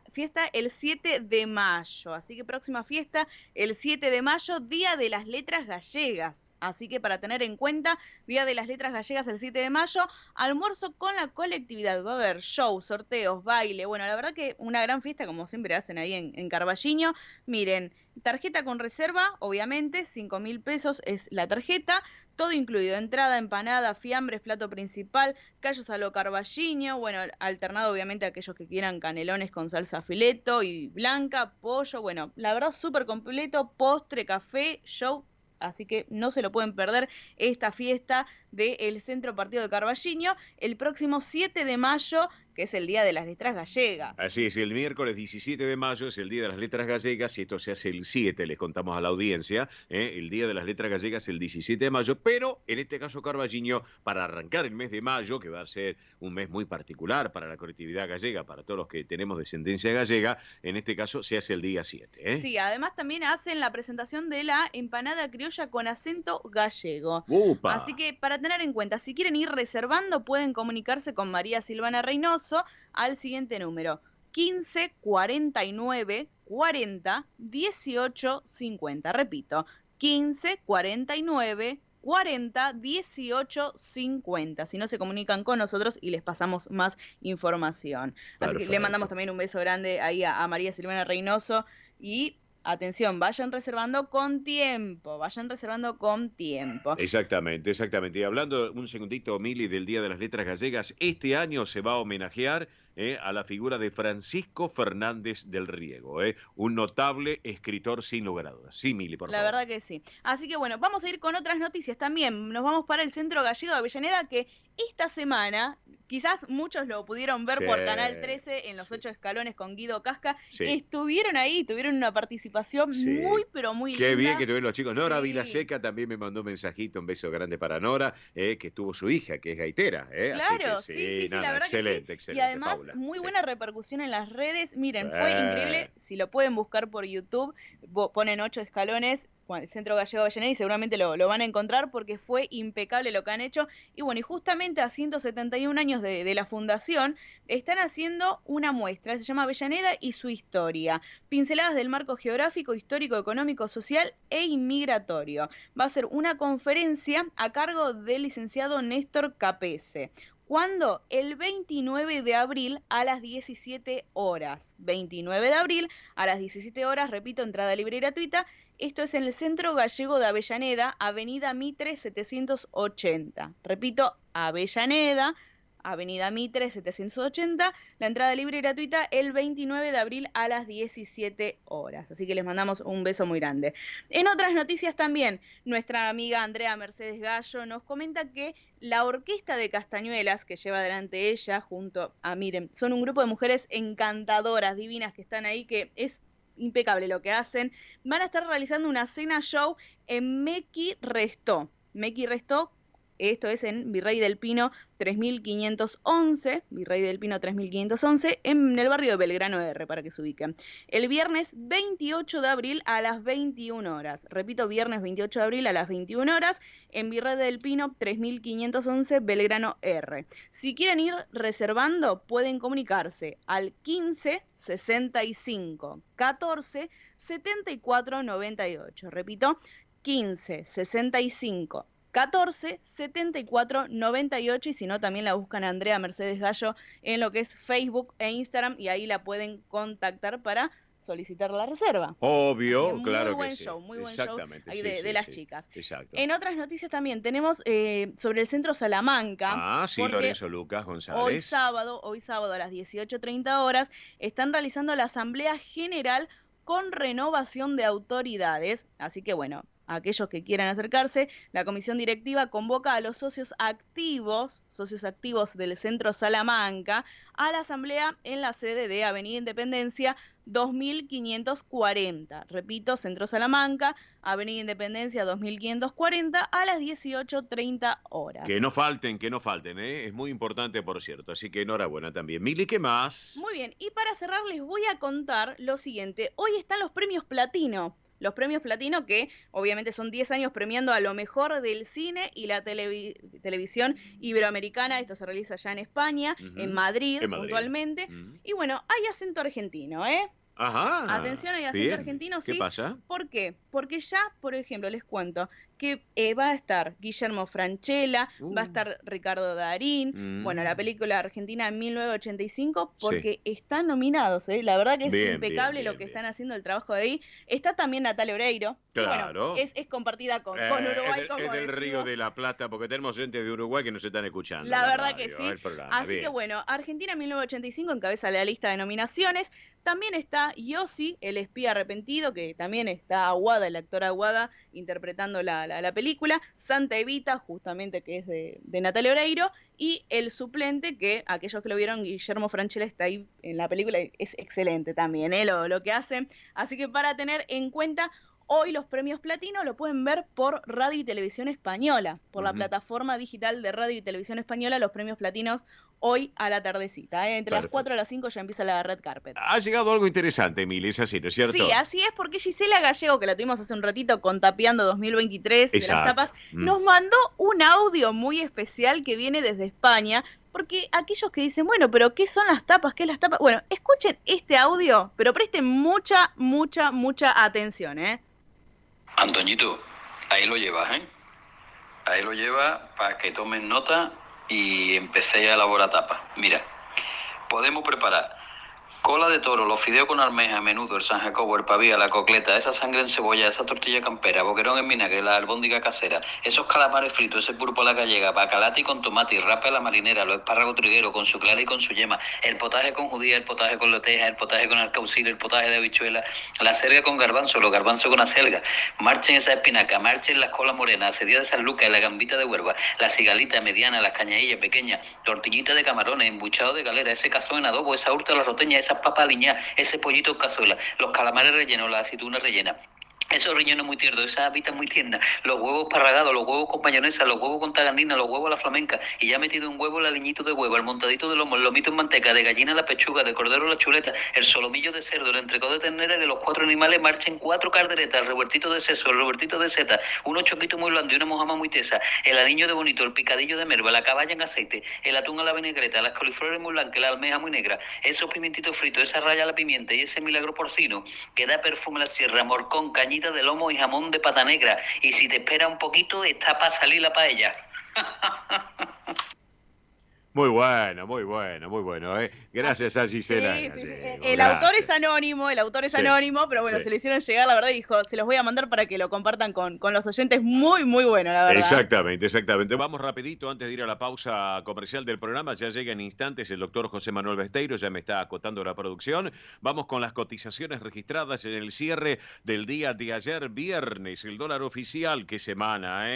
el 7 de mayo. Así que próxima fiesta el 7 de mayo, Día de las Letras Gallegas. Así que para tener en cuenta, Día de las Letras Gallegas el 7 de mayo, almuerzo con la colectividad. Va a haber show, sorteos, baile. Bueno, la verdad que una gran fiesta como siempre hacen ahí en Carballiño. Miren, tarjeta con reserva, obviamente, 5.000 pesos es la tarjeta. Todo incluido, entrada, empanada, fiambres, plato principal, callos a lo carballiño, bueno, alternado obviamente a aquellos que quieran canelones con salsa fileto y blanca, pollo, bueno, la verdad súper completo, postre, café, show, así que no se lo pueden perder esta fiesta del Centro Partido de Carballiño el próximo 7 de mayo, que es el Día de las Letras Gallegas. Así es, el miércoles 17 de mayo es el Día de las Letras Gallegas y esto se hace el 7, les contamos a la audiencia, el Día de las Letras Gallegas el 17 de mayo, pero en este caso Carballiño, para arrancar el mes de mayo, que va a ser un mes muy particular para la colectividad gallega, para todos los que tenemos descendencia gallega, en este caso se hace el día 7. Sí, además también hacen la presentación de la empanada criolla con acento gallego. ¡Upa! Así que para tener en cuenta, si quieren ir reservando, pueden comunicarse con María Silvana Reynoso al siguiente número: 15 49 40 18 50. Repito, 15 49 40 18 50. Si no, se comunican con nosotros y les pasamos más información. Así que le mandamos también un beso grande ahí a María Silvana Reynoso y atención, vayan reservando con tiempo, Exactamente. Y hablando un segundito, Mili, del Día de las Letras Gallegas, este año se va a homenajear a la figura de Francisco Fernández del Riego, un notable escritor sin lugar a dudas. Sí, Mili, por favor. La verdad que sí. Así que bueno, vamos a ir con otras noticias también. Nos vamos para el Centro Gallego de Avellaneda, que esta semana, quizás muchos lo pudieron ver por Canal 13 en los 8 escalones con Guido Casca. Estuvieron ahí, tuvieron una participación muy, pero muy linda. Qué bien que tuvieron los chicos. Nora Vilaseca también me mandó un mensajito, un beso grande para Nora, que tuvo su hija, que es gaitera. Claro, así que, sí, la verdad excelente, que sí. excelente. Y además, Paula. muy buena repercusión en las redes. Miren, fue increíble. Si lo pueden buscar por YouTube, ponen 8 escalones, Centro Gallego de Avellaneda, y seguramente lo van a encontrar porque fue impecable lo que han hecho. Y bueno, y justamente a 171 años de la fundación, están haciendo una muestra, se llama Avellaneda y su historia. Pinceladas del marco geográfico, histórico, económico, social e inmigratorio. Va a ser una conferencia a cargo del licenciado Néstor Capese. ¿Cuándo? El 29 de abril a las 17 horas. 29 de abril a las 17 horas, repito, entrada libre y gratuita. Esto es en el Centro Gallego de Avellaneda, Avenida Mitre 780. Repito, Avellaneda, Avenida Mitre 780, la entrada libre y gratuita el 29 de abril a las 17 horas. Así que les mandamos un beso muy grande. En otras noticias también, nuestra amiga Andrea Mercedes Gallo nos comenta que la Orquesta de Castañuelas, que lleva adelante ella junto a, miren, son un grupo de mujeres encantadoras, divinas, que están ahí, que es impecable lo que hacen, van a estar realizando una cena show en Mequi Restó. Mequi Restó, esto es en Virrey del Pino 3511, Virrey del Pino 3511, en el barrio de Belgrano R, para que se ubiquen. El viernes 28 de abril a las 21 horas. Repito, viernes 28 de abril a las 21 horas, en Virrey del Pino 3511, Belgrano R. Si quieren ir reservando, pueden comunicarse al 15 65 14 74 98. Repito, 15 65 14 74 98, y si no también la buscan a Andrea Mercedes Gallo en lo que es Facebook e Instagram, y ahí la pueden contactar para solicitar la reserva. Obvio, claro muy buen que sí. show, muy buen show ahí sí, de las chicas. Exacto. En otras noticias también tenemos sobre el Centro Salamanca. Ah, sí, Lorenzo Lucas González. Hoy sábado a las 18:30 horas están realizando la Asamblea General con renovación de autoridades. Así que bueno, aquellos que quieran acercarse, la comisión directiva convoca a los socios activos del Centro Salamanca a la asamblea en la sede de Avenida Independencia 2540. Repito, Centro Salamanca, Avenida Independencia 2540 a las 18:30 horas. Que no falten, ¿eh? Es muy importante, por cierto. Así que enhorabuena también. Mili, ¿qué más? Muy bien, y para cerrar les voy a contar lo siguiente. Hoy están los premios Platino. Los premios Platino, que obviamente son 10 años premiando a lo mejor del cine y la televisión iberoamericana. Esto se realiza allá en España, en Madrid puntualmente. Y bueno, hay acento argentino, ¿eh? Ajá. Atención, hay acento argentino, sí. ¿Qué pasa? ¿Por qué? Porque ya, por ejemplo, les cuento que va a estar Guillermo Francella, va a estar Ricardo Darín, bueno, la película argentina en 1985, porque están nominados, ¿eh? La verdad que es impecable lo que están haciendo, el trabajo de ahí. Está también Natalia Oreiro, claro. Que, bueno, es compartida con Uruguay. Es del Río de la Plata, porque tenemos gente de Uruguay que nos están escuchando. La verdad que sí. Así bien. que bueno, Argentina en 1985 encabeza la lista de nominaciones. También está Yossi, el espía arrepentido, que también está Aguada, el actor Aguada, interpretando la película. Santa Evita, justamente, que es de Natalia Oreiro. Y el suplente, que aquellos que lo vieron, Guillermo Francella, está ahí en la película. Es excelente también, lo que hacen. Así que para tener en cuenta, hoy los premios Platino lo pueden ver por Radio y Televisión Española, por la plataforma digital de Radio y Televisión Española, los premios Platinos hoy a la tardecita. Entre las 4 a las 5 ya empieza la red carpet. Ha llegado algo interesante, Mili, es así, ¿no es cierto? Sí, así es, porque Gisela Gallego, que la tuvimos hace un ratito con Tapeando 2023 de las tapas, nos mandó un audio muy especial que viene desde España, porque aquellos que dicen, bueno, pero ¿qué son las tapas? ¿Qué es las tapas? Bueno, escuchen este audio, pero presten mucha atención, ¿eh? Antoñito, ahí lo llevas, ¿eh? Ahí lo llevas para que tomen nota y empecéis a elaborar tapas. Mira, podemos preparar cola de toro, los fideos con almeja, menudo, el San Jacobo, el pavía, la cocleta, esa sangre en cebolla, esa tortilla campera, boquerón en vinagre, la albóndiga casera, esos calamares fritos, ese pulpo a la gallega, bacalate con tomate y rapa a la marinera, los espárragos trigueros con su clara y con su yema, el potaje con judía, el potaje con lentejas, el potaje con alcaucil, el potaje de habichuela, la selga con garbanzo, los garbanzos con acelga. Marchen esa espinaca, marchen las colas morenas, asedía de San Lucas, la gambita de Huelva, la cigalita mediana, las cañadillas pequeñas, tortillita de camarones, embuchado de galera, ese cazón en adobo, esa hurta, la roteña, esas papas aliñadas, ese pollito en cazuela, los calamares rellenos, las aceitunas rellenas, Esos riñones muy tiernos, esas habitas muy tiernas, los huevos parragados, los huevos con mayonesa, los huevos con tagarnina, los huevos a la flamenca, y ya he metido un huevo, el aliñito de huevo, el montadito de lomo, el lomito en manteca, de gallina la pechuga, de cordero la chuleta, el solomillo de cerdo, el entrecot de ternera, y de los 4 animales marchen 4 calderetas, el revueltito de seso, el revueltito de seta, unos choquitos muy blandos y una mojama muy tesa, el aliño de bonito, el picadillo de merva, la caballa en aceite, el atún a la vinagreta, las coliflores muy blancas, la almeja muy negra, esos pimientitos fritos, esa raya a la pimienta y ese milagro porcino que da perfume a la sierra, morcón, cañita de lomo y jamón de pata negra, y si te espera un poquito está para salir la paella. Muy bueno, muy bueno, muy bueno. Gracias a Gisela. Sí. El autor es anónimo, pero bueno, se le hicieron llegar, la verdad, y dijo, se los voy a mandar para que lo compartan con los oyentes. Muy, muy bueno, la verdad. Exactamente. Vamos rapidito, antes de ir a la pausa comercial del programa. Ya llega en instantes el doctor José Manuel Besteiro, ya me está acotando la producción. Vamos con las cotizaciones registradas en el cierre del día de ayer, viernes. El dólar oficial, qué semana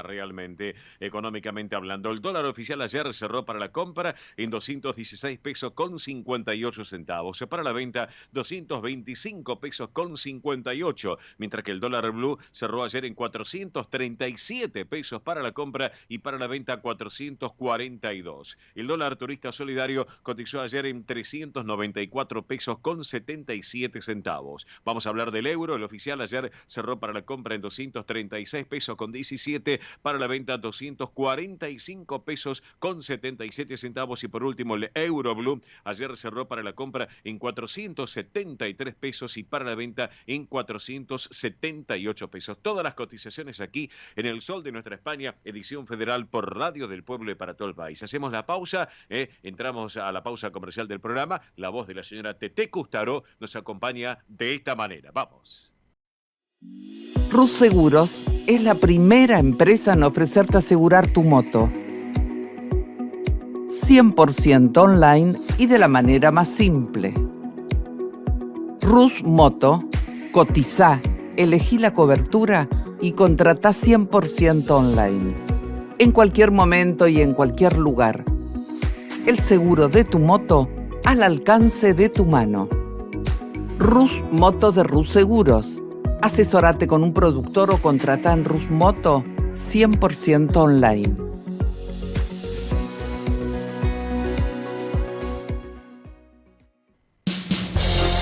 realmente, económicamente hablando. El dólar oficial ayer cerró para la compra en 216 pesos con 58 centavos. Para la venta, 225 pesos con 58. Mientras que el dólar blue cerró ayer en 437 pesos para la compra y para la venta 442. El dólar turista solidario cotizó ayer en 394 pesos con 77 centavos. Vamos a hablar del euro. El oficial ayer cerró para la compra en 236 pesos con 17. Para la venta, 245 pesos con 77 centavos. Y por último, el euro blue ayer cerró para la compra en 473 pesos y para la venta en 478 pesos. Todas las cotizaciones aquí en El Sol de Nuestra España, edición federal por Radio del Pueblo y para todo el país. Hacemos la pausa, entramos a la pausa comercial del programa. La voz de la señora Tete Custaró nos acompaña de esta manera. Vamos. Rus Seguros es la primera empresa en ofrecerte asegurar tu moto 100% online y de la manera más simple. Rus Moto, cotizá, elegí la cobertura y contratá 100% online. En cualquier momento y en cualquier lugar. El seguro de tu moto al alcance de tu mano. Rus Moto de Rus Seguros. Asesorate con un productor o contratá en Rus Moto 100% online.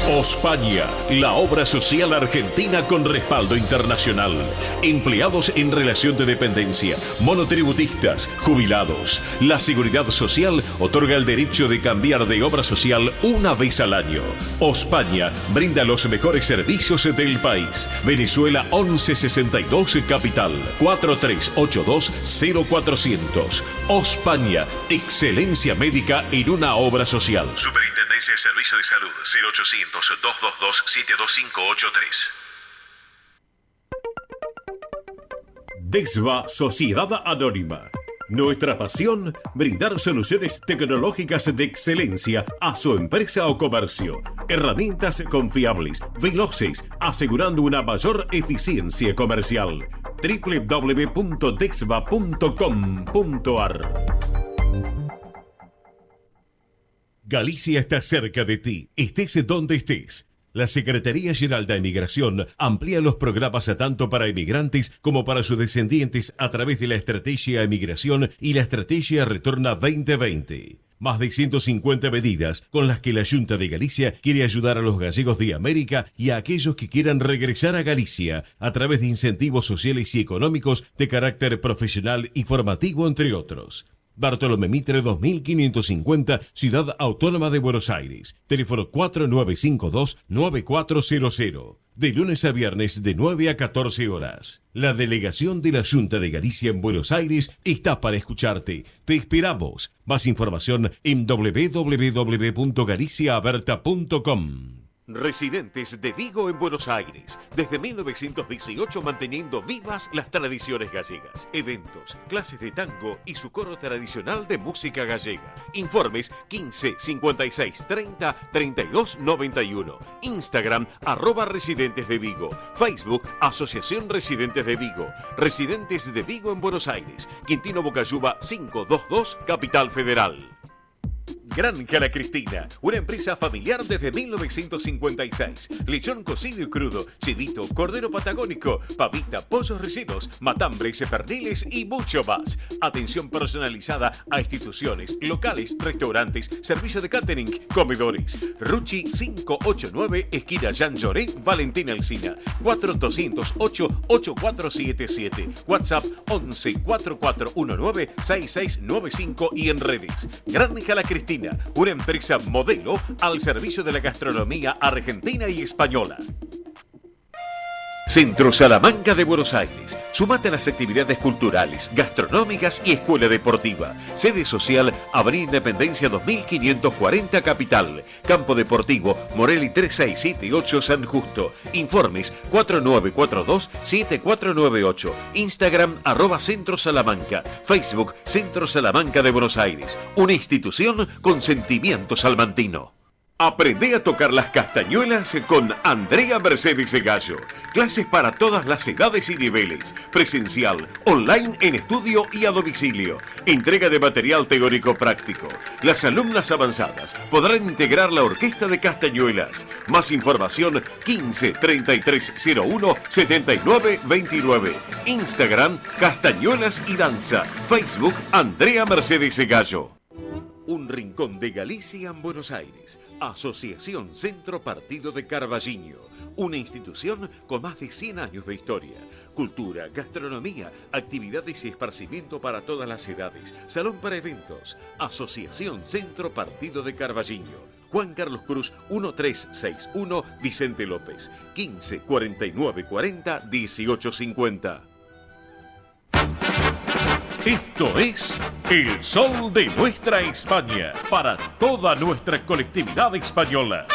Ospaña, la obra social argentina con respaldo internacional. Empleados en relación de dependencia, monotributistas, jubilados. La Seguridad Social otorga el derecho de cambiar de obra social una vez al año. Ospaña brinda los mejores servicios del país. Venezuela 1162 Capital 4382-0400. Ospaña, excelencia médica en una obra social. Superintendencia de Servicio de Salud 0800-222-72583. DESVA Sociedad Anónima. Nuestra pasión, brindar soluciones tecnológicas de excelencia a su empresa o comercio. Herramientas confiables, veloces, asegurando una mayor eficiencia comercial. www.desva.com.ar. Galicia está cerca de ti, estés donde estés. La Secretaría General de Emigración amplía los programas tanto para emigrantes como para sus descendientes a través de la Estrategia Emigración y la Estrategia Retorna 2020. Más de 150 medidas con las que la Junta de Galicia quiere ayudar a los gallegos de América y a aquellos que quieran regresar a Galicia a través de incentivos sociales y económicos de carácter profesional y formativo, entre otros. Bartolomé Mitre 2550, Ciudad Autónoma de Buenos Aires. Teléfono 4952-9400. De lunes a viernes de 9 a 14 horas. La delegación de la Junta de Galicia en Buenos Aires está para escucharte. Te esperamos. Más información en www.galiciaaberta.com. Residentes de Vigo en Buenos Aires, desde 1918 manteniendo vivas las tradiciones gallegas, eventos, clases de tango y su coro tradicional de música gallega. Informes 15 56 30 32 91. Instagram @Residentes de Vigo. Facebook Asociación Residentes de Vigo. Residentes de Vigo en Buenos Aires. Quintino Bocayuba 522, Capital Federal. Granja La Cristina, una empresa familiar desde 1956. Lechón cocido y crudo, chivito, cordero patagónico, pavita, pollos rellenos, matambres, perniles y mucho más. Atención personalizada a instituciones, locales, restaurantes, servicio de catering, comedores. Ruchi 589, esquina Jean Lloré, Valentín Alsina. 4208-8477. WhatsApp 11 4419 6695 y en redes. Granja La Cristina, una empresa modelo al servicio de la gastronomía argentina y española. Centro Salamanca de Buenos Aires. Sumate a las actividades culturales, gastronómicas y escuela deportiva. Sede social, Avenida Independencia 2540 Capital. Campo Deportivo, Morelli 3678 San Justo. Informes 4942-7498. Instagram @Centro Salamanca. Facebook Centro Salamanca de Buenos Aires. Una institución con sentimiento salmantino. Aprende a tocar las castañuelas con Andrea Mercedes Gallo. Clases para todas las edades y niveles. Presencial, online en estudio y a domicilio. Entrega de material teórico práctico. Las alumnas avanzadas podrán integrar la orquesta de castañuelas. Más información 15 3301 79 29. Instagram Castañuelas y Danza. Facebook Andrea Mercedes Gallo. Un rincón de Galicia en Buenos Aires. Asociación Centro Partido de Carballiño. Una institución con más de 100 años de historia. Cultura, gastronomía, actividades y esparcimiento para todas las edades. Salón para eventos. Asociación Centro Partido de Carballiño. Juan Carlos Cruz 1361 Vicente López. 15 49 40 18 50. Esto es El Sol de Nuestra España, para toda nuestra colectividad española.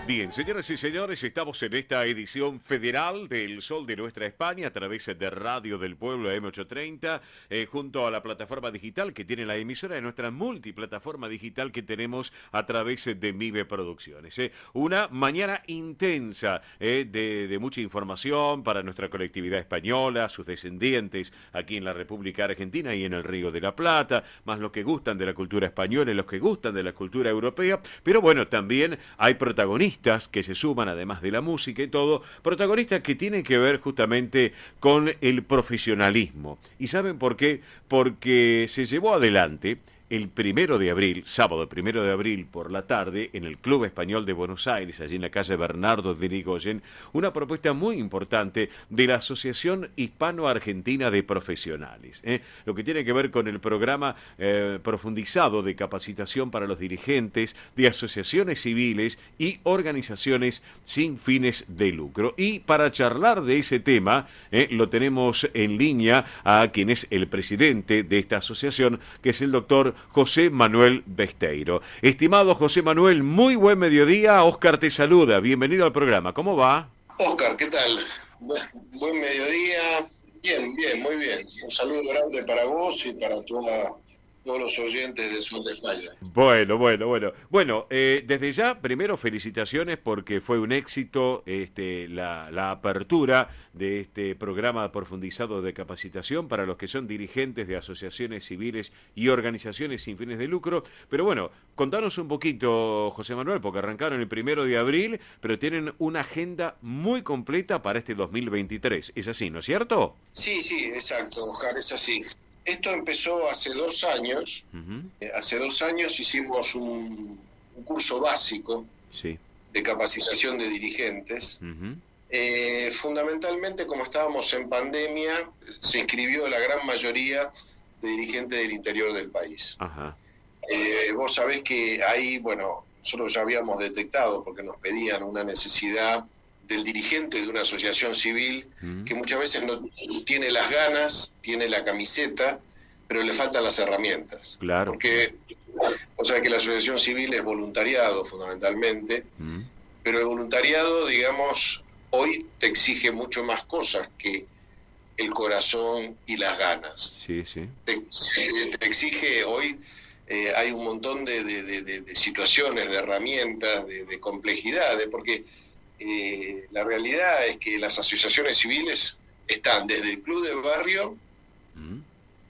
Bien, señoras y señores, estamos en esta edición federal del Sol de Nuestra España a través de Radio del Pueblo M830, junto a la plataforma digital que tiene la emisora de nuestra multiplataforma digital que tenemos a través de MIBE Producciones. Una mañana intensa de mucha información para nuestra colectividad española, sus descendientes aquí en la República Argentina y en el Río de la Plata, más los que gustan de la cultura española y los que gustan de la cultura europea, pero bueno, también hay protagonistas que se suman, además de la música y todo, protagonistas que tienen que ver justamente con el profesionalismo. ¿Y saben por qué? Porque se llevó adelante el 1 de abril, sábado 1 de abril por la tarde, en el Club Español de Buenos Aires, allí en la calle Bernardo de Irigoyen, una propuesta muy importante de la Asociación Hispano-Argentina de Profesionales. Lo que tiene que ver con el programa profundizado de capacitación para los dirigentes de asociaciones civiles y organizaciones sin fines de lucro. Y para charlar de ese tema, lo tenemos en línea a quien es el presidente de esta asociación, que es el doctor José Manuel Besteiro. Estimado José Manuel, muy buen mediodía. Óscar te saluda. Bienvenido al programa. ¿Cómo va? Óscar, ¿qué tal? Buen mediodía. Bien, muy bien. Un saludo grande para vos y para todos los oyentes de Sol de España. Bueno. Bueno, desde ya, primero felicitaciones porque fue un éxito la apertura de este programa profundizado de capacitación para los que son dirigentes de asociaciones civiles y organizaciones sin fines de lucro. Pero bueno, contanos un poquito, José Manuel, porque arrancaron el 1 de abril, pero tienen una agenda muy completa para este 2023. ¿Es así, no es cierto? Sí, exacto, Oscar, es así. Esto empezó hace 2 años. Hace 2 años hicimos un curso básico de capacitación de dirigentes. Fundamentalmente, como estábamos en pandemia, se inscribió la gran mayoría de dirigentes del interior del país. Vos sabés que ahí, nosotros ya habíamos detectado, porque nos pedían una necesidad del dirigente de una asociación civil que muchas veces no tiene las ganas, tiene la camiseta, pero le faltan las herramientas. Claro. Porque o sea que la asociación civil es voluntariado fundamentalmente, pero el voluntariado, digamos, hoy te exige mucho más cosas que el corazón y las ganas. Sí. Te exige hoy, hay un montón de situaciones, de herramientas, de complejidades, porque la realidad es que las asociaciones civiles están desde el club de barrio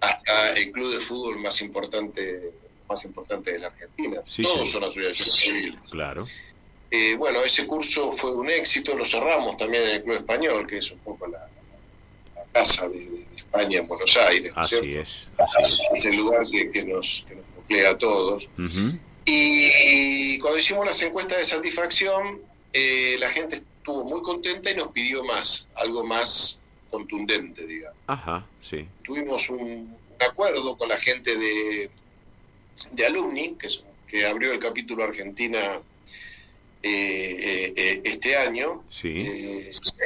hasta el club de fútbol más importante de la Argentina. Todos son asociaciones civiles. Claro. Bueno, ese curso fue un éxito, lo cerramos también en el Club Español, que es un poco la casa de España en Buenos Aires. Así es. Es el lugar que nos nuclea a todos. Y cuando hicimos las encuestas de satisfacción, la gente estuvo muy contenta y nos pidió más, algo más contundente, digamos. Ajá, sí. Tuvimos un acuerdo con la gente de Alumni, que abrió el capítulo Argentina este año. Sí.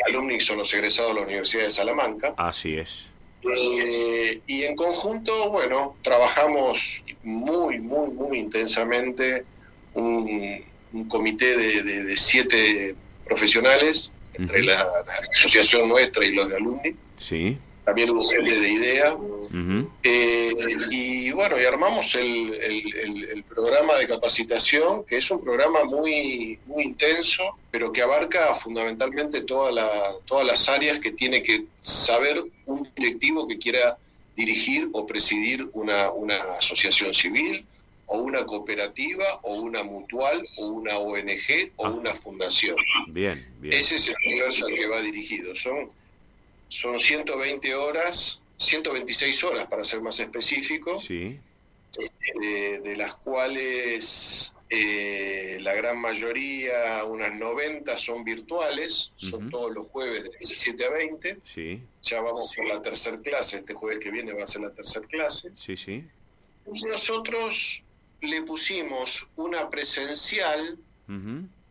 Alumni son los egresados de la Universidad de Salamanca. Así es. Y en conjunto, bueno, trabajamos muy intensamente un comité de 7 profesionales, entre la asociación nuestra y los de Alumni. Sí. También hubo gente de IDEA. Y bueno, y armamos el programa de capacitación, que es un programa muy intenso, pero que abarca fundamentalmente todas las áreas que tiene que saber un directivo que quiera dirigir o presidir una asociación civil, o una cooperativa, o una mutual, o una ONG, o una fundación. Bien. Ese es el universo al que va dirigido. Son 120 horas, 126 horas para ser más específico, sí. De las cuales la gran mayoría, unas 90, son virtuales, son todos los jueves de 17 a 20. Sí. Ya vamos por la tercera clase, este jueves que viene va a ser la tercera clase. Sí. Nosotros le pusimos una presencial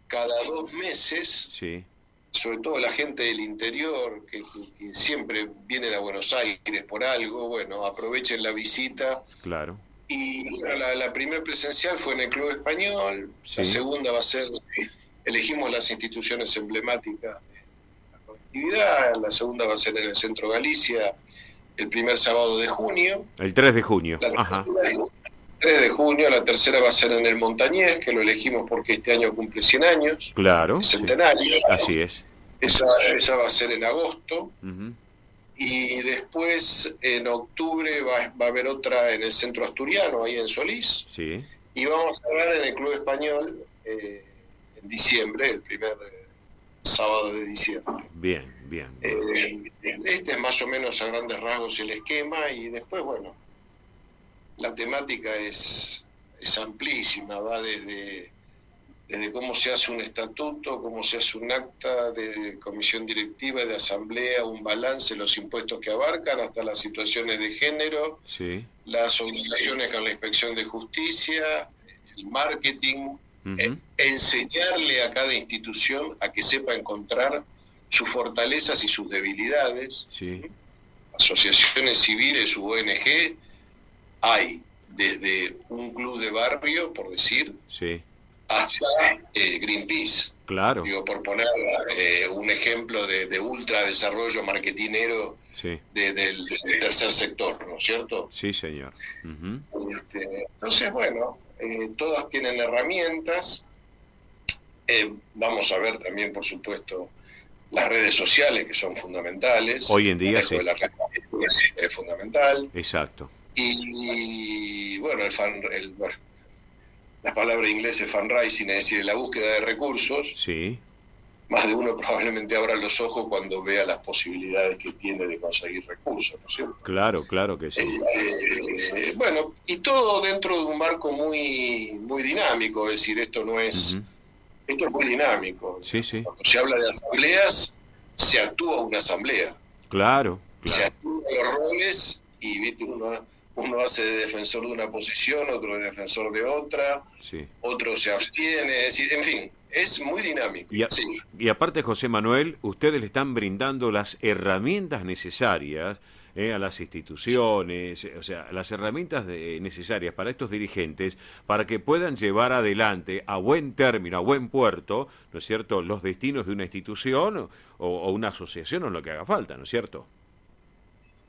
cada 2 meses. Sí. Sobre todo la gente del interior, que siempre vienen a Buenos Aires por algo, bueno, aprovechen la visita. Claro. Y bueno, la primera presencial fue en el Club Español, sí. La segunda va a ser, elegimos las instituciones emblemáticas de la colectividad, la segunda va a ser en el Centro Galicia, el primer sábado de junio. El 3 de junio. Ajá. 3 de junio, la tercera va a ser en el Montañés, que lo elegimos porque este año cumple 100 años. Claro. Centenario. Sí. Así es. Esa va a ser en agosto. Y después, en octubre, va a haber otra en el Centro Asturiano, ahí en Solís. Sí. Y vamos a hablar en el Club Español en diciembre, el primer sábado de diciembre. Bien. Este es más o menos a grandes rasgos el esquema, y después, bueno, la temática es amplísima, va desde cómo se hace un estatuto, cómo se hace un acta de comisión directiva, de asamblea, un balance, los impuestos que abarcan, hasta las situaciones de género, sí. Las obligaciones con la inspección de justicia, el marketing, enseñarle a cada institución a que sepa encontrar sus fortalezas y sus debilidades. Sí. Asociaciones civiles u ONG hay desde un club de barrio, por decir, sí. hasta Greenpeace. Claro. Digo, por poner un ejemplo de ultra desarrollo marketinero, sí. del tercer sector, ¿no es cierto? Sí, señor. Entonces, bueno, todas tienen herramientas. Vamos a ver también, por supuesto, las redes sociales, que son fundamentales. Hoy en día, sí. Es fundamental. Exacto. Y bueno, la palabra inglesa es fundraising, es decir, la búsqueda de recursos. Sí. Más de uno probablemente abra los ojos cuando vea las posibilidades que tiene de conseguir recursos, ¿no es cierto? Claro que sí. Bueno, y todo dentro de un marco muy dinámico, es decir, esto es muy dinámico. Sí. Cuando se habla de asambleas, se actúa una asamblea. Claro. Se actúan los roles y, ¿viste? Uno hace de defensor de una posición, otro de defensor de otra, sí. Otro se abstiene, es decir, en fin, es muy dinámico. Y aparte, José Manuel, ustedes le están brindando las herramientas necesarias a las instituciones, o sea, las herramientas necesarias para estos dirigentes para que puedan llevar adelante a buen término, a buen puerto, ¿no es cierto?, los destinos de una institución o una asociación o lo que haga falta, ¿no es cierto?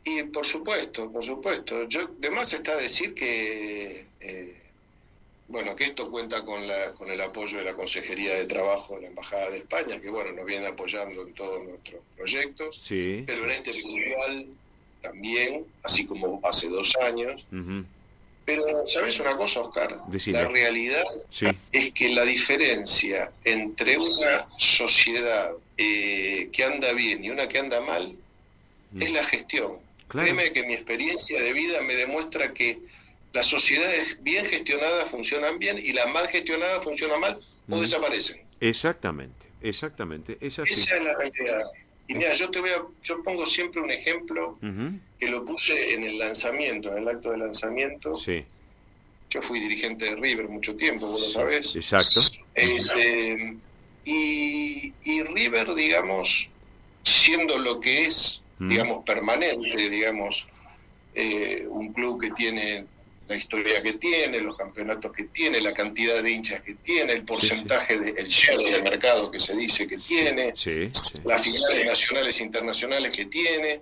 Y por supuesto. De más está decir que que esto cuenta con el apoyo de la Consejería de Trabajo de la Embajada de España, que bueno, nos viene apoyando en todos nuestros proyectos, sí, pero en este puntual también, así como hace 2 años. Pero, ¿sabes una cosa, Oscar? Decime. La realidad es que la diferencia entre una sociedad que anda bien y una que anda mal es la gestión. Claro. Créeme que mi experiencia de vida me demuestra que las sociedades bien gestionadas funcionan bien y las mal gestionadas funcionan mal o desaparecen. Exactamente. Es así. Esa es la realidad. Y mira, yo pongo siempre un ejemplo que lo puse en el lanzamiento, en el acto de lanzamiento. Sí. Yo fui dirigente de River mucho tiempo, vos lo sabés. Exacto. Y River, digamos, siendo lo que es, digamos, permanente, digamos, un club que tiene la historia que tiene, los campeonatos que tiene, la cantidad de hinchas que tiene, el porcentaje el share del mercado que se dice que tiene, las finales nacionales e internacionales que tiene.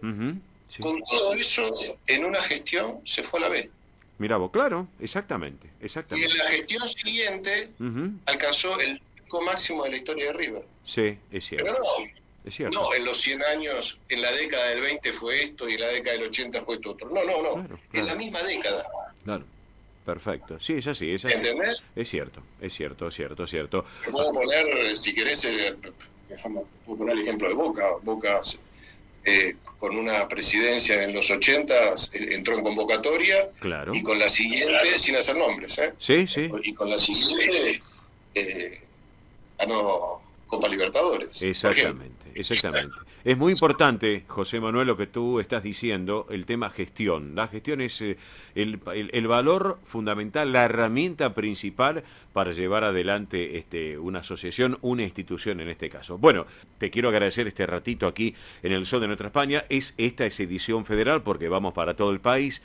Con todo eso, en una gestión se fue a la B. Mirá vos, claro, exactamente. Y en la gestión siguiente alcanzó el pico máximo de la historia de River. Sí, es cierto. Pero es cierto. No, en los 100 años, en la década del 20 fue esto y en la década del 80 fue esto otro. No. Claro. En la misma década. Claro, perfecto. Sí, es así. ¿Entendés? Es cierto. Te puedo poner, si querés, puedo poner el ejemplo de Boca. Boca, con una presidencia en los 80, entró en convocatoria. Claro. Y con la siguiente, sin hacer nombres, Sí. Y con la siguiente, ganó Copa Libertadores. Exactamente. Es muy importante, José Manuel, lo que tú estás diciendo, el tema gestión. La gestión es el valor fundamental, la herramienta principal para llevar adelante una asociación, una institución en este caso. Bueno, te quiero agradecer este ratito aquí en el Sol de Nuestra España. Esta es edición federal porque vamos para todo el país.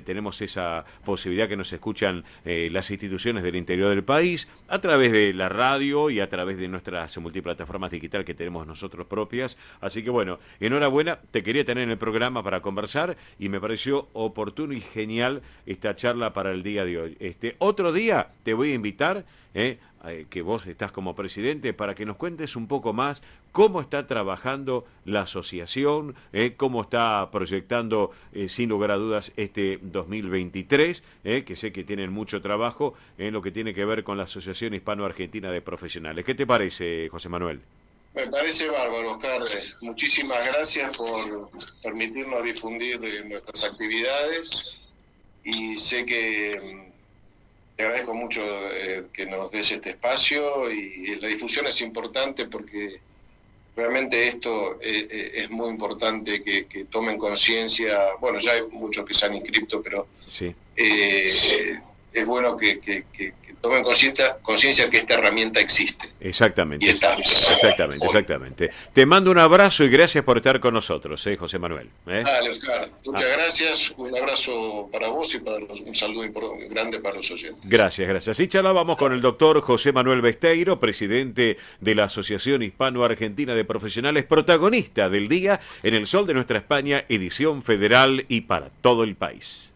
Tenemos esa posibilidad que nos escuchan las instituciones del interior del país a través de la radio y a través de nuestras multiplataformas digitales que tenemos nosotros propias. Así que bueno, enhorabuena, te quería tener en el programa para conversar y me pareció oportuno y genial esta charla para el día de hoy. Otro día te voy a invitar, que vos estás como presidente, para que nos cuentes un poco más cómo está trabajando la asociación, cómo está proyectando, sin lugar a dudas, 2023, que sé que tienen mucho trabajo en lo que tiene que ver con la Asociación Hispano-Argentina de Profesionales. ¿Qué te parece, José Manuel? Me parece bárbaro, Oscar. Muchísimas gracias por permitirnos difundir nuestras actividades y sé que te agradezco mucho que nos des este espacio y la difusión es importante porque realmente esto es muy importante que tomen conciencia. Bueno, ya hay muchos que se han inscrito, pero es bueno que tomen conciencia que esta herramienta existe. Exactamente. Y está. Exactamente. Te mando un abrazo y gracias por estar con nosotros, José Manuel. Dale, Oscar. Muchas gracias. Un abrazo para vos y un saludo grande para los oyentes. Gracias. Y charlábamos con el doctor José Manuel Besteiro, presidente de la Asociación Hispano-Argentina de Profesionales, protagonista del día en el Sol de Nuestra España, edición federal y para todo el país.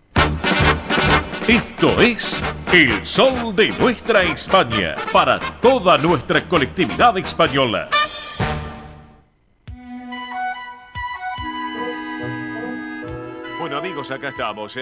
Esto es El Sol de Nuestra España, para toda nuestra colectividad española. Bueno, amigos, acá estamos.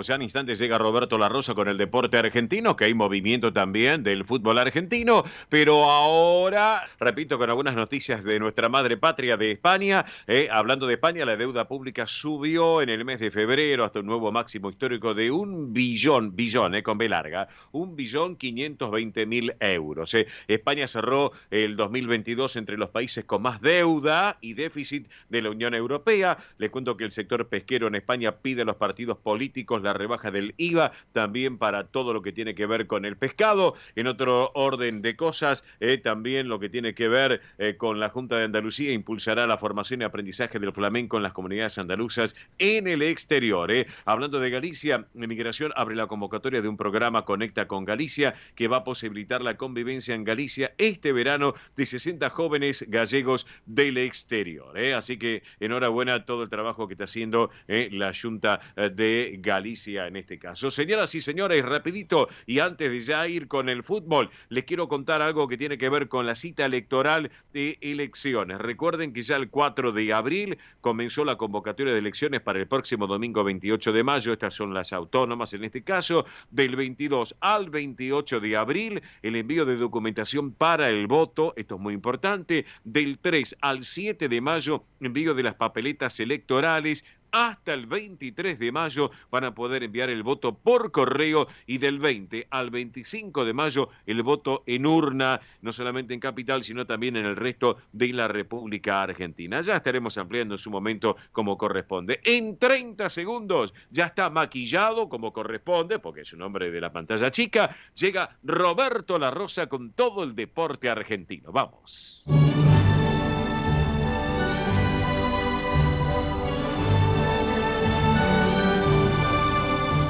Ya en instantes llega Roberto La Rosa con el deporte argentino, que hay movimiento también del fútbol argentino, pero ahora, repito, con algunas noticias de nuestra madre patria de España. Hablando de España, la deuda pública subió en el mes de febrero hasta un nuevo máximo histórico de 1 billón, con B larga, 1.520.000 euros. España cerró el 2022 entre los países con más deuda y déficit de la Unión Europea. Les cuento que el sector pesquero en España pide a los partidos políticos la rebaja del IVA también para todo lo que tiene que ver con el pescado. En otro orden de cosas, también lo que tiene que ver con la Junta de Andalucía impulsará la formación y aprendizaje del flamenco en las comunidades andaluzas en el exterior. Hablando de Galicia, Migración abre la convocatoria de un programa Conecta con Galicia que va a posibilitar la convivencia en Galicia este verano de 60 jóvenes gallegos del exterior. Así que enhorabuena a todo el trabajo que está haciendo la Junta Junta de Galicia en este caso. Señoras y señores, rapidito, y antes de ya ir con el fútbol, les quiero contar algo que tiene que ver con la cita electoral de elecciones. Recuerden que ya el 4 de abril comenzó la convocatoria de elecciones para el próximo domingo 28 de mayo. Estas son las autónomas en este caso. Del 22 al 28 de abril, el envío de documentación para el voto, esto es muy importante. Del 3 al 7 de mayo, envío de las papeletas electorales. Hasta el 23 de mayo van a poder enviar el voto por correo, y del 20 al 25 de mayo el voto en urna, no solamente en Capital, sino también en el resto de la República Argentina. Ya estaremos ampliando en su momento como corresponde. En 30 segundos ya está maquillado como corresponde, porque es un hombre de la pantalla chica. Llega Roberto La Rosa con todo el deporte argentino. Vamos.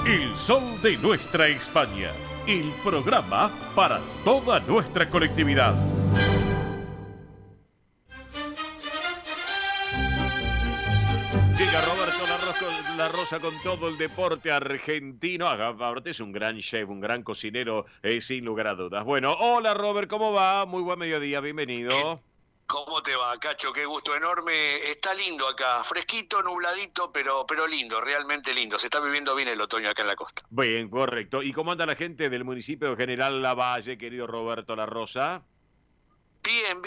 El sol de nuestra España, el programa para toda nuestra colectividad. Llega Roberto La Rosa con todo el deporte argentino. Aparte es un gran chef, un gran cocinero, sin lugar a dudas. Bueno, hola Robert, ¿cómo va? Muy buen mediodía, bienvenido. ¿Cómo te va, Cacho? Qué gusto enorme. Está lindo acá, fresquito, nubladito, pero lindo, realmente lindo. Se está viviendo bien el otoño acá en la costa. Bien, correcto. ¿Y cómo anda la gente del municipio de General Lavalle, querido Roberto La Rosa? Bien.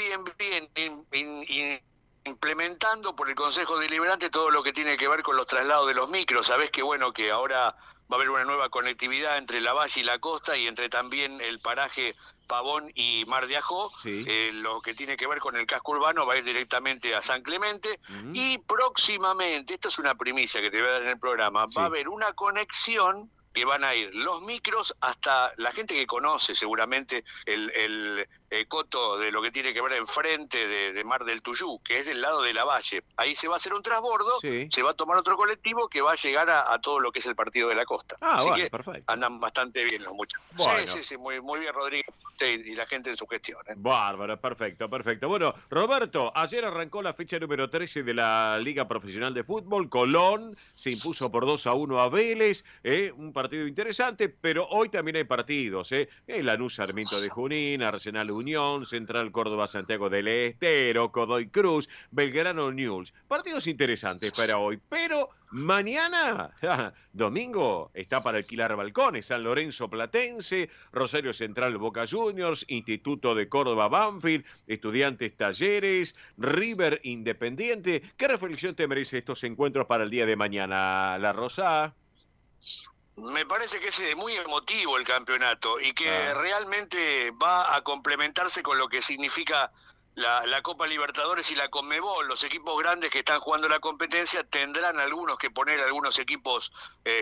Implementando por el Consejo Deliberante todo lo que tiene que ver con los traslados de los micros. Sabés que bueno que ahora va a haber una nueva conectividad entre Lavalle y la costa, y entre también el paraje Pavón y Mar de Ajó. Sí. Lo que tiene que ver con el casco urbano va a ir directamente a San Clemente. Y próximamente, esto es una primicia que te voy a dar en el programa, va a haber una conexión que van a ir los micros hasta la gente que conoce seguramente el coto de lo que tiene que ver enfrente de Mar del Tuyú, que es del lado de Lavalle. Ahí se va a hacer un transbordo, se va a tomar otro colectivo que va a llegar a todo lo que es el partido de la costa. Así que perfecto. Andan bastante bien los muchachos. Bueno. Sí, muy bien, Rodríguez, y la gente en su gestión. Bárbaro, perfecto. Bueno, Roberto, ayer arrancó la fecha número 13 de la Liga Profesional de Fútbol. Colón se impuso por 2-1 a Vélez, un partido interesante, pero hoy también hay partidos, el Lanús Sarmiento de Junín, Arsenal Unión, Central Córdoba Santiago del Estero, Godoy Cruz, Belgrano Newell's. Partidos interesantes para hoy, pero mañana, domingo, está para alquilar balcones. San Lorenzo Platense, Rosario Central Boca Juniors, Instituto de Córdoba Banfield, Estudiantes Talleres, River Independiente. ¿Qué reflexión te merece estos encuentros para el día de mañana, La Rosa? Me parece que es muy emotivo el campeonato y que realmente va a complementarse con lo que significa la Copa Libertadores y la Conmebol. Los equipos grandes que están jugando la competencia tendrán algunos que poner algunos equipos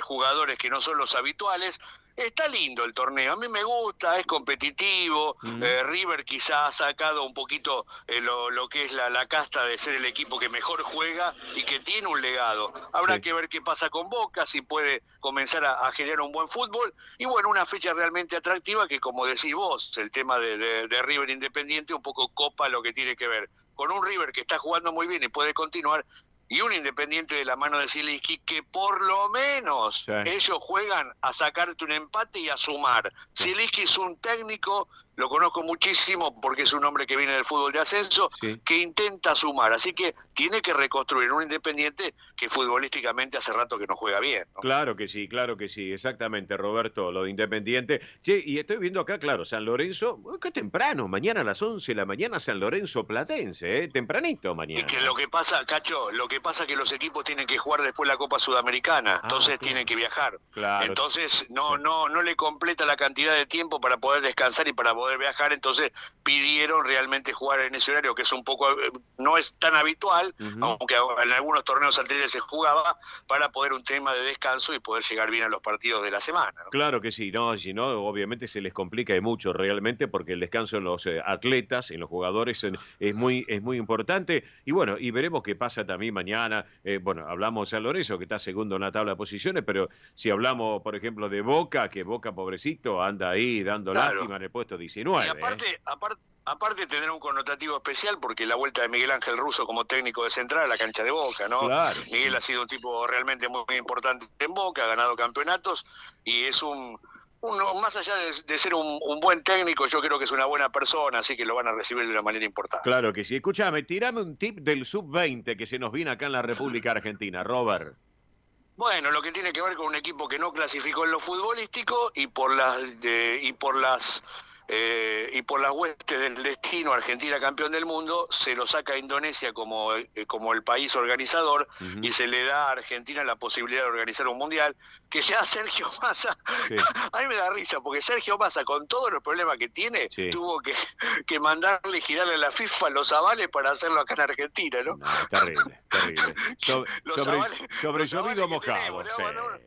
jugadores que no son los habituales. Está lindo el torneo, a mí me gusta, es competitivo. River quizá ha sacado un poquito lo que es la casta de ser el equipo que mejor juega y que tiene un legado. Habrá que ver qué pasa con Boca, si puede comenzar a generar un buen fútbol. Y bueno, una fecha realmente atractiva que, como decís vos, el tema de River Independiente un poco copa lo que tiene que ver con un River que está jugando muy bien y puede continuar, y un Independiente de la mano de Zielinski que por lo menos ellos juegan a sacarte un empate y a sumar. Zielinski es un técnico, lo conozco muchísimo porque es un hombre que viene del fútbol de ascenso, que intenta sumar, así que tiene que reconstruir un Independiente que futbolísticamente hace rato que no juega bien, ¿no? Claro que sí, exactamente, Roberto, lo de Independiente. Che, y estoy viendo acá, claro, San Lorenzo, qué temprano, mañana a las 11 de la mañana San Lorenzo Platense, tempranito mañana. Y que lo que pasa, Cacho, lo que pasa es que los equipos tienen que jugar después la Copa Sudamericana, entonces tienen que viajar. Entonces no le completa la cantidad de tiempo para poder descansar y para poder viajar, entonces pidieron realmente jugar en ese horario que es un poco, no es tan habitual, aunque en algunos torneos anteriores se jugaba, para poder un tema de descanso y poder llegar bien a los partidos de la semana, ¿no? Claro que sí, si no, obviamente se les complica y mucho realmente, porque el descanso en los atletas, en los jugadores es muy importante. Y bueno, y veremos qué pasa también mañana. Bueno, hablamos de San Lorenzo, que está segundo en la tabla de posiciones, pero si hablamos, por ejemplo, de Boca, que Boca, pobrecito, anda ahí dando lástima en el puesto 17. 19. Y aparte tendrá un connotativo especial porque la vuelta de Miguel Ángel Russo como técnico de Central a la cancha de Boca, ¿no? Claro. Miguel ha sido un tipo realmente muy, muy importante en Boca, ha ganado campeonatos y es más allá de ser un buen técnico, yo creo que es una buena persona, así que lo van a recibir de una manera importante. Claro que sí. Escúchame, tirame un tip del sub-20 que se nos viene acá en la República Argentina, Robert. Bueno, lo que tiene que ver con un equipo que no clasificó en lo futbolístico y por las huestes del destino, Argentina campeón del mundo, se lo saca a Indonesia como el país organizador y se le da a Argentina la posibilidad de organizar un mundial, que ya Sergio Massa, a mí me da risa, porque Sergio Massa, con todos los problemas que tiene, tuvo que mandarle y girarle a la FIFA los avales para hacerlo acá en Argentina, ¿no? No, terrible. Sobre llovido mojado.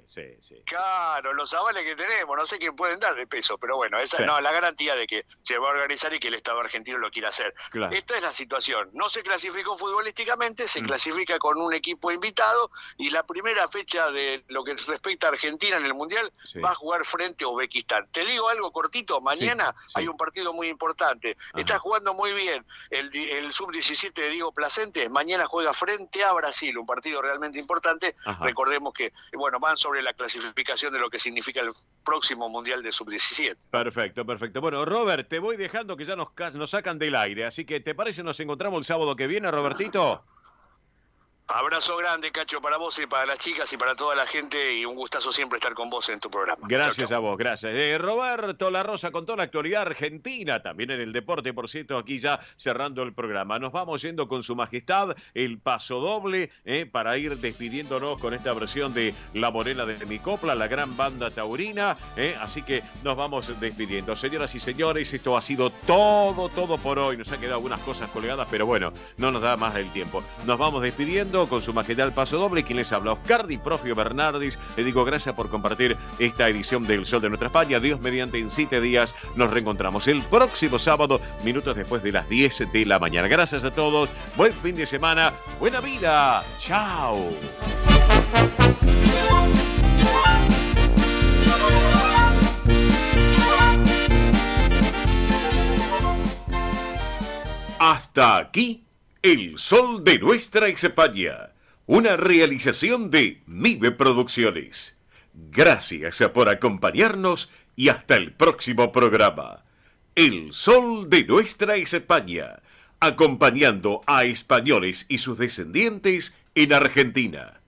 Sí. Claro, los avales que tenemos, no sé quién pueden dar de peso, pero bueno, esa no, la garantía de que se va a organizar y que el Estado argentino lo quiera hacer. Claro. Esta es la situación. No se clasificó futbolísticamente, se clasifica con un equipo invitado y la primera fecha de lo que respecta a Argentina en el Mundial va a jugar frente a Uzbekistán. Te digo algo cortito, mañana hay un partido muy importante. Está jugando muy bien el sub-17 de Diego Placentes, mañana juega frente a Brasil, un partido realmente importante. Recordemos que van sobre la clasificación de lo que significa el próximo Mundial de sub-17. Perfecto. Bueno, Robert, te voy dejando que ya nos sacan del aire, así que ¿te parece nos encontramos el sábado que viene, Robertito? Abrazo grande, Cacho, para vos y para las chicas y para toda la gente, y un gustazo siempre estar con vos en tu programa. Gracias a vos, gracias. Roberto La Rosa con toda la actualidad argentina, también en el deporte, por cierto, aquí ya cerrando el programa. Nos vamos yendo con su majestad, el paso doble, para ir despidiéndonos con esta versión de La Morena de mi copla, la gran banda taurina, así que nos vamos despidiendo. Señoras y señores, esto ha sido todo por hoy. Nos han quedado algunas cosas colgadas, pero bueno, no nos da más el tiempo. Nos vamos despidiendo con su majestad el paso doble. Quien les habla, Oscar Di Profio Bernardis. Le digo gracias por compartir esta edición del Sol de Nuestra España. Dios mediante, en 7 días nos reencontramos el próximo sábado, minutos después de las 10 de la mañana. Gracias a todos, buen fin de semana, buena vida, chao. Hasta aquí El Sol de Nuestra España, una realización de MIBE Producciones. Gracias por acompañarnos y hasta el próximo programa. El Sol de Nuestra España, acompañando a españoles y sus descendientes en Argentina.